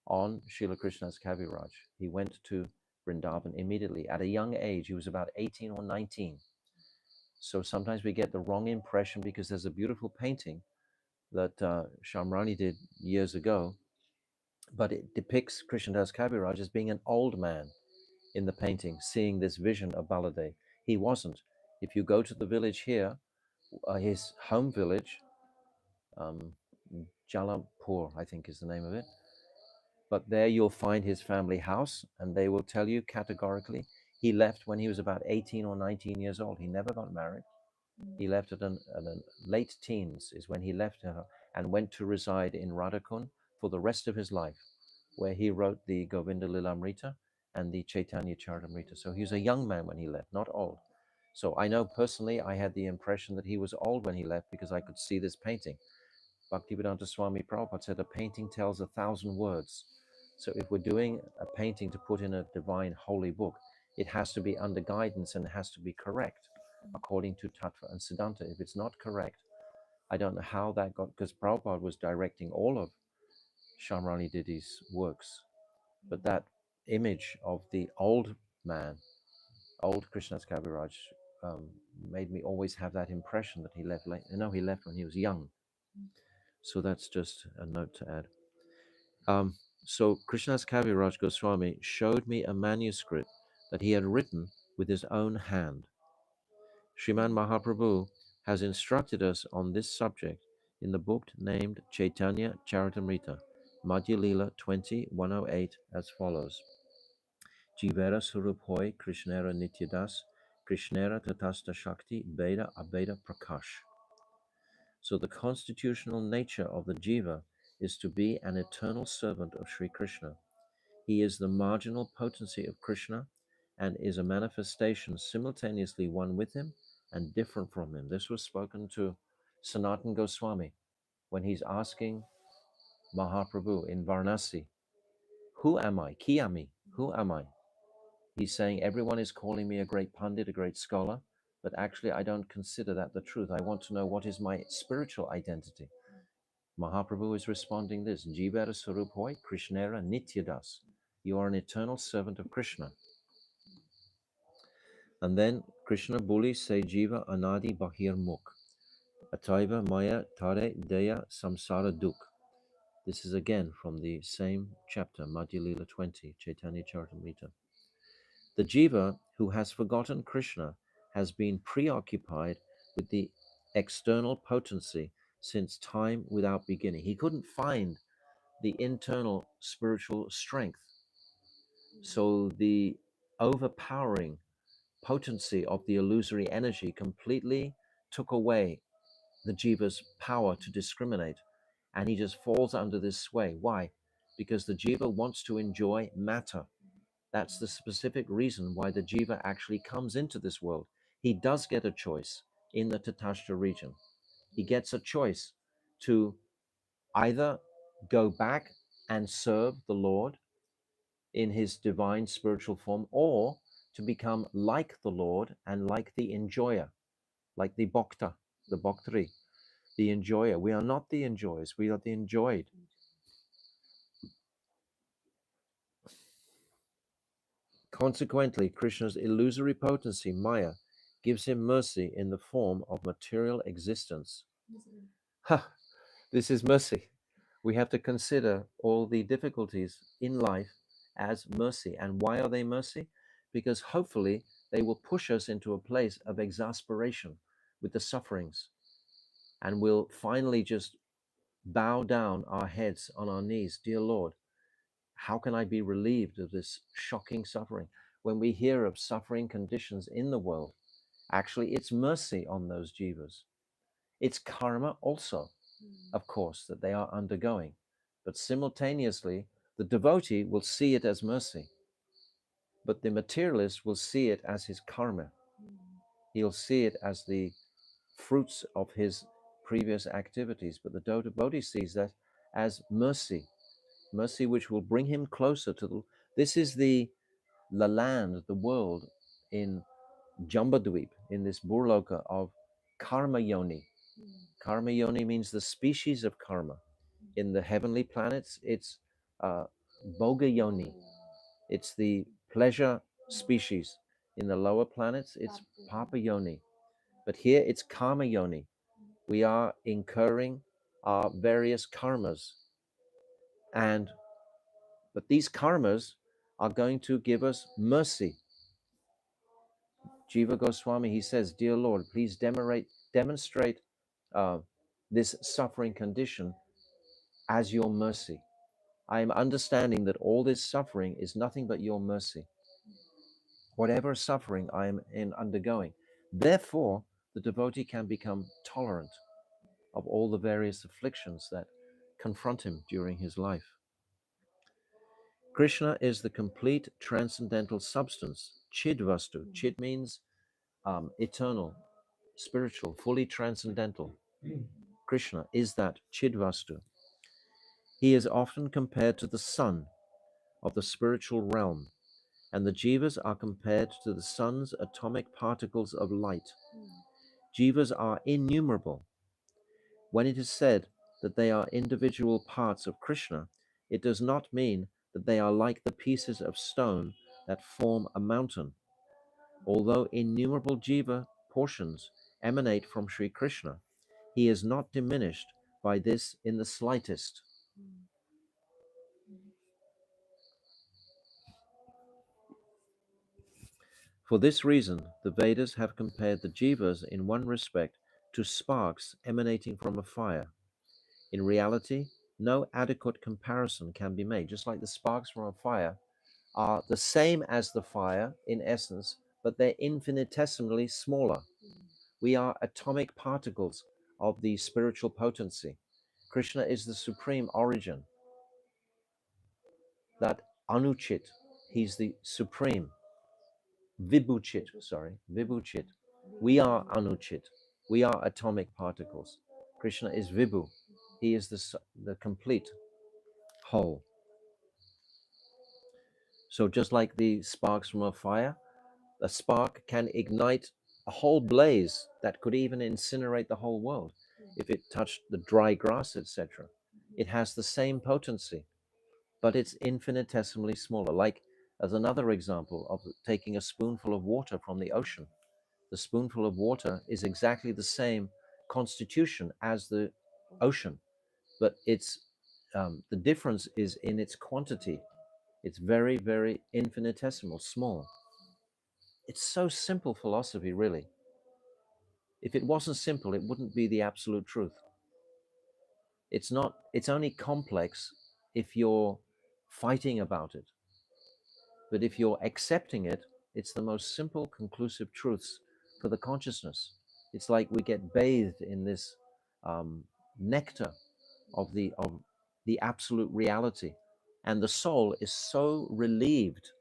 on Srila Krishnadas Kaviraj. He went to Vrindavan immediately at a young age. He was about 18 or 19. So sometimes we get the wrong impression because there's a beautiful painting that Shamrani did years ago, but it depicts Krishnadas Kaviraj as being an old man in the painting, seeing this vision of Baladev. He wasn't. If you go to the village here, his home village, Jalampur, I think is the name of it, but there you'll find his family house, and they will tell you categorically he left when he was about 18 or 19 years old. He never got married. He left at a late teens is when he left her and went to reside in Radhakund for the rest of his life, where he wrote the Govinda Lilamrita and the Chaitanya Charitamrita. So he was a young man when he left, not old. So I know personally I had the impression that he was old when he left because I could see this painting. Bhaktivedanta Swami Prabhupada said a painting tells 1,000 words. So if we're doing a painting to put in a divine holy book, it has to be under guidance and it has to be correct according to Tattva and Siddhanta. If it's not correct, I don't know how that got, because Prabhupada was directing all of Shamrani Didi's works. But that image of the old man, old Krishnadas Kaviraj, made me always have that impression that he left late. No, he left when he was young. So that's just a note to add. So Krishnadas Kaviraj Goswami showed me a manuscript that he had written with his own hand. Sriman Mahaprabhu has instructed us on this subject in the book named Chaitanya Charitamrita, Madhya Lila 20:108 as follows. Jivera Suruphoy Krishnera Nityadas, Krishnera Tatasta Shakti, Beda Abeda Prakash. So the constitutional nature of the jiva is to be an eternal servant of Sri Krishna He is the marginal potency of Krishna and is a manifestation simultaneously one with him and different from him. This was spoken to Sanatan Goswami when he's asking Mahaprabhu in Varanasi, who am I? Ki ami? Who am I? He's saying, everyone is calling me a great pundit, a great scholar, but actually I don't consider that the truth. I want to know what is my spiritual identity. Mahaprabhu is responding this, Jivara Sarup Hoy, Krishnera Nityadas. You are an eternal servant of Krishna. And then Krishna Buli se Jiva Anadi Bahir Mukh. Ataiva Maya Tare Deya Samsara Duk. This is again from the same chapter, Madhya Lila 20, Chaitanya Charitamrita. The Jiva who has forgotten Krishna has been preoccupied with the external potency since time without beginning. He couldn't find the internal spiritual strength. So the overpowering potency of the illusory energy completely took away the jiva's power to discriminate, and he just falls under this sway. Why? Because the jiva wants to enjoy matter. That's the specific reason why the jiva actually comes into this world. He does get a choice in the Tatashta region. He gets a choice to either go back and serve the Lord in his divine spiritual form, or to become like the Lord and like the enjoyer, like the bhakta, the bhaktari, the enjoyer. We are not the enjoyers, we are the enjoyed. Consequently, Krishna's illusory potency, Maya, gives him mercy in the form of material existence. Ha! This is mercy. We have to consider all the difficulties in life as mercy. And why are they mercy? Because hopefully they will push us into a place of exasperation with the sufferings. And we'll finally just bow down our heads on our knees. Dear Lord, how can I be relieved of this shocking suffering? When we hear of suffering conditions in the world, actually it's mercy on those jivas. It's karma also, of course, that they are undergoing. But simultaneously, the devotee will see it as mercy. But the materialist will see it as his karma. He'll see it as the fruits of his previous activities. But the devotee sees that as mercy, mercy which will bring him closer to the... This is the land, the world in Jambadweep, in this Burloka of Karma Yoni. Karma Yoni means the species of karma. In the heavenly planets, it's Bhoga Yoni. It's the pleasure species. In the lower planets, it's Papa Yoni. But here it's Karma Yoni. We are incurring our various karmas. But these karmas are going to give us mercy. Jiva Goswami, he says, Dear Lord, please demonstrate this suffering condition as your mercy. I am understanding that all this suffering is nothing but your mercy. Whatever suffering I am undergoing. Therefore, the devotee can become tolerant of all the various afflictions that confront him during his life. Krishna is the complete transcendental substance, Chidvastu. Chid means eternal, spiritual, fully transcendental. Krishna is that Chidvastu. He is often compared to the sun of the spiritual realm, and the jivas are compared to the sun's atomic particles of light. Jivas are innumerable. When it is said that they are individual parts of Krishna, it does not mean that they are like the pieces of stone that form a mountain. Although innumerable jiva portions emanate from Sri Krishna, he is not diminished by this in the slightest. For this reason, the Vedas have compared the jivas in one respect to sparks emanating from a fire. In reality, no adequate comparison can be made. Just like the sparks from a fire are the same as the fire in essence, but they're infinitesimally smaller. We are atomic particles of the spiritual potency. Krishna is the supreme origin that Anuchit. He's the supreme. Vibhuchit, sorry, Vibhuchit. We are Anuchit. We are atomic particles. Krishna is Vibhu. He is the complete whole. So just like the sparks from a fire, a spark can ignite a whole blaze that could even incinerate the whole world if it touched the dry grass, etc. It has the same potency, but it's infinitesimally smaller. Like as another example of taking a spoonful of water from the ocean. The spoonful of water is exactly the same constitution as the ocean, but the difference is in its quantity. It's very, very infinitesimal, small. It's so simple philosophy, really. If it wasn't simple, it wouldn't be the absolute truth. It's not, it's only complex if you're fighting about it. But if you're accepting it, it's the most simple, conclusive truths for the consciousness. It's like we get bathed in this nectar of the absolute reality, and the soul is so relieved.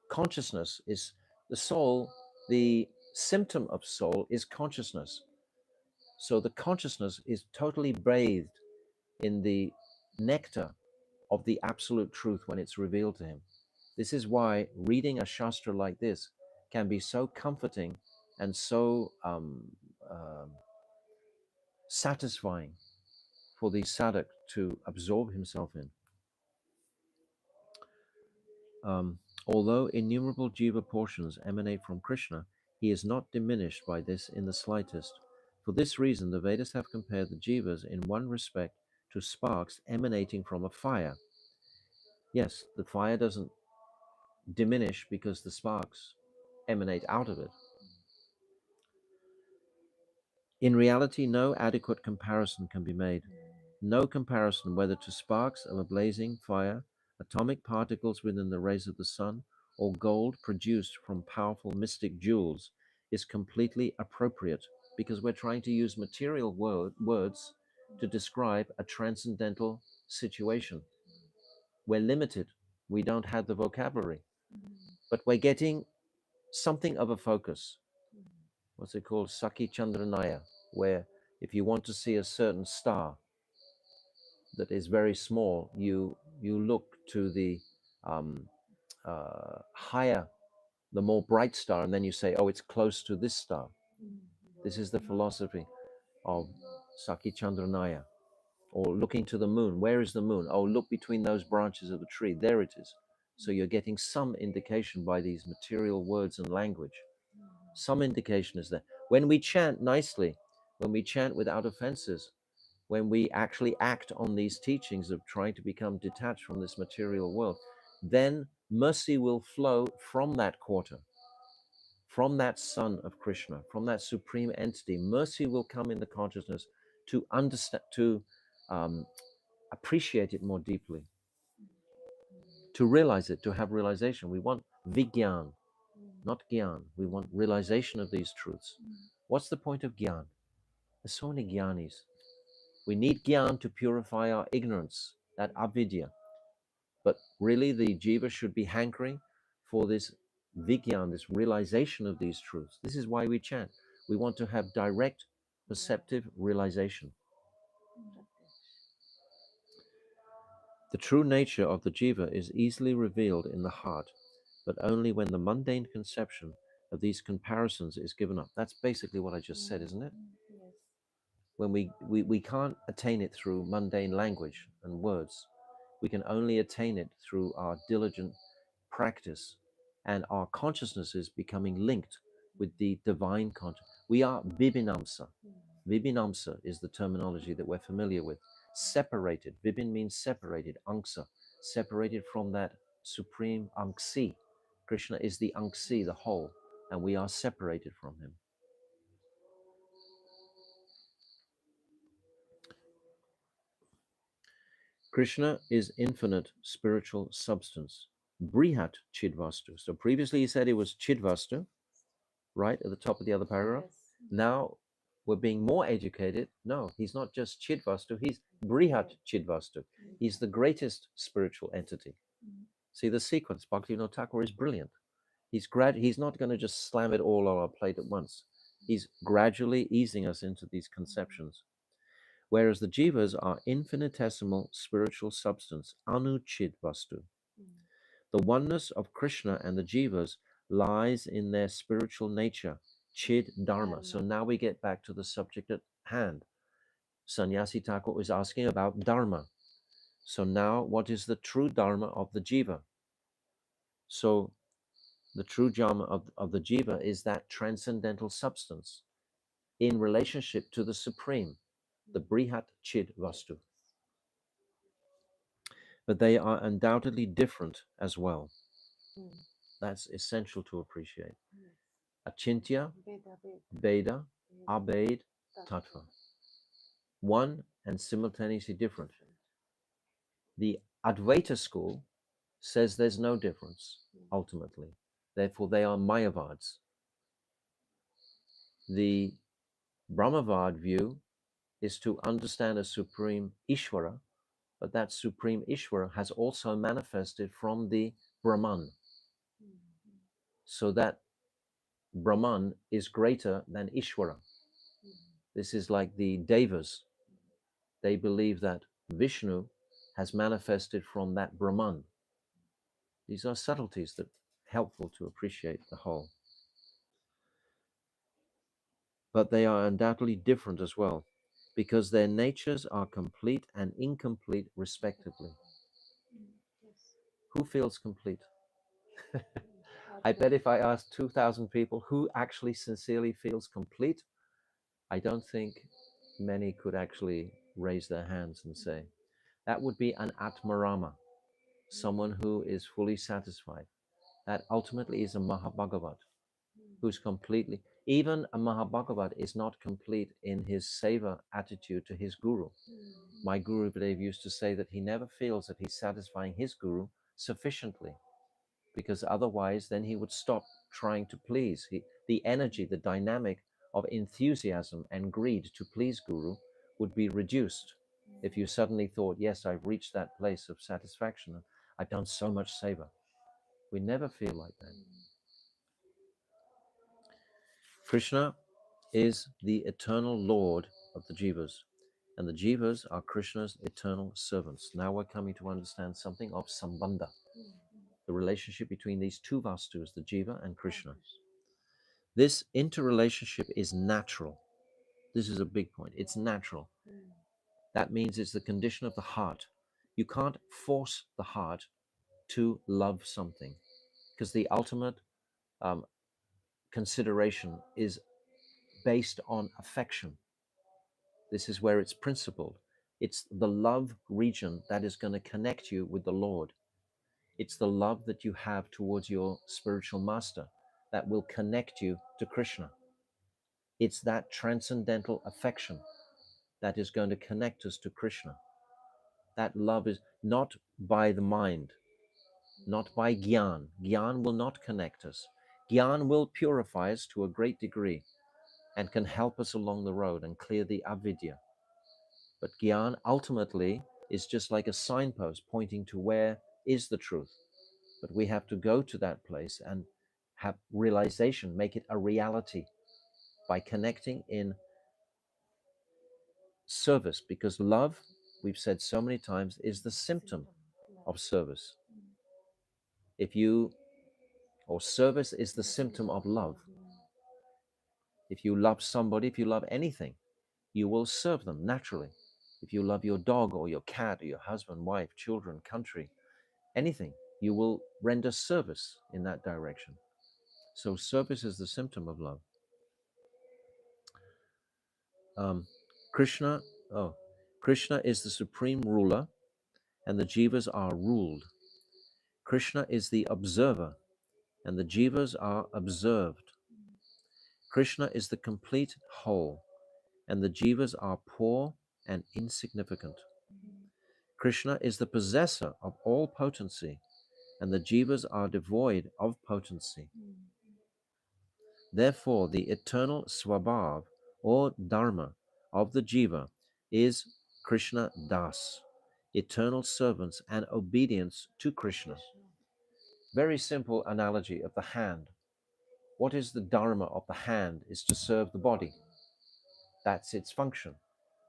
Consciousness is the soul. The symptom of soul is consciousness. So the consciousness is totally bathed in the nectar of the absolute truth when it's revealed to him. This is why reading a shastra like this can be so comforting and so satisfying for the sadhak to absorb himself in. Although innumerable jiva portions emanate from Krishna, he is not diminished by this in the slightest. For this reason, the Vedas have compared the jivas in one respect to sparks emanating from a fire. Yes, the fire doesn't diminish because the sparks emanate out of it. In reality, no adequate comparison can be made. No comparison whether to sparks of a blazing fire, atomic particles within the rays of the sun, or gold produced from powerful mystic jewels is completely appropriate, because we're trying to use material words to describe a transcendental situation. We're limited. We don't have the vocabulary, but we're getting something of a focus. What's it called? Saki Chandranaya, where if you want to see a certain star that is very small, you look to the higher, the more bright star, and then you say, oh, it's close to this star. This is the philosophy of Saki Chandranaya. Or looking to the moon. Where is the moon? Oh, look between those branches of the tree. There it is. So you're getting some indication by these material words and language. Some indication is there. When we chant nicely, when we chant without offenses, when we actually act on these teachings of trying to become detached from this material world, then mercy will flow from that quarter, from that son of Krishna, from that supreme entity. Mercy will come in the consciousness to understand, to appreciate it more deeply, to realize it, to have realization. We want vigyan, not gyan. We want realization of these truths. What's the point of gyan? There's so many gyanis. We need gyan to purify our ignorance, that avidya. But really, the jiva should be hankering for this vigyan, this realization of these truths. This is why we chant. We want to have direct, perceptive realization. The true nature of the jiva is easily revealed in the heart, but only when the mundane conception of these comparisons is given up. That's basically what I just said, isn't it? Yes. When we can't attain it through mundane language and words. We can only attain it through our diligent practice and our consciousness is becoming linked with the divine consciousness. We are Vibhinamsa. Vibhinamsa is the terminology that we're familiar with. Separated. Vibhin means separated. Angsa. Separated from that supreme Angsi. Krishna is the Angsi, the whole, and we are separated from him. Krishna is infinite spiritual substance. Brihat Chidvastu. So previously he said he was Chidvastu, right, at the top of the other paragraph. Yes. Now we're being more educated. No, he's not just Chidvastu, he's Brihat Chidvastu. He's the greatest spiritual entity. See the sequence. Bhaktivinoda Thakur is brilliant. He's not going to just slam it all on our plate at once. He's gradually easing us into these conceptions. Whereas the jivas are infinitesimal spiritual substance, anuchid vastu. The oneness of Krishna and the jivas lies in their spiritual nature, chid dharma. So now we get back to the subject at hand. Sannyasi Thakur is asking about dharma. So now what is the true dharma of the jiva? So the true dharma of the jiva is that transcendental substance in relationship to the supreme, the brihat chid vastu. But they are undoubtedly different as well. That's essential to appreciate. Achintya, Veda, Abhed, Tattva. One and simultaneously different. The Advaita school says there's no difference, ultimately. Therefore, they are Mayavads. The Brahmavad view is to understand a supreme Ishvara, but that supreme Ishvara has also manifested from the Brahman. So that Brahman is greater than Ishvara. This is like the Devas. They believe that Vishnu has manifested from that Brahman. These are subtleties that are helpful to appreciate the whole. But they are undoubtedly different as well, because their natures are complete and incomplete respectively. Who feels complete? I bet if I asked 2,000 people who actually sincerely feels complete, I don't think many could actually raise their hands and say. That would be an Atmarama, someone who is fully satisfied. That ultimately is a Mahabhagavat, who's completely, even a Mahabhagavat is not complete in his seva attitude to his guru. My Guru Dev used to say that he never feels that he's satisfying his guru sufficiently, because otherwise then he would stop trying to please. The energy, the dynamic of enthusiasm and greed to please Guru would be reduced if you suddenly thought, yes, I've reached that place of satisfaction. I've done so much seva. We never feel like that. Krishna is the eternal Lord of the jivas, and the jivas are Krishna's eternal servants. Now we're coming to understand something of sambandha, the relationship between these two vastus, the jiva and Krishna. This interrelationship is natural. This is a big point. It's natural. That means it's the condition of the heart. You can't force the heart to love something, because the ultimate consideration is based on affection. This is where it's principled. It's the love region that is going to connect you with the Lord. It's the love that you have towards your spiritual master that will connect you to Krishna. It's that transcendental affection that is going to connect us to Krishna. That love is not by the mind, not by Gyan. Gyan will not connect us. Gyan will purify us to a great degree and can help us along the road and clear the avidya. But Gyan ultimately is just like a signpost pointing to where is the truth. But we have to go to that place and have realization, make it a reality by connecting in service, because love, we've said so many times, is the symptom of service. Service is the symptom of love. If you love somebody, if you love anything, you will serve them naturally. If you love your dog or your cat or your husband, wife, children, country, anything, you will render service in that direction. So service is the symptom of love. Krishna is the supreme ruler, and the jivas are ruled. Krishna is the observer, and the jivas are observed. Krishna is the complete whole, and the jivas are poor and insignificant. Krishna is the possessor of all potency, and the jivas are devoid of potency. Therefore, the eternal swabhav, or dharma, of the jiva is Krishna Das. eternal servants and obedience to Krishna. Very simple analogy of the hand. What is the dharma of the hand? Is to serve the body. That's its function.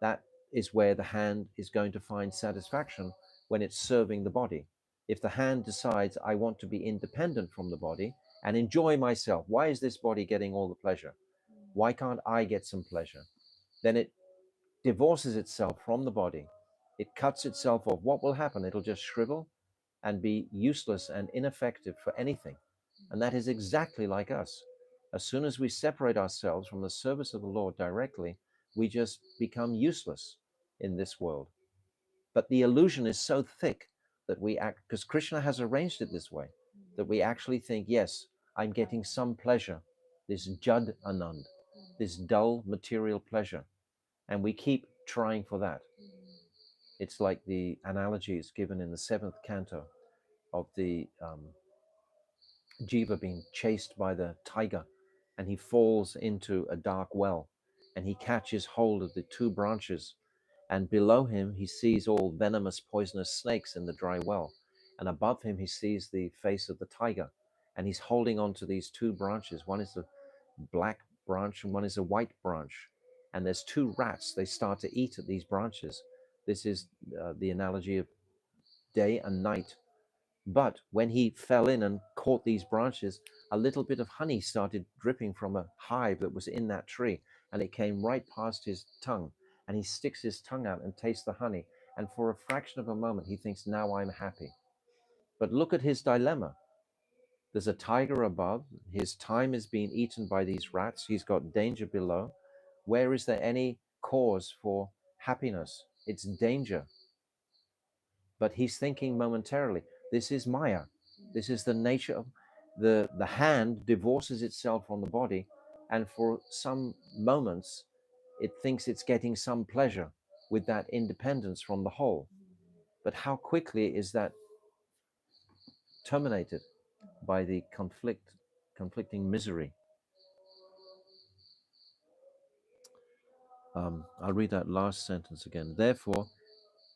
That is where the hand is going to find satisfaction when it's serving the body. If the hand decides, I want to be independent from the body and enjoy myself, why is this body getting all the pleasure? Why can't I get some pleasure? Then it divorces itself from the body. It cuts itself off. What will happen? It'll just shrivel and be useless and ineffective for anything. And that is exactly like us. As soon as we separate ourselves from the service of the Lord directly, we just become useless in this world. But the illusion is so thick that we act, because Krishna has arranged it this way, that we actually think, yes, I'm getting some pleasure, this Jad Anand, this dull material pleasure. And we keep trying for that. It's like the analogy is given in the 7th canto of the Jiva being chased by the tiger, and he falls into a dark well, and he catches hold of the 2 branches, and below him he sees all venomous poisonous snakes in the dry well, and above him he sees the face of the tiger, and he's holding on to these 2 branches. One is a black branch and one is a white branch, and there's 2 rats. They start to eat at these branches. This is the analogy of day and night. But when he fell in and caught these branches, a little bit of honey started dripping from a hive that was in that tree, and it came right past his tongue. And he sticks his tongue out and tastes the honey. And for a fraction of a moment, he thinks, now I'm happy. But look at his dilemma. There's a tiger above. His time is being eaten by these rats. He's got danger below. Where is there any cause for happiness? It's danger. But he's thinking momentarily, this is Maya. This is the nature of the hand divorces itself from the body, and for some moments it thinks it's getting some pleasure with that independence from the whole. But how quickly is that terminated by the conflicting misery? I'll read that last sentence again. Therefore,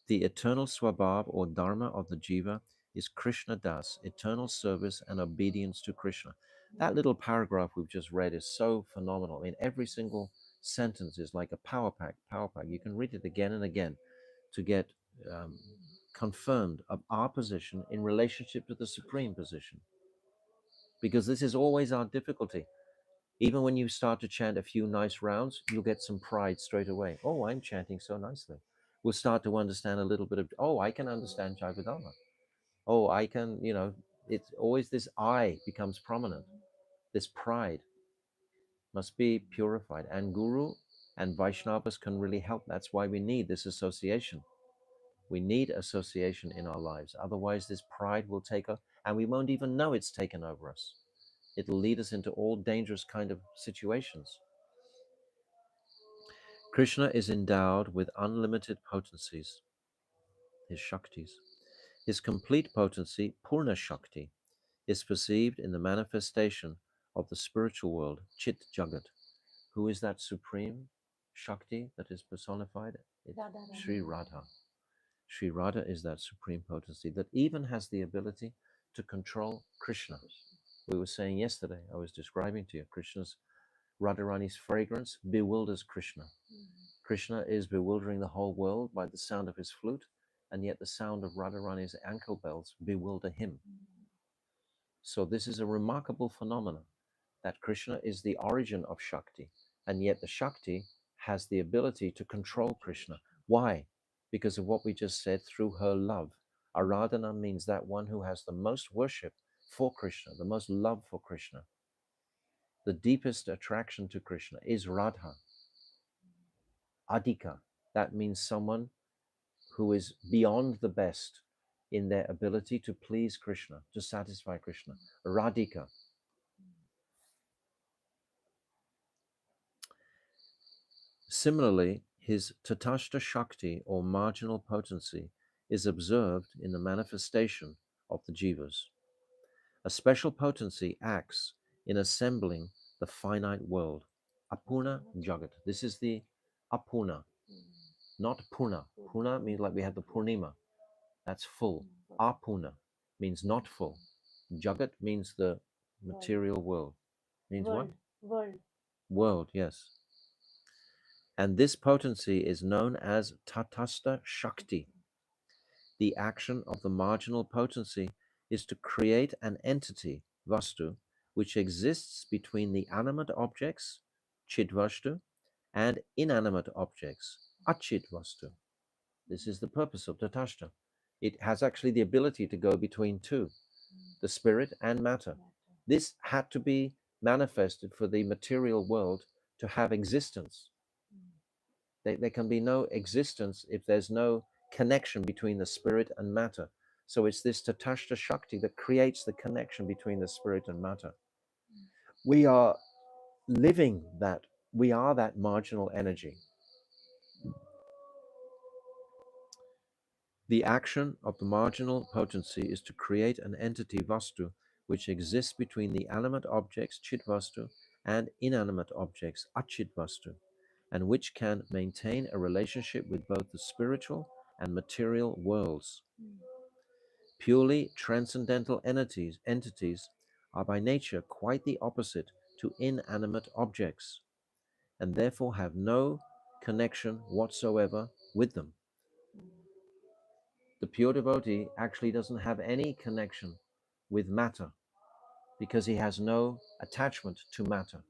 the eternal swabhav or dharma of the jiva is Krishna Das, eternal service and obedience to Krishna. That little paragraph we've just read is so phenomenal. I mean, every single sentence is like a power pack. You can read it again and again to get confirmed of our position in relationship to the supreme position. Because this is always our difficulty. Even when you start to chant a few nice rounds, you'll get some pride straight away. Oh, I'm chanting so nicely. We'll start to understand a little bit of, oh, I can understand Jaivedama. Oh, I can, it's always this I becomes prominent. This pride must be purified. And Guru and Vaishnavas can really help. That's why we need this association. We need association in our lives. Otherwise, this pride will take us, and we won't even know it's taken over us. It'll lead us into all dangerous kind of situations. Krishna is endowed with unlimited potencies, his Shaktis. His complete potency, Purna Shakti, is perceived in the manifestation of the spiritual world, Chit Jagat. Who is that supreme Shakti that is personified? It's Sri Radha. Sri Radha is that supreme potency that even has the ability to control Krishna. We were saying yesterday, I was describing to you, Krishna's Radharani's fragrance bewilders Krishna. Krishna is bewildering the whole world by the sound of his flute, and yet the sound of Radharani's ankle bells bewilder him. So this is a remarkable phenomenon, that Krishna is the origin of Shakti, and yet the Shakti has the ability to control Krishna. Why? Because of what we just said, through her love. Aradhana means that one who has the most worship for Krishna, the most love for Krishna. The deepest attraction to Krishna is Radha. Adhika, that means someone who is beyond the best in their ability to please Krishna, to satisfy Krishna. Radhika. Similarly, his Tatashta Shakti or marginal potency is observed in the manifestation of the jivas. A special potency acts in assembling the finite world. Apurna Jagat. This is the Apurna, not Purna. Purna means like we have the Purnima. That's full. Apuna means not full. Jagat means the material world. Means what? World. World, yes. And this potency is known as Tatastha Shakti. The action of the marginal potency is to create an entity, Vastu, which exists between the animate objects, Chidvastu, and inanimate objects, Achidvastu. This is the purpose of Tatastha. It has actually the ability to go between two, the spirit and matter. This had to be manifested for the material world to have existence. There can be no existence if there's no connection between the spirit and matter. So it's this Tatashta Shakti that creates the connection between the spirit and matter. We are living that, we are that marginal energy. The action of the marginal potency is to create an entity Vastu which exists between the animate objects Chidvastu and inanimate objects Achidvastu, and which can maintain a relationship with both the spiritual and material worlds. Purely transcendental entities are by nature quite the opposite to inanimate objects, and therefore have no connection whatsoever with them. The pure devotee actually doesn't have any connection with matter because he has no attachment to matter.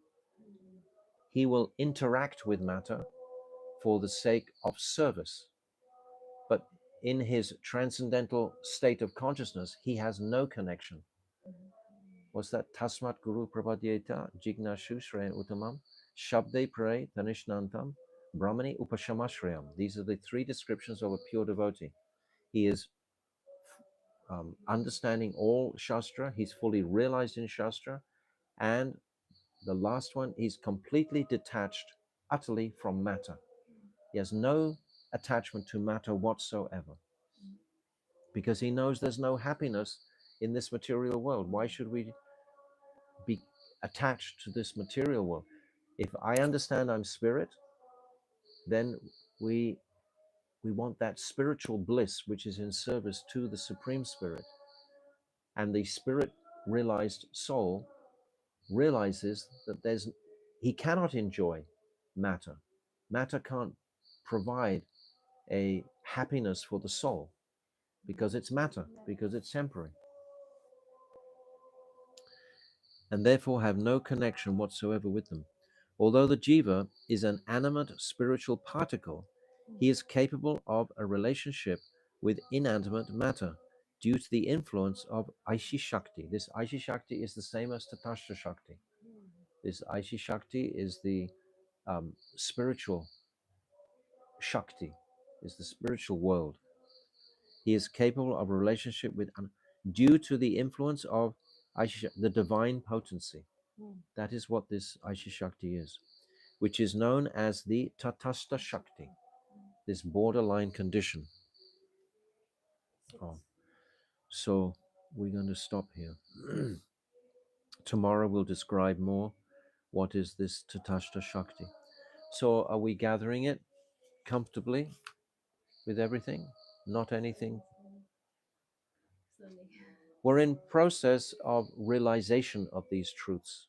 He will interact with matter for the sake of service, but in his transcendental state of consciousness, he has no connection. What's that? Tasmat Guru Prapadyeta Jignashu Shreyan Uttamam Shabde Pray Tanishnantam Brahmani Upashamashrayam. These are the three descriptions of a pure devotee. He is understanding all Shastra, he's fully realized in Shastra, and the last one, he's completely detached utterly from matter. He has no attachment to matter whatsoever because he knows there's no happiness in this material world. Why should we be attached to this material world? If I understand I'm spirit, then we want that spiritual bliss which is in service to the Supreme Spirit. And the spirit realized soul realizes that he cannot enjoy matter. Matter can't provide a happiness for the soul because it's matter, because it's temporary, and therefore have no connection whatsoever with them. Although the jiva is an animate spiritual particle, he is capable of a relationship with inanimate matter due to the influence of Aishi Shakti. This Aishi Shakti is the same as Tatashta Shakti. This Aishi Shakti is the spiritual Shakti, is the spiritual world. He is capable of a relationship with, due to the influence of Aishi, the divine potency. That is what this Aishi Shakti is, which is known as the Tatastha Shakti, this borderline condition. Oh, so we're going to stop here. Tomorrow we'll describe more what is this Tatastha Shakti. So are we gathering it comfortably with everything? Not anything? We're in process of realization of these truths,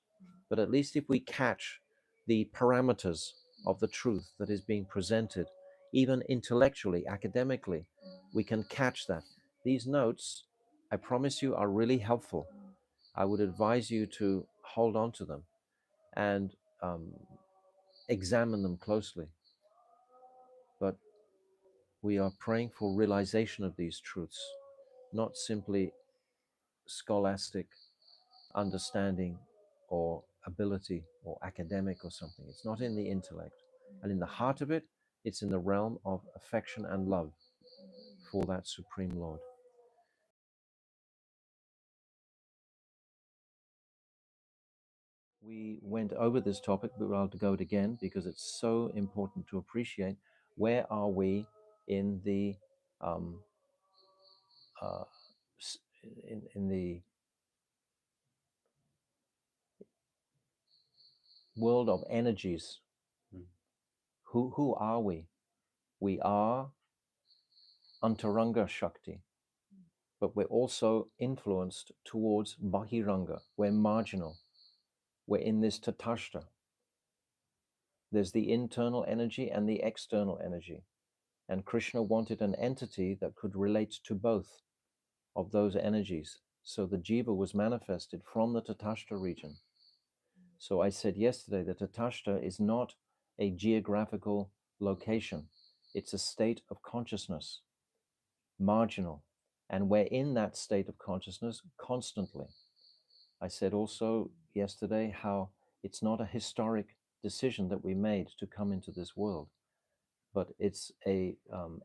but at least if we catch the parameters of the truth that is being presented, even intellectually, academically, we can catch that. These notes, I promise you, are really helpful. I would advise you to hold on to them and examine them closely. But we are praying for realization of these truths, not simply scholastic understanding or ability or academic or something. It's not in the intellect. And in the heart of it, it's in the realm of affection and love for that Supreme Lord. We went over this topic, but we'll have to go it again because it's so important to appreciate where are we in the uh, in the world of energies. Who are we? We are Antaranga Shakti. but we're also influenced towards Bahiranga. We're marginal. We're in this Tatashta. There's the internal energy and the external energy. And Krishna wanted an entity that could relate to both of those energies. So the jiva was manifested from the Tatashta region. So I said yesterday that Tatashta is not a geographical location. It's a state of consciousness, marginal. And we're in that state of consciousness constantly. I said also yesterday how it's not a historic decision that we made to come into this world, but it's a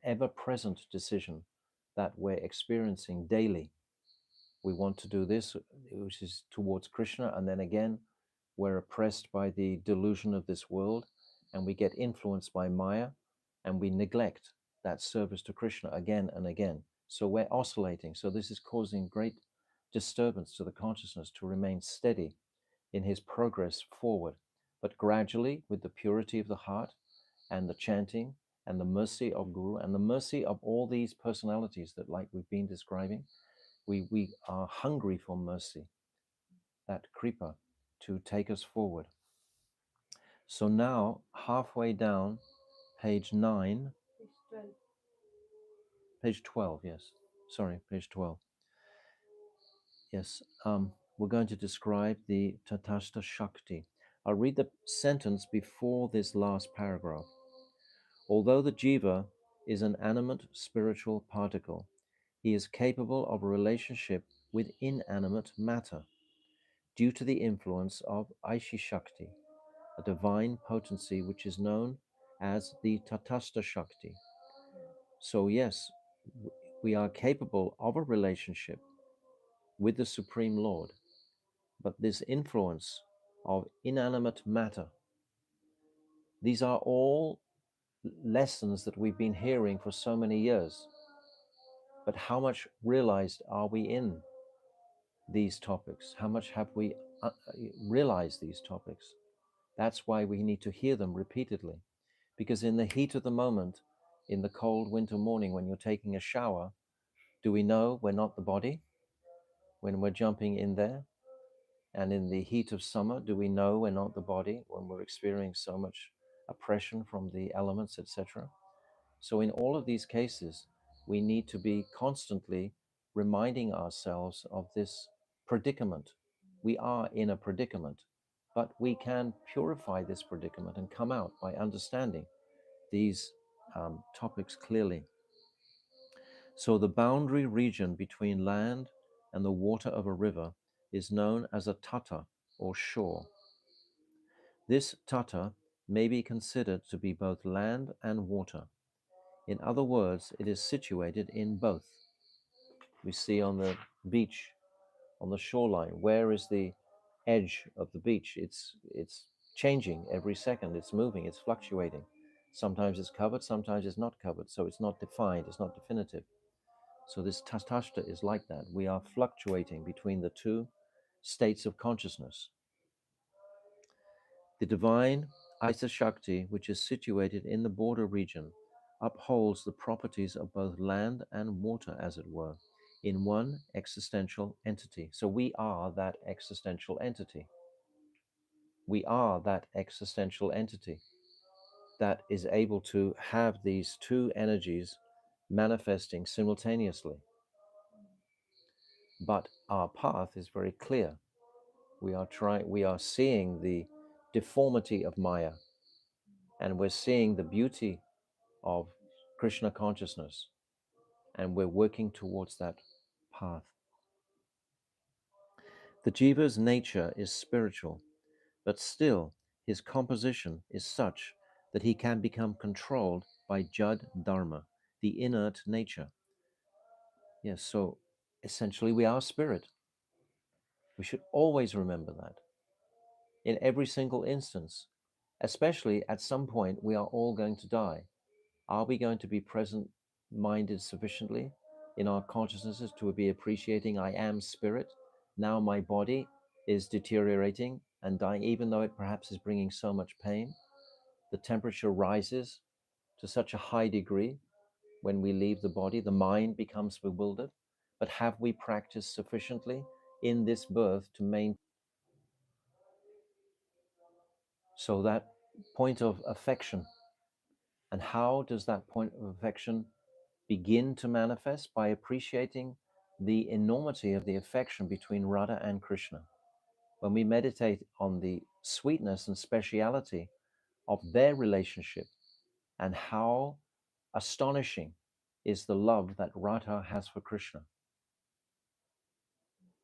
ever-present decision that we're experiencing daily. We want to do this, which is towards Krishna, and then again, we're oppressed by the delusion of this world, and we get influenced by Maya, and we neglect that service to Krishna again and again. So we're oscillating. So this is causing great disturbance to the consciousness to remain steady in his progress forward. But gradually, with the purity of the heart and the chanting and the mercy of Guru and the mercy of all these personalities that, like we've been describing, we are hungry for mercy, that kripa, to take us forward. So now, halfway down, page 9, Page 12. page 12, yes. Sorry, page 12. Yes, we're going to describe the Tatashta Shakti. I'll read the sentence before this last paragraph. Although the jiva is an animate spiritual particle, he is capable of a relationship with inanimate matter due to the influence of Aishi Shakti, a divine potency which is known as the Tatastha Shakti. So yes, we are capable of a relationship with the Supreme Lord, but this influence of inanimate matter, these are all lessons that we've been hearing for so many years. But how much realized are we in these topics? How much have we realized these topics? That's why we need to hear them repeatedly. Because in the heat of the moment, in the cold winter morning when you're taking a shower, do we know we're not the body when we're jumping in there? And in the heat of summer, do we know we're not the body when we're experiencing so much oppression from the elements, etc.? So in all of these cases, we need to be constantly reminding ourselves of this predicament. We are in a predicament, but we can purify this predicament and come out by understanding these topics clearly. So the boundary region between land and the water of a river is known as a tata, or shore. This tata may be considered to be both land and water. In other words, it is situated in both. We see on the beach, on the shoreline, where is the edge of the beach? It's changing every second. It's moving. It's fluctuating. Sometimes it's covered. Sometimes it's not covered. So it's not defined. It's not definitive. So this Tatashta is like that. We are fluctuating between the two states of consciousness. The divine Isa Shakti, which is situated in the border region, upholds the properties of both land and water, as it were, in one existential entity. So we are that existential entity. We are that existential entity that is able to have these two energies manifesting simultaneously. But our path is very clear. We are seeing the deformity of Maya, and we're seeing the beauty of Krishna consciousness, and we're working towards that path. The jiva's nature is spiritual, but still his composition is such that he can become controlled by Jad Dharma, the inert nature. Yes, so essentially we are spirit. We should always remember that in every single instance, especially at some point we are all going to die. Are we going to be present-minded sufficiently in our consciousnesses to be appreciating I am spirit? Now my body is deteriorating and dying, even though it perhaps is bringing so much pain. The temperature rises to such a high degree when we leave the body. The mind becomes bewildered. but have we practiced sufficiently in this birth to maintain? So that point of affection, and how does that point of affection begin to manifest? By appreciating the enormity of the affection between Radha and Krishna. When we meditate on the sweetness and speciality of their relationship and how astonishing is the love that Radha has for Krishna.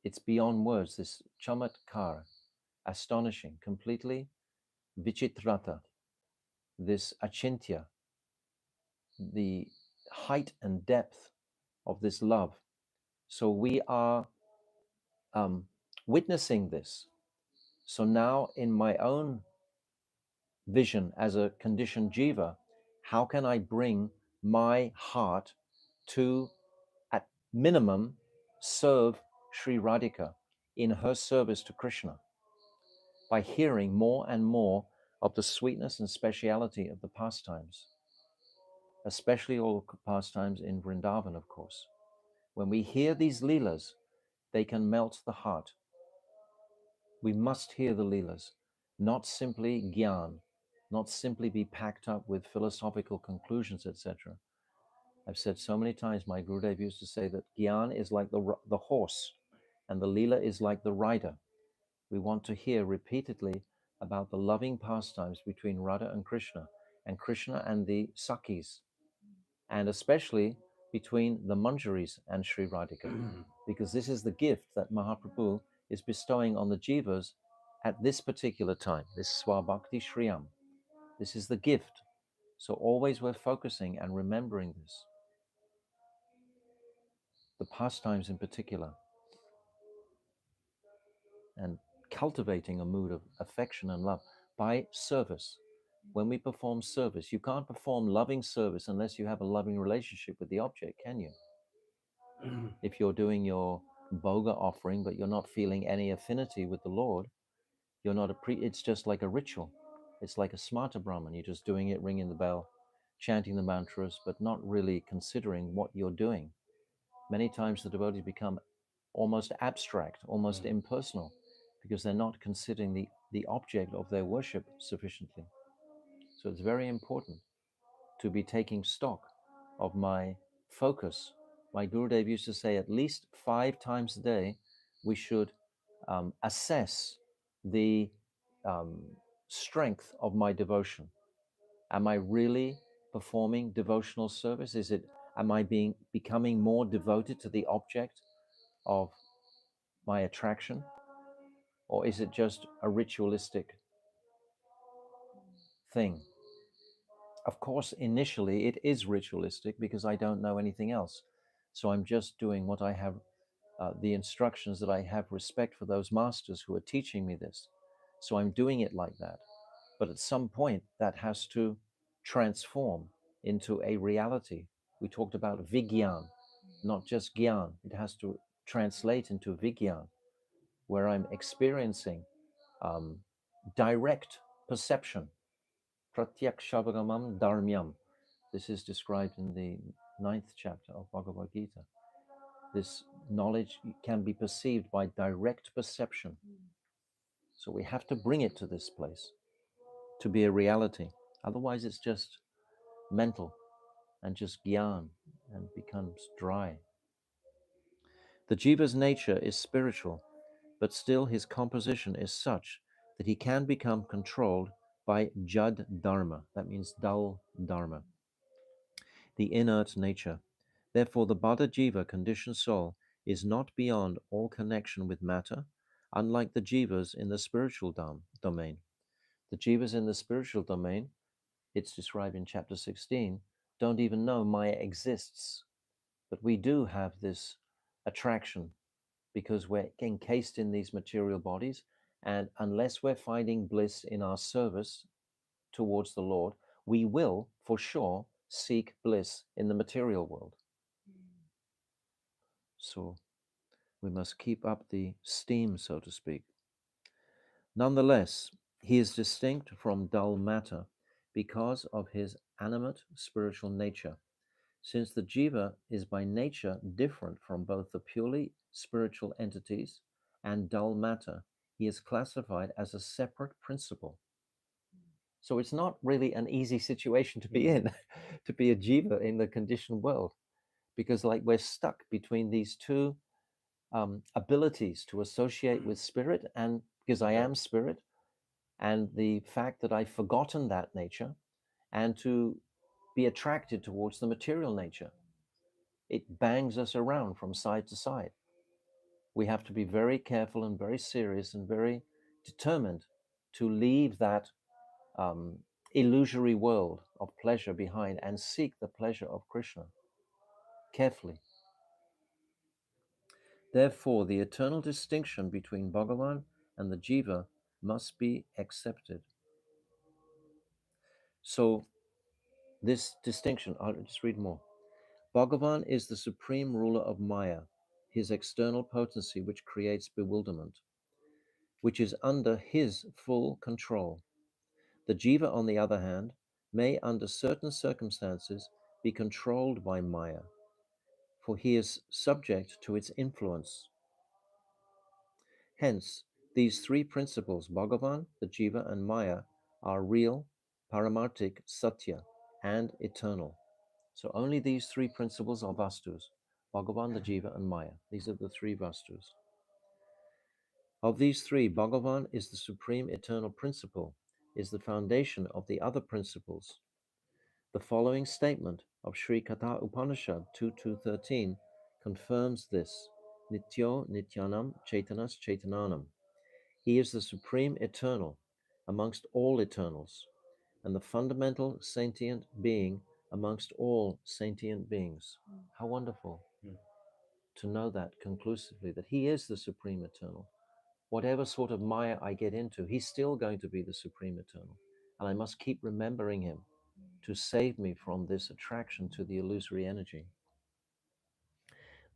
It's beyond words, this chamatkara, astonishing, completely vichitrata, this achintya, the height and depth of this love. So we are witnessing this. So now in my own vision as a conditioned jiva, how can I bring my heart to, at minimum, serve Sri Radhika in her service to Krishna by hearing more and more of the sweetness and speciality of the pastimes, especially all pastimes in Vrindavan, of course. When we hear these leelas, they can melt the heart. We must hear the leelas, not simply gyan, not simply be packed up with philosophical conclusions, etc. I've said so many times, my Gurudev used to say that gyan is like the horse and the leela is like the rider. We want to hear repeatedly about the loving pastimes between Radha and Krishna and the Sakhis, and especially between the Manjaris and Sri Radhika, because this is the gift that Mahaprabhu is bestowing on the jivas at this particular time, this Swabhakti Shriyam. This is the gift. So always we're focusing and remembering this. The pastimes in particular, and cultivating a mood of affection and love by service. When we perform service, you can't perform loving service unless you have a loving relationship with the object, can you? If you're doing your bhoga offering, but you're not feeling any affinity with the Lord, you're not it's just like a ritual. It's like a smarta Brahman. You're just doing it, ringing the bell, chanting the mantras, but not really considering what you're doing. Many times the devotees become almost abstract, almost impersonal, because they're not considering the object of their worship sufficiently. So it's very important to be taking stock of my focus. My Gurudev used to say at least 5 times a day, we should assess the strength of my devotion. Am I really performing devotional service? Am I becoming more devoted to the object of my attraction? Or is it just a ritualistic thing? Of course, initially it is ritualistic because I don't know anything else. So I'm just doing what I have, the instructions that I have respect for those masters who are teaching me this. So I'm doing it like that. But at some point, that has to transform into a reality. We talked about vigyan, not just gyan. It has to translate into vigyan, where I'm experiencing direct perception. Pratyakshabagamam dharmyam. This is described in the 9th chapter of Bhagavad Gita. This knowledge can be perceived by direct perception. So we have to bring it to this place to be a reality. Otherwise, it's just mental and just gyan and becomes dry. The jiva's nature is spiritual, but still his composition is such that he can become controlled by jad dharma. That means dull dharma, the inert nature. Therefore, the Bada Jiva, conditioned soul, is not beyond all connection with matter, unlike the jivas in the spiritual domain. The jivas in the spiritual domain, it's described in chapter 16, don't even know Maya exists. But we do have this attraction because we're encased in these material bodies. And unless we're finding bliss in our service towards the Lord, we will for sure seek bliss in the material world. So we must keep up the steam, so to speak. Nonetheless, he is distinct from dull matter because of his animate spiritual nature. Since the jiva is by nature different from both the purely spiritual entities and dull matter, he is classified as a separate principle. So it's not really an easy situation to be in, to be a jiva in the conditioned world, because like we're stuck between these two abilities to associate with spirit, and because I am spirit, and the fact that I've forgotten that nature, and to be attracted towards the material nature. It bangs us around from side to side. We have to be very careful and very serious and very determined to leave that illusory world of pleasure behind and seek the pleasure of Krishna carefully. Therefore, the eternal distinction between Bhagavan and the jiva must be accepted. So, this distinction, I'll just read more. Bhagavan is the supreme ruler of Maya, his external potency which creates bewilderment, which is under his full control. The jiva, on the other hand, may under certain circumstances be controlled by Maya, for he is subject to its influence. Hence, these three principles, Bhagavan, the jiva, and Maya, are real, paramartik, satya, and eternal. So only these three principles are vastus, Bhagavan, the jiva, and Maya. These are the three vastus. Of these three, Bhagavan is the supreme eternal principle, is the foundation of the other principles. The following statement of Sri Katha Upanishad 2.2.13 confirms this. Nityo Nityanam Chaitanas Chaitananam. He is the supreme eternal amongst all eternals, and the fundamental sentient being amongst all sentient beings. How wonderful to know that conclusively, that he is the supreme eternal. Whatever sort of Maya I get into, he's still going to be the supreme eternal. And I must keep remembering him to save me from this attraction to the illusory energy.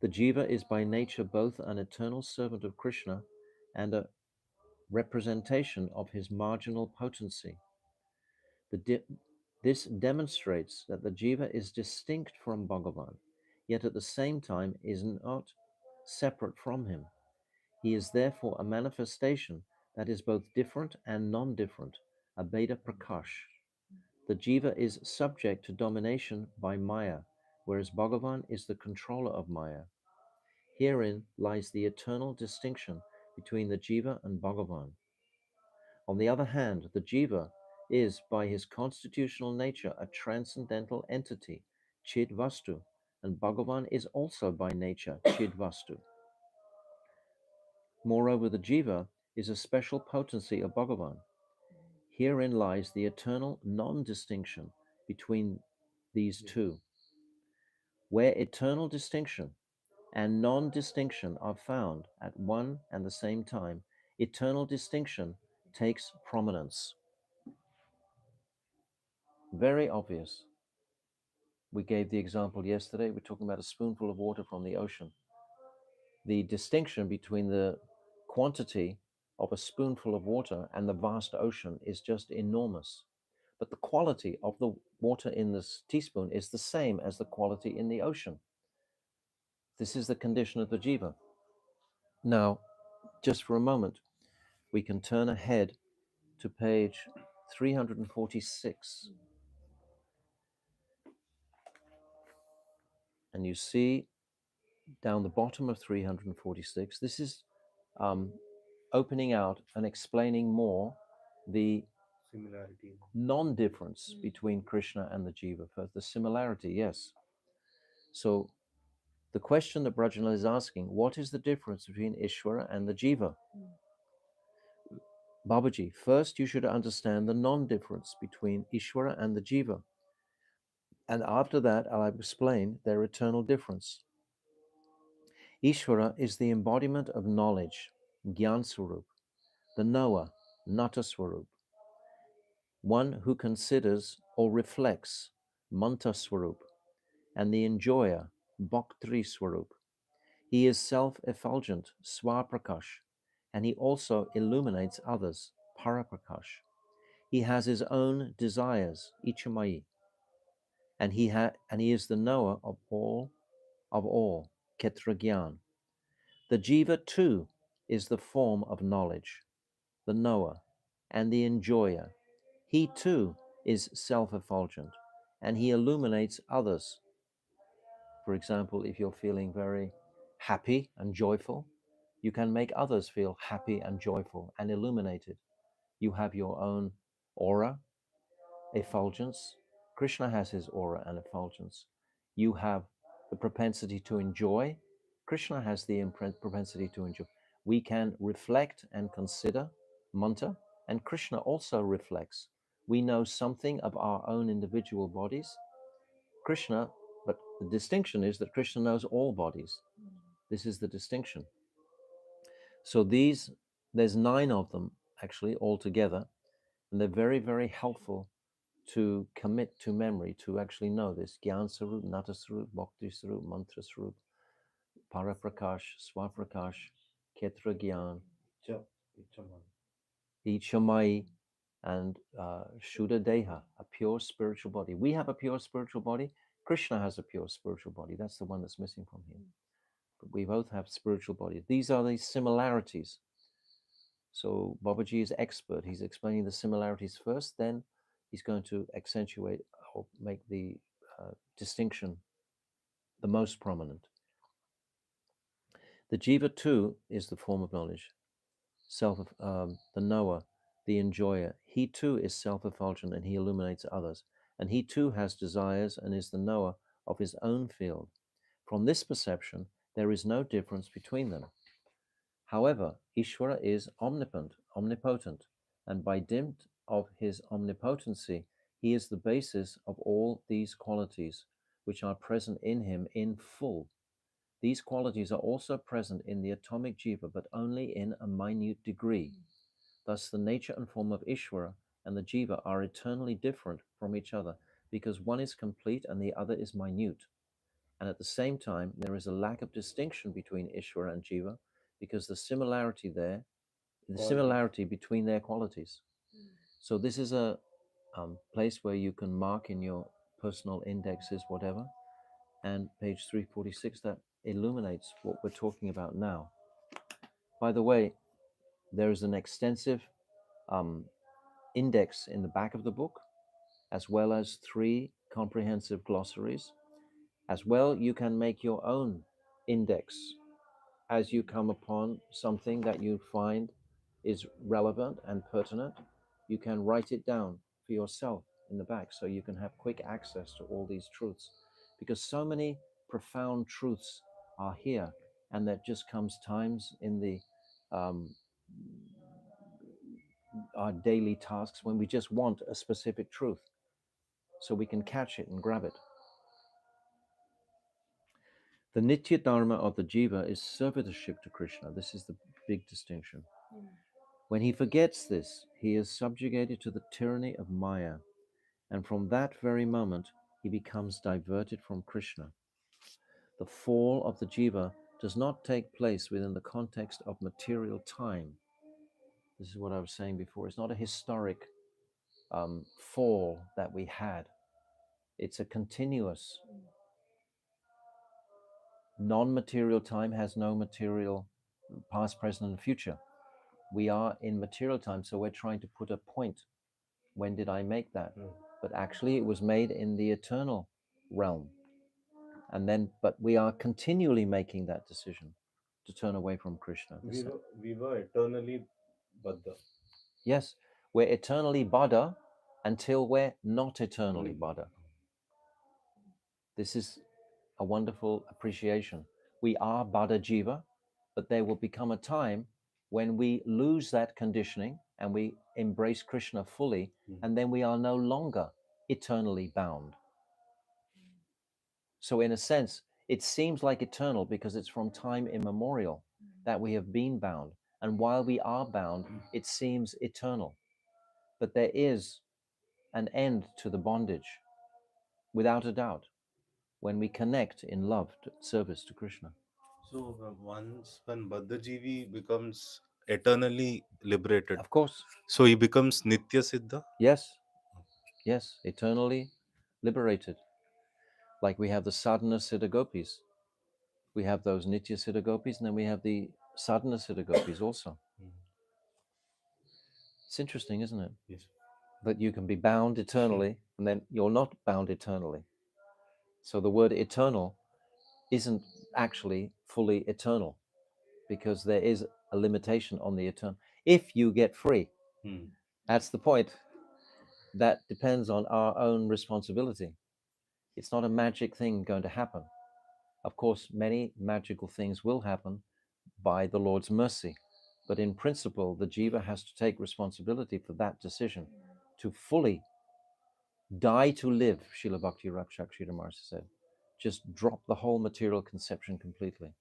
The jiva is by nature both an eternal servant of Krishna and a representation of his marginal potency. This demonstrates that the jiva is distinct from Bhagavan, yet at the same time is not separate from him. He is therefore a manifestation that is both different and non-different, a Bheda Prakash. The jiva is subject to domination by Maya, whereas Bhagavan is the controller of Maya. Herein lies the eternal distinction between the jiva and Bhagavan. On the other hand, the jiva is by his constitutional nature a transcendental entity, Chidvastu, and Bhagavan is also by nature Chidvastu. Moreover, the jiva is a special potency of Bhagavan. Herein lies the eternal non-distinction between these two. Where eternal distinction and non-distinction are found at one and the same time, eternal distinction takes prominence. Very obvious. We gave the example yesterday. We're talking about a spoonful of water from the ocean. The distinction between the quantity of a spoonful of water and the vast ocean is just enormous. But the quality of the water in this teaspoon is the same as the quality in the ocean. This is the condition of the jiva. Now, just for a moment, we can turn ahead to page 346. And you see down the bottom of 346, this is opening out and explaining more the Similarity. non-difference between Krishna and the jiva. First, the similarity, yes. So the question that Brajana is asking, what is the difference between Ishvara and the jiva? Babaji, first you should understand the non-difference between Ishvara and the jiva. And after that, I'll explain their eternal difference. Ishvara is the embodiment of knowledge, Gyan Swarup, the knower, Nata Swarup, one who considers or reflects, Manta Swarup, and the enjoyer, Bhaktri Swarup. He is self-effulgent, Swaprakash, and he also illuminates others, Paraprakash. He has his own desires, Ichamayi, and he is the knower of all, Ketra Gyan. The Jiva too is the form of knowledge, the knower and the enjoyer. He too is self-effulgent, and he illuminates others. For example, if you're feeling very happy and joyful, you can make others feel happy and joyful and illuminated. You have your own aura, effulgence. Krishna has his aura and effulgence. You have the propensity to enjoy. Krishna has the propensity to enjoy. We can reflect and consider mantra, and Krishna also reflects. We know something of our own individual bodies. Krishna, but the distinction is that Krishna knows all bodies. This is the distinction. So there's 9 of them actually altogether, and they're very, very helpful to commit to memory, to actually know this. Gyan Sarup, Nata Sarup, Bhakti Sarup, Mantra Sarup, Paraprakash, Swaprakash, Ketra Gyan, Ichamai, and Shuddha Deha, a pure spiritual body. We have a pure spiritual body. Krishna has a pure spiritual body. That's the one that's missing from him. But we both have spiritual bodies. These are the similarities. So Babaji is expert. He's explaining the similarities first, then he's going to accentuate or make the distinction the most prominent. The Jiva too is the form of knowledge, the knower, the enjoyer. He too is self-effulgent and he illuminates others. And he too has desires and is the knower of his own field. From this perception, there is no difference between them. However, Ishvara is omnipotent, and by dint of his omnipotency, he is the basis of all these qualities, which are present in him in full. These qualities are also present in the atomic jiva, but only in a minute degree. Thus, the nature and form of Ishvara and the jiva are eternally different from each other, because one is complete and the other is minute. And at the same time, there is a lack of distinction between Ishvara and jiva, because the similarity between their qualities. So this is a place where you can mark in your personal indexes, whatever, and page 346 that illuminates what we're talking about now. By the way, there is an extensive index in the back of the book, as well as 3 comprehensive glossaries. As well, you can make your own index as you come upon something that you find is relevant and pertinent. You can write it down for yourself in the back so you can have quick access to all these truths, because so many profound truths are here, and that just comes times in the our daily tasks when we just want a specific truth so we can catch it and grab it. The Nitya Dharma of the Jiva is servitorship to Krishna. This is the big distinction. When he forgets this, he is subjugated to the tyranny of Maya, and from that very moment, he becomes diverted from Krishna. The fall of the Jiva does not take place within the context of material time. This is what I was saying before. It's not a historic fall that we had. It's a continuous. Non-material time has no material past, present, and future. We are in material time, so we're trying to put a point. When did I make that? But actually it was made in the eternal realm. And then, but we are continually making that decision to turn away from Krishna. We were eternally Baddha. Yes, we're eternally Baddha until we're not eternally Baddha. This is a wonderful appreciation. We are Baddha Jiva, but there will become a time when we lose that conditioning and we embrace Krishna fully, and then we are no longer eternally bound. So in a sense, it seems like eternal because it's from time immemorial that we have been bound. And while we are bound, it seems eternal. But there is an end to the bondage, without a doubt, when we connect in love, service to Krishna. So once when Baddhajivi becomes eternally liberated, Of course. so he becomes Nitya Siddha? Yes. Yes, eternally liberated. Like we have the sadhana siddha gopis. We have those nitya siddha gopis, and then we have the sadhana siddha gopis also. Mm. It's interesting, isn't it? Yes. That you can be bound eternally, and then you're not bound eternally. So the word eternal isn't actually fully eternal, because there is a limitation on the eternal. If you get free, Mm. that's the point. That depends on our own responsibility. It's not a magic thing going to happen. Of course, many magical things will happen by the Lord's mercy. But in principle, the jiva has to take responsibility for that decision to fully die to live, Srila Bhakti Rakshakshita Maharaj said. Just drop the whole material conception completely.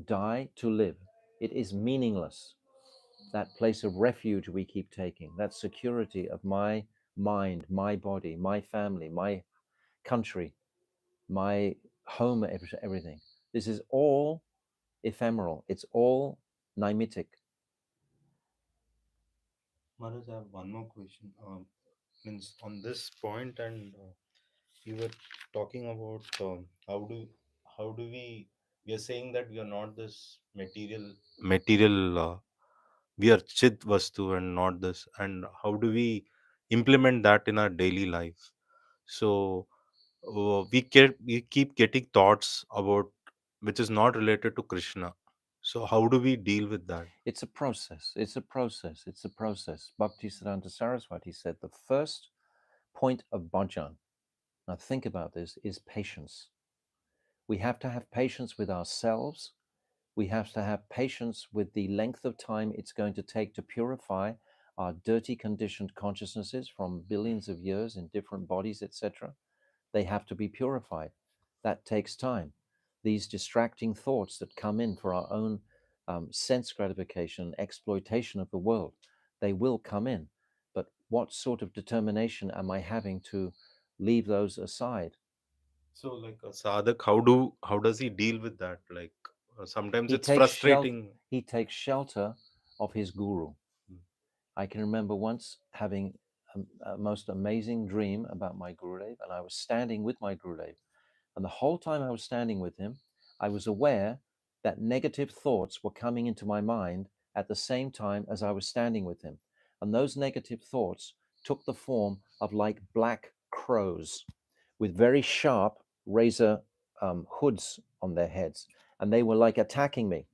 Die to live. It is meaningless. That place of refuge we keep taking, that security of my mind, my body, my family, my country, my home, everything. This is all ephemeral. It's all nimitic. Maharaj, I have one more question. Means on this point, and you were talking about how do we are saying that we are not this material we are chit vastu and not this, and how do we implement that in our daily life? So we keep getting thoughts about which is not related to Krishna. So how do we deal with that? It's a process. It's a process. It's a process. Bhaktisiddhanta Saraswati said the first point of bhajan, now think about this, is patience. We have to have patience with ourselves. We have to have patience with the length of time it's going to take to purify our dirty conditioned consciousnesses from billions of years in different bodies, etc. They have to be purified. That takes time. These distracting thoughts that come in for our own sense gratification, exploitation of the world, they will come in. But what sort of determination am I having to leave those aside? So, like a sadhak, how does he deal with that? Like sometimes He it's takes shelter. frustrating. He takes shelter of his guru. Mm. I can remember once having a most amazing dream about my Gurudev, and I was standing with my Gurudev. And the whole time I was standing with him, I was aware that negative thoughts were coming into my mind at the same time as I was standing with him. And those negative thoughts took the form of like black crows with very sharp razor hoods on their heads. And they were like attacking me,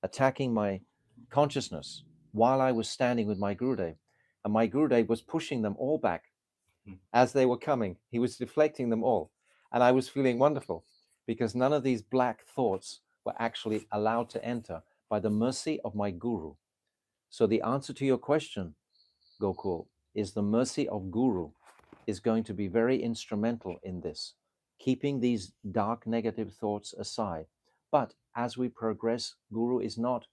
attacking my consciousness while I was standing with my Gurudev. And my Gurudev was pushing them all back Mm. as they were coming. He was deflecting them all. And I was feeling wonderful because none of these black thoughts were actually allowed to enter by the mercy of my Guru. So the answer to your question, Gokul, is the mercy of Guru is going to be very instrumental in this, keeping these dark negative thoughts aside. But as we progress, Guru is not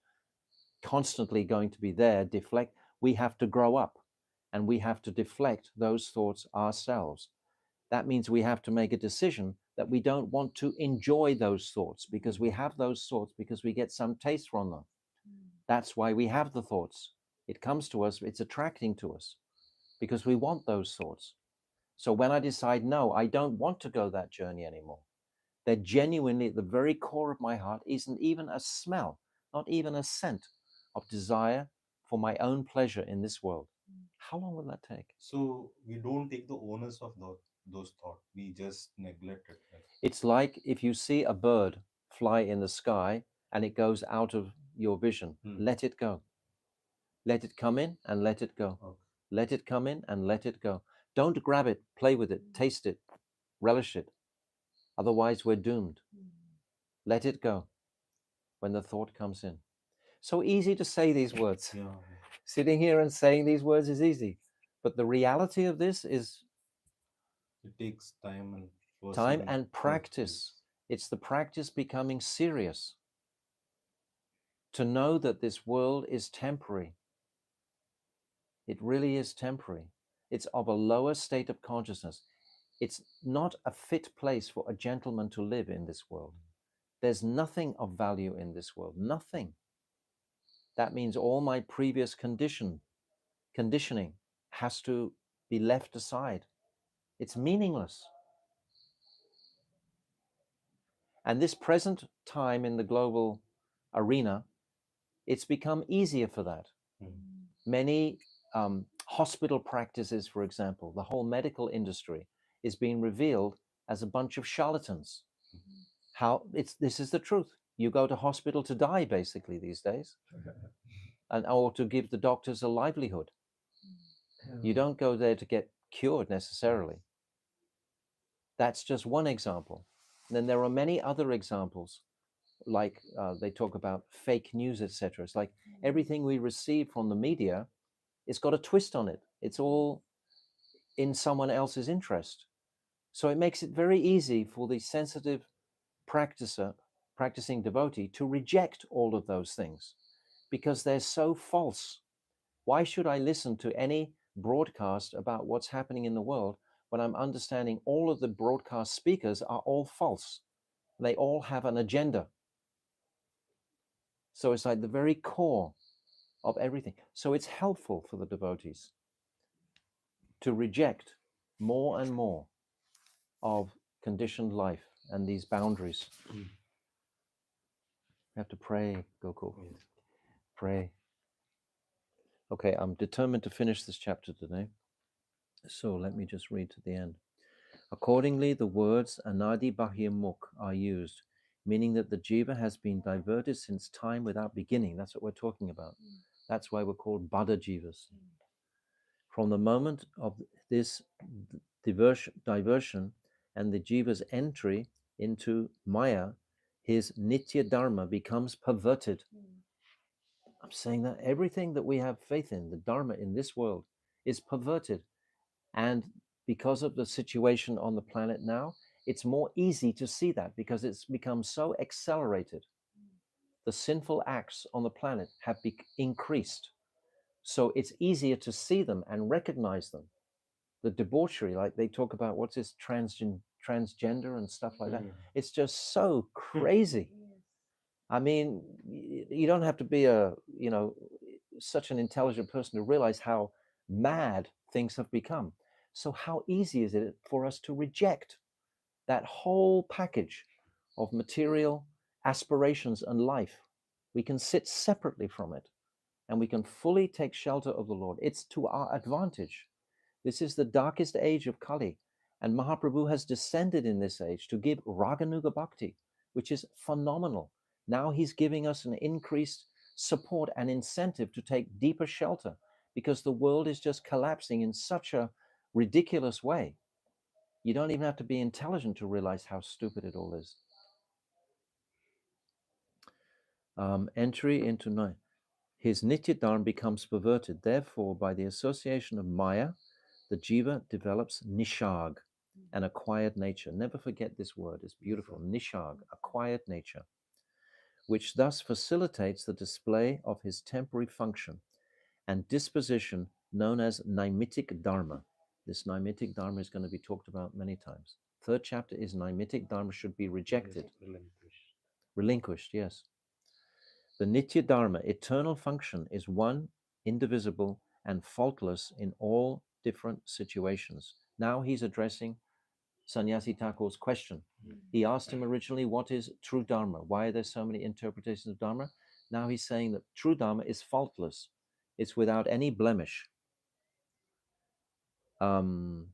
constantly going to be there, deflect. We have to grow up and we have to deflect those thoughts ourselves. That means we have to make a decision that we don't want to enjoy those thoughts because we have those thoughts because we get some taste from them. That's why we have the thoughts. It comes to us, it's attracting to us because we want those thoughts. So when I decide, no, I don't want to go that journey anymore, that genuinely at the very core of my heart isn't even a smell, not even a scent of desire for my own pleasure in this world. How long will that take? So we don't take the onus of those thoughts. We just neglect it. Like, It's like if you see a bird fly in the sky and it goes out of your vision, let it go. Let it come in and let it go. okay. Let it come in and let it go. Don't grab it, play with it, taste it, relish it. Otherwise, we're doomed. Let it go when the thought comes in. So easy to say these words. Yeah. Sitting here and saying these words is easy. But the reality of this is It takes time and time person and practice. It's the practice becoming serious. To know that this world is temporary. It really is temporary. It's of a lower state of consciousness. It's not a fit place for a gentleman to live in this world. There's nothing of value in this world. Nothing. That means all my previous conditioning has to be left aside. It's meaningless. And this present time in the global arena, it's become easier for that. Many hospital practices, for example, the whole medical industry is being revealed as a bunch of charlatans. This is the truth. You go to hospital to die, basically, these days, or to give the doctors a livelihood. You don't go there to get cured necessarily. That's just one example. And then there are many other examples, like they talk about fake news, etc. It's like everything we receive from the media, it's got a twist on it. It's all in someone else's interest. So it makes it very easy for the sensitive practicing devotee to reject all of those things because they're so false. Why should I listen to any broadcast about what's happening in the world when I'm understanding all of the broadcast speakers are all false? They all have an agenda. So it's like the very core of everything. So it's helpful for the devotees to reject more and more of conditioned life and these boundaries. We have to pray, Gokul. Pray. Okay, I'm determined to finish this chapter today. So let me just read to the end. Accordingly, the words Anadi Bahya Mukh are used, meaning that the jiva has been diverted since time without beginning. That's what we're talking about. That's why we're called Bada Jivas. From the moment of this diversion and the jiva's entry into Maya, his Nitya Dharma becomes perverted. I'm saying that everything that we have faith in, the Dharma in this world, is perverted. And because of the situation on the planet now, it's more easy to see that because it's become so accelerated. The sinful acts on the planet have increased. So it's easier to see them and recognize them. The debauchery, like they talk about, what's this transgender and stuff like that. It's just so crazy. I mean, you don't have to be such an intelligent person to realize how mad things have become. So how easy is it for us to reject that whole package of material aspirations and life? We can sit separately from it and we can fully take shelter of the Lord. It's to our advantage. This is the darkest age of Kali, and Mahaprabhu has descended in this age to give Raganuga Bhakti, which is phenomenal. Now he's giving us an increased support and incentive to take deeper shelter because the world is just collapsing in such a ridiculous way. You don't even have to be intelligent to realize how stupid it all is. Entry into night. His Nitya Dharma becomes perverted. Therefore, by the association of Maya, the jiva develops nishag, an acquired nature. Never forget this word, it's beautiful. Nishag, acquired nature, which thus facilitates the display of his temporary function and disposition known as Naimitic Dharma. This Naimitic Dharma is going to be talked about many times. Third chapter is Naimitic Dharma should be rejected. Relinquished, yes. The Nitya Dharma, eternal function, is one, indivisible, and faultless in all different situations. Now he's addressing Sannyasi Thakur's question. He asked him originally, what is true Dharma? Why are there so many interpretations of Dharma? Now he's saying that true Dharma is faultless. It's without any blemish. Nitya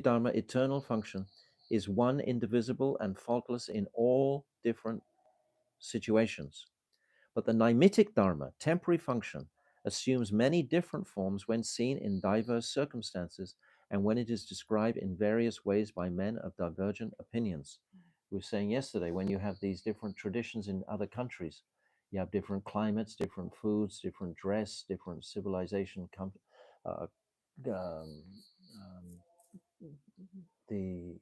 Dharma, eternal function, is one, indivisible, and faultless in all different situations. But the Naimitic Dharma, temporary function, assumes many different forms when seen in diverse circumstances and when it is described in various ways by men of divergent opinions. We were saying yesterday, when you have these different traditions in other countries, you have different climates, different foods, different dress, different civilization, the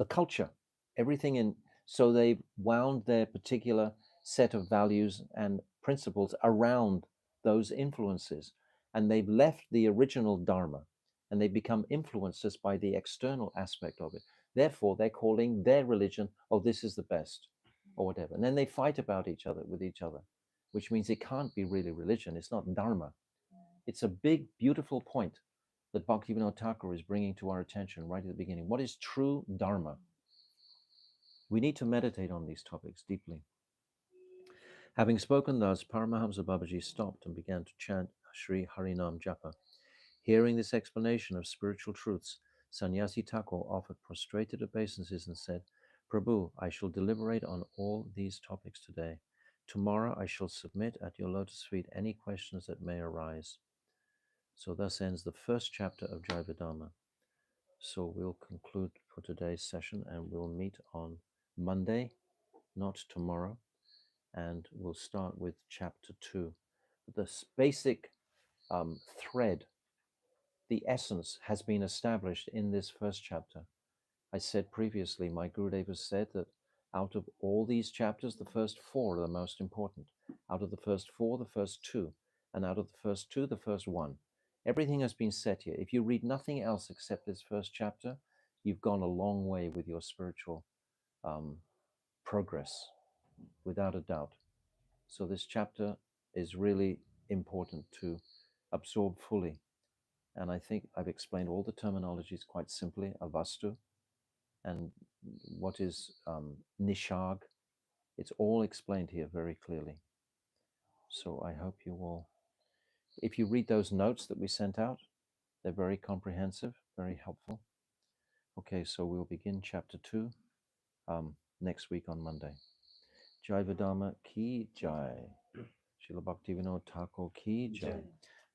culture, everything in. So they've wound their particular set of values and principles around those influences, and they've left the original Dharma, and they become influenced just by the external aspect of it. Therefore, they're calling their religion, oh, this is the best, or whatever. And then they fight about each other with each other, which means it can't be really religion. It's not Dharma. It's a big, beautiful point that Bhaktivinoda Thakur is bringing to our attention right at the beginning. What is true Dharma? We need to meditate on these topics deeply. Having spoken thus, Paramahamsa Babaji stopped and began to chant Sri Harinam Japa. Hearing this explanation of spiritual truths, Sannyasi Thakur offered prostrated obeisances and said, Prabhu, I shall deliberate on all these topics today. Tomorrow I shall submit at your lotus feet any questions that may arise. So thus ends the first chapter of Jaivedharma. So we'll conclude for today's session and we'll meet on Monday, not tomorrow, and we'll start with chapter 2. The basic thread, the essence has been established in this first chapter. I said previously, my Gurudev has said that out of all these chapters, the first 4 are the most important. Out of the first 4, the first 2. And out of the first 2, the first 1. Everything has been said here. If you read nothing else except this first chapter, you've gone a long way with your spiritual progress, without a doubt. So this chapter is really important to absorb fully. And I think I've explained all the terminologies quite simply, avastu, and what is nishag. It's all explained here very clearly. So I hope you will, if you read those notes that we sent out, they're very comprehensive, very helpful. Okay, so we'll begin chapter 2 next week on Monday. Jaivedharma ki jai. Srila Bhaktivinoda Thakur ki jai.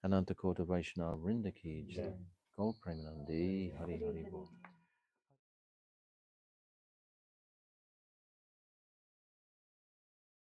Ananta Kota Vaishnava Vrinda ki jai. Gaur Premanandi Hari Hari Bol.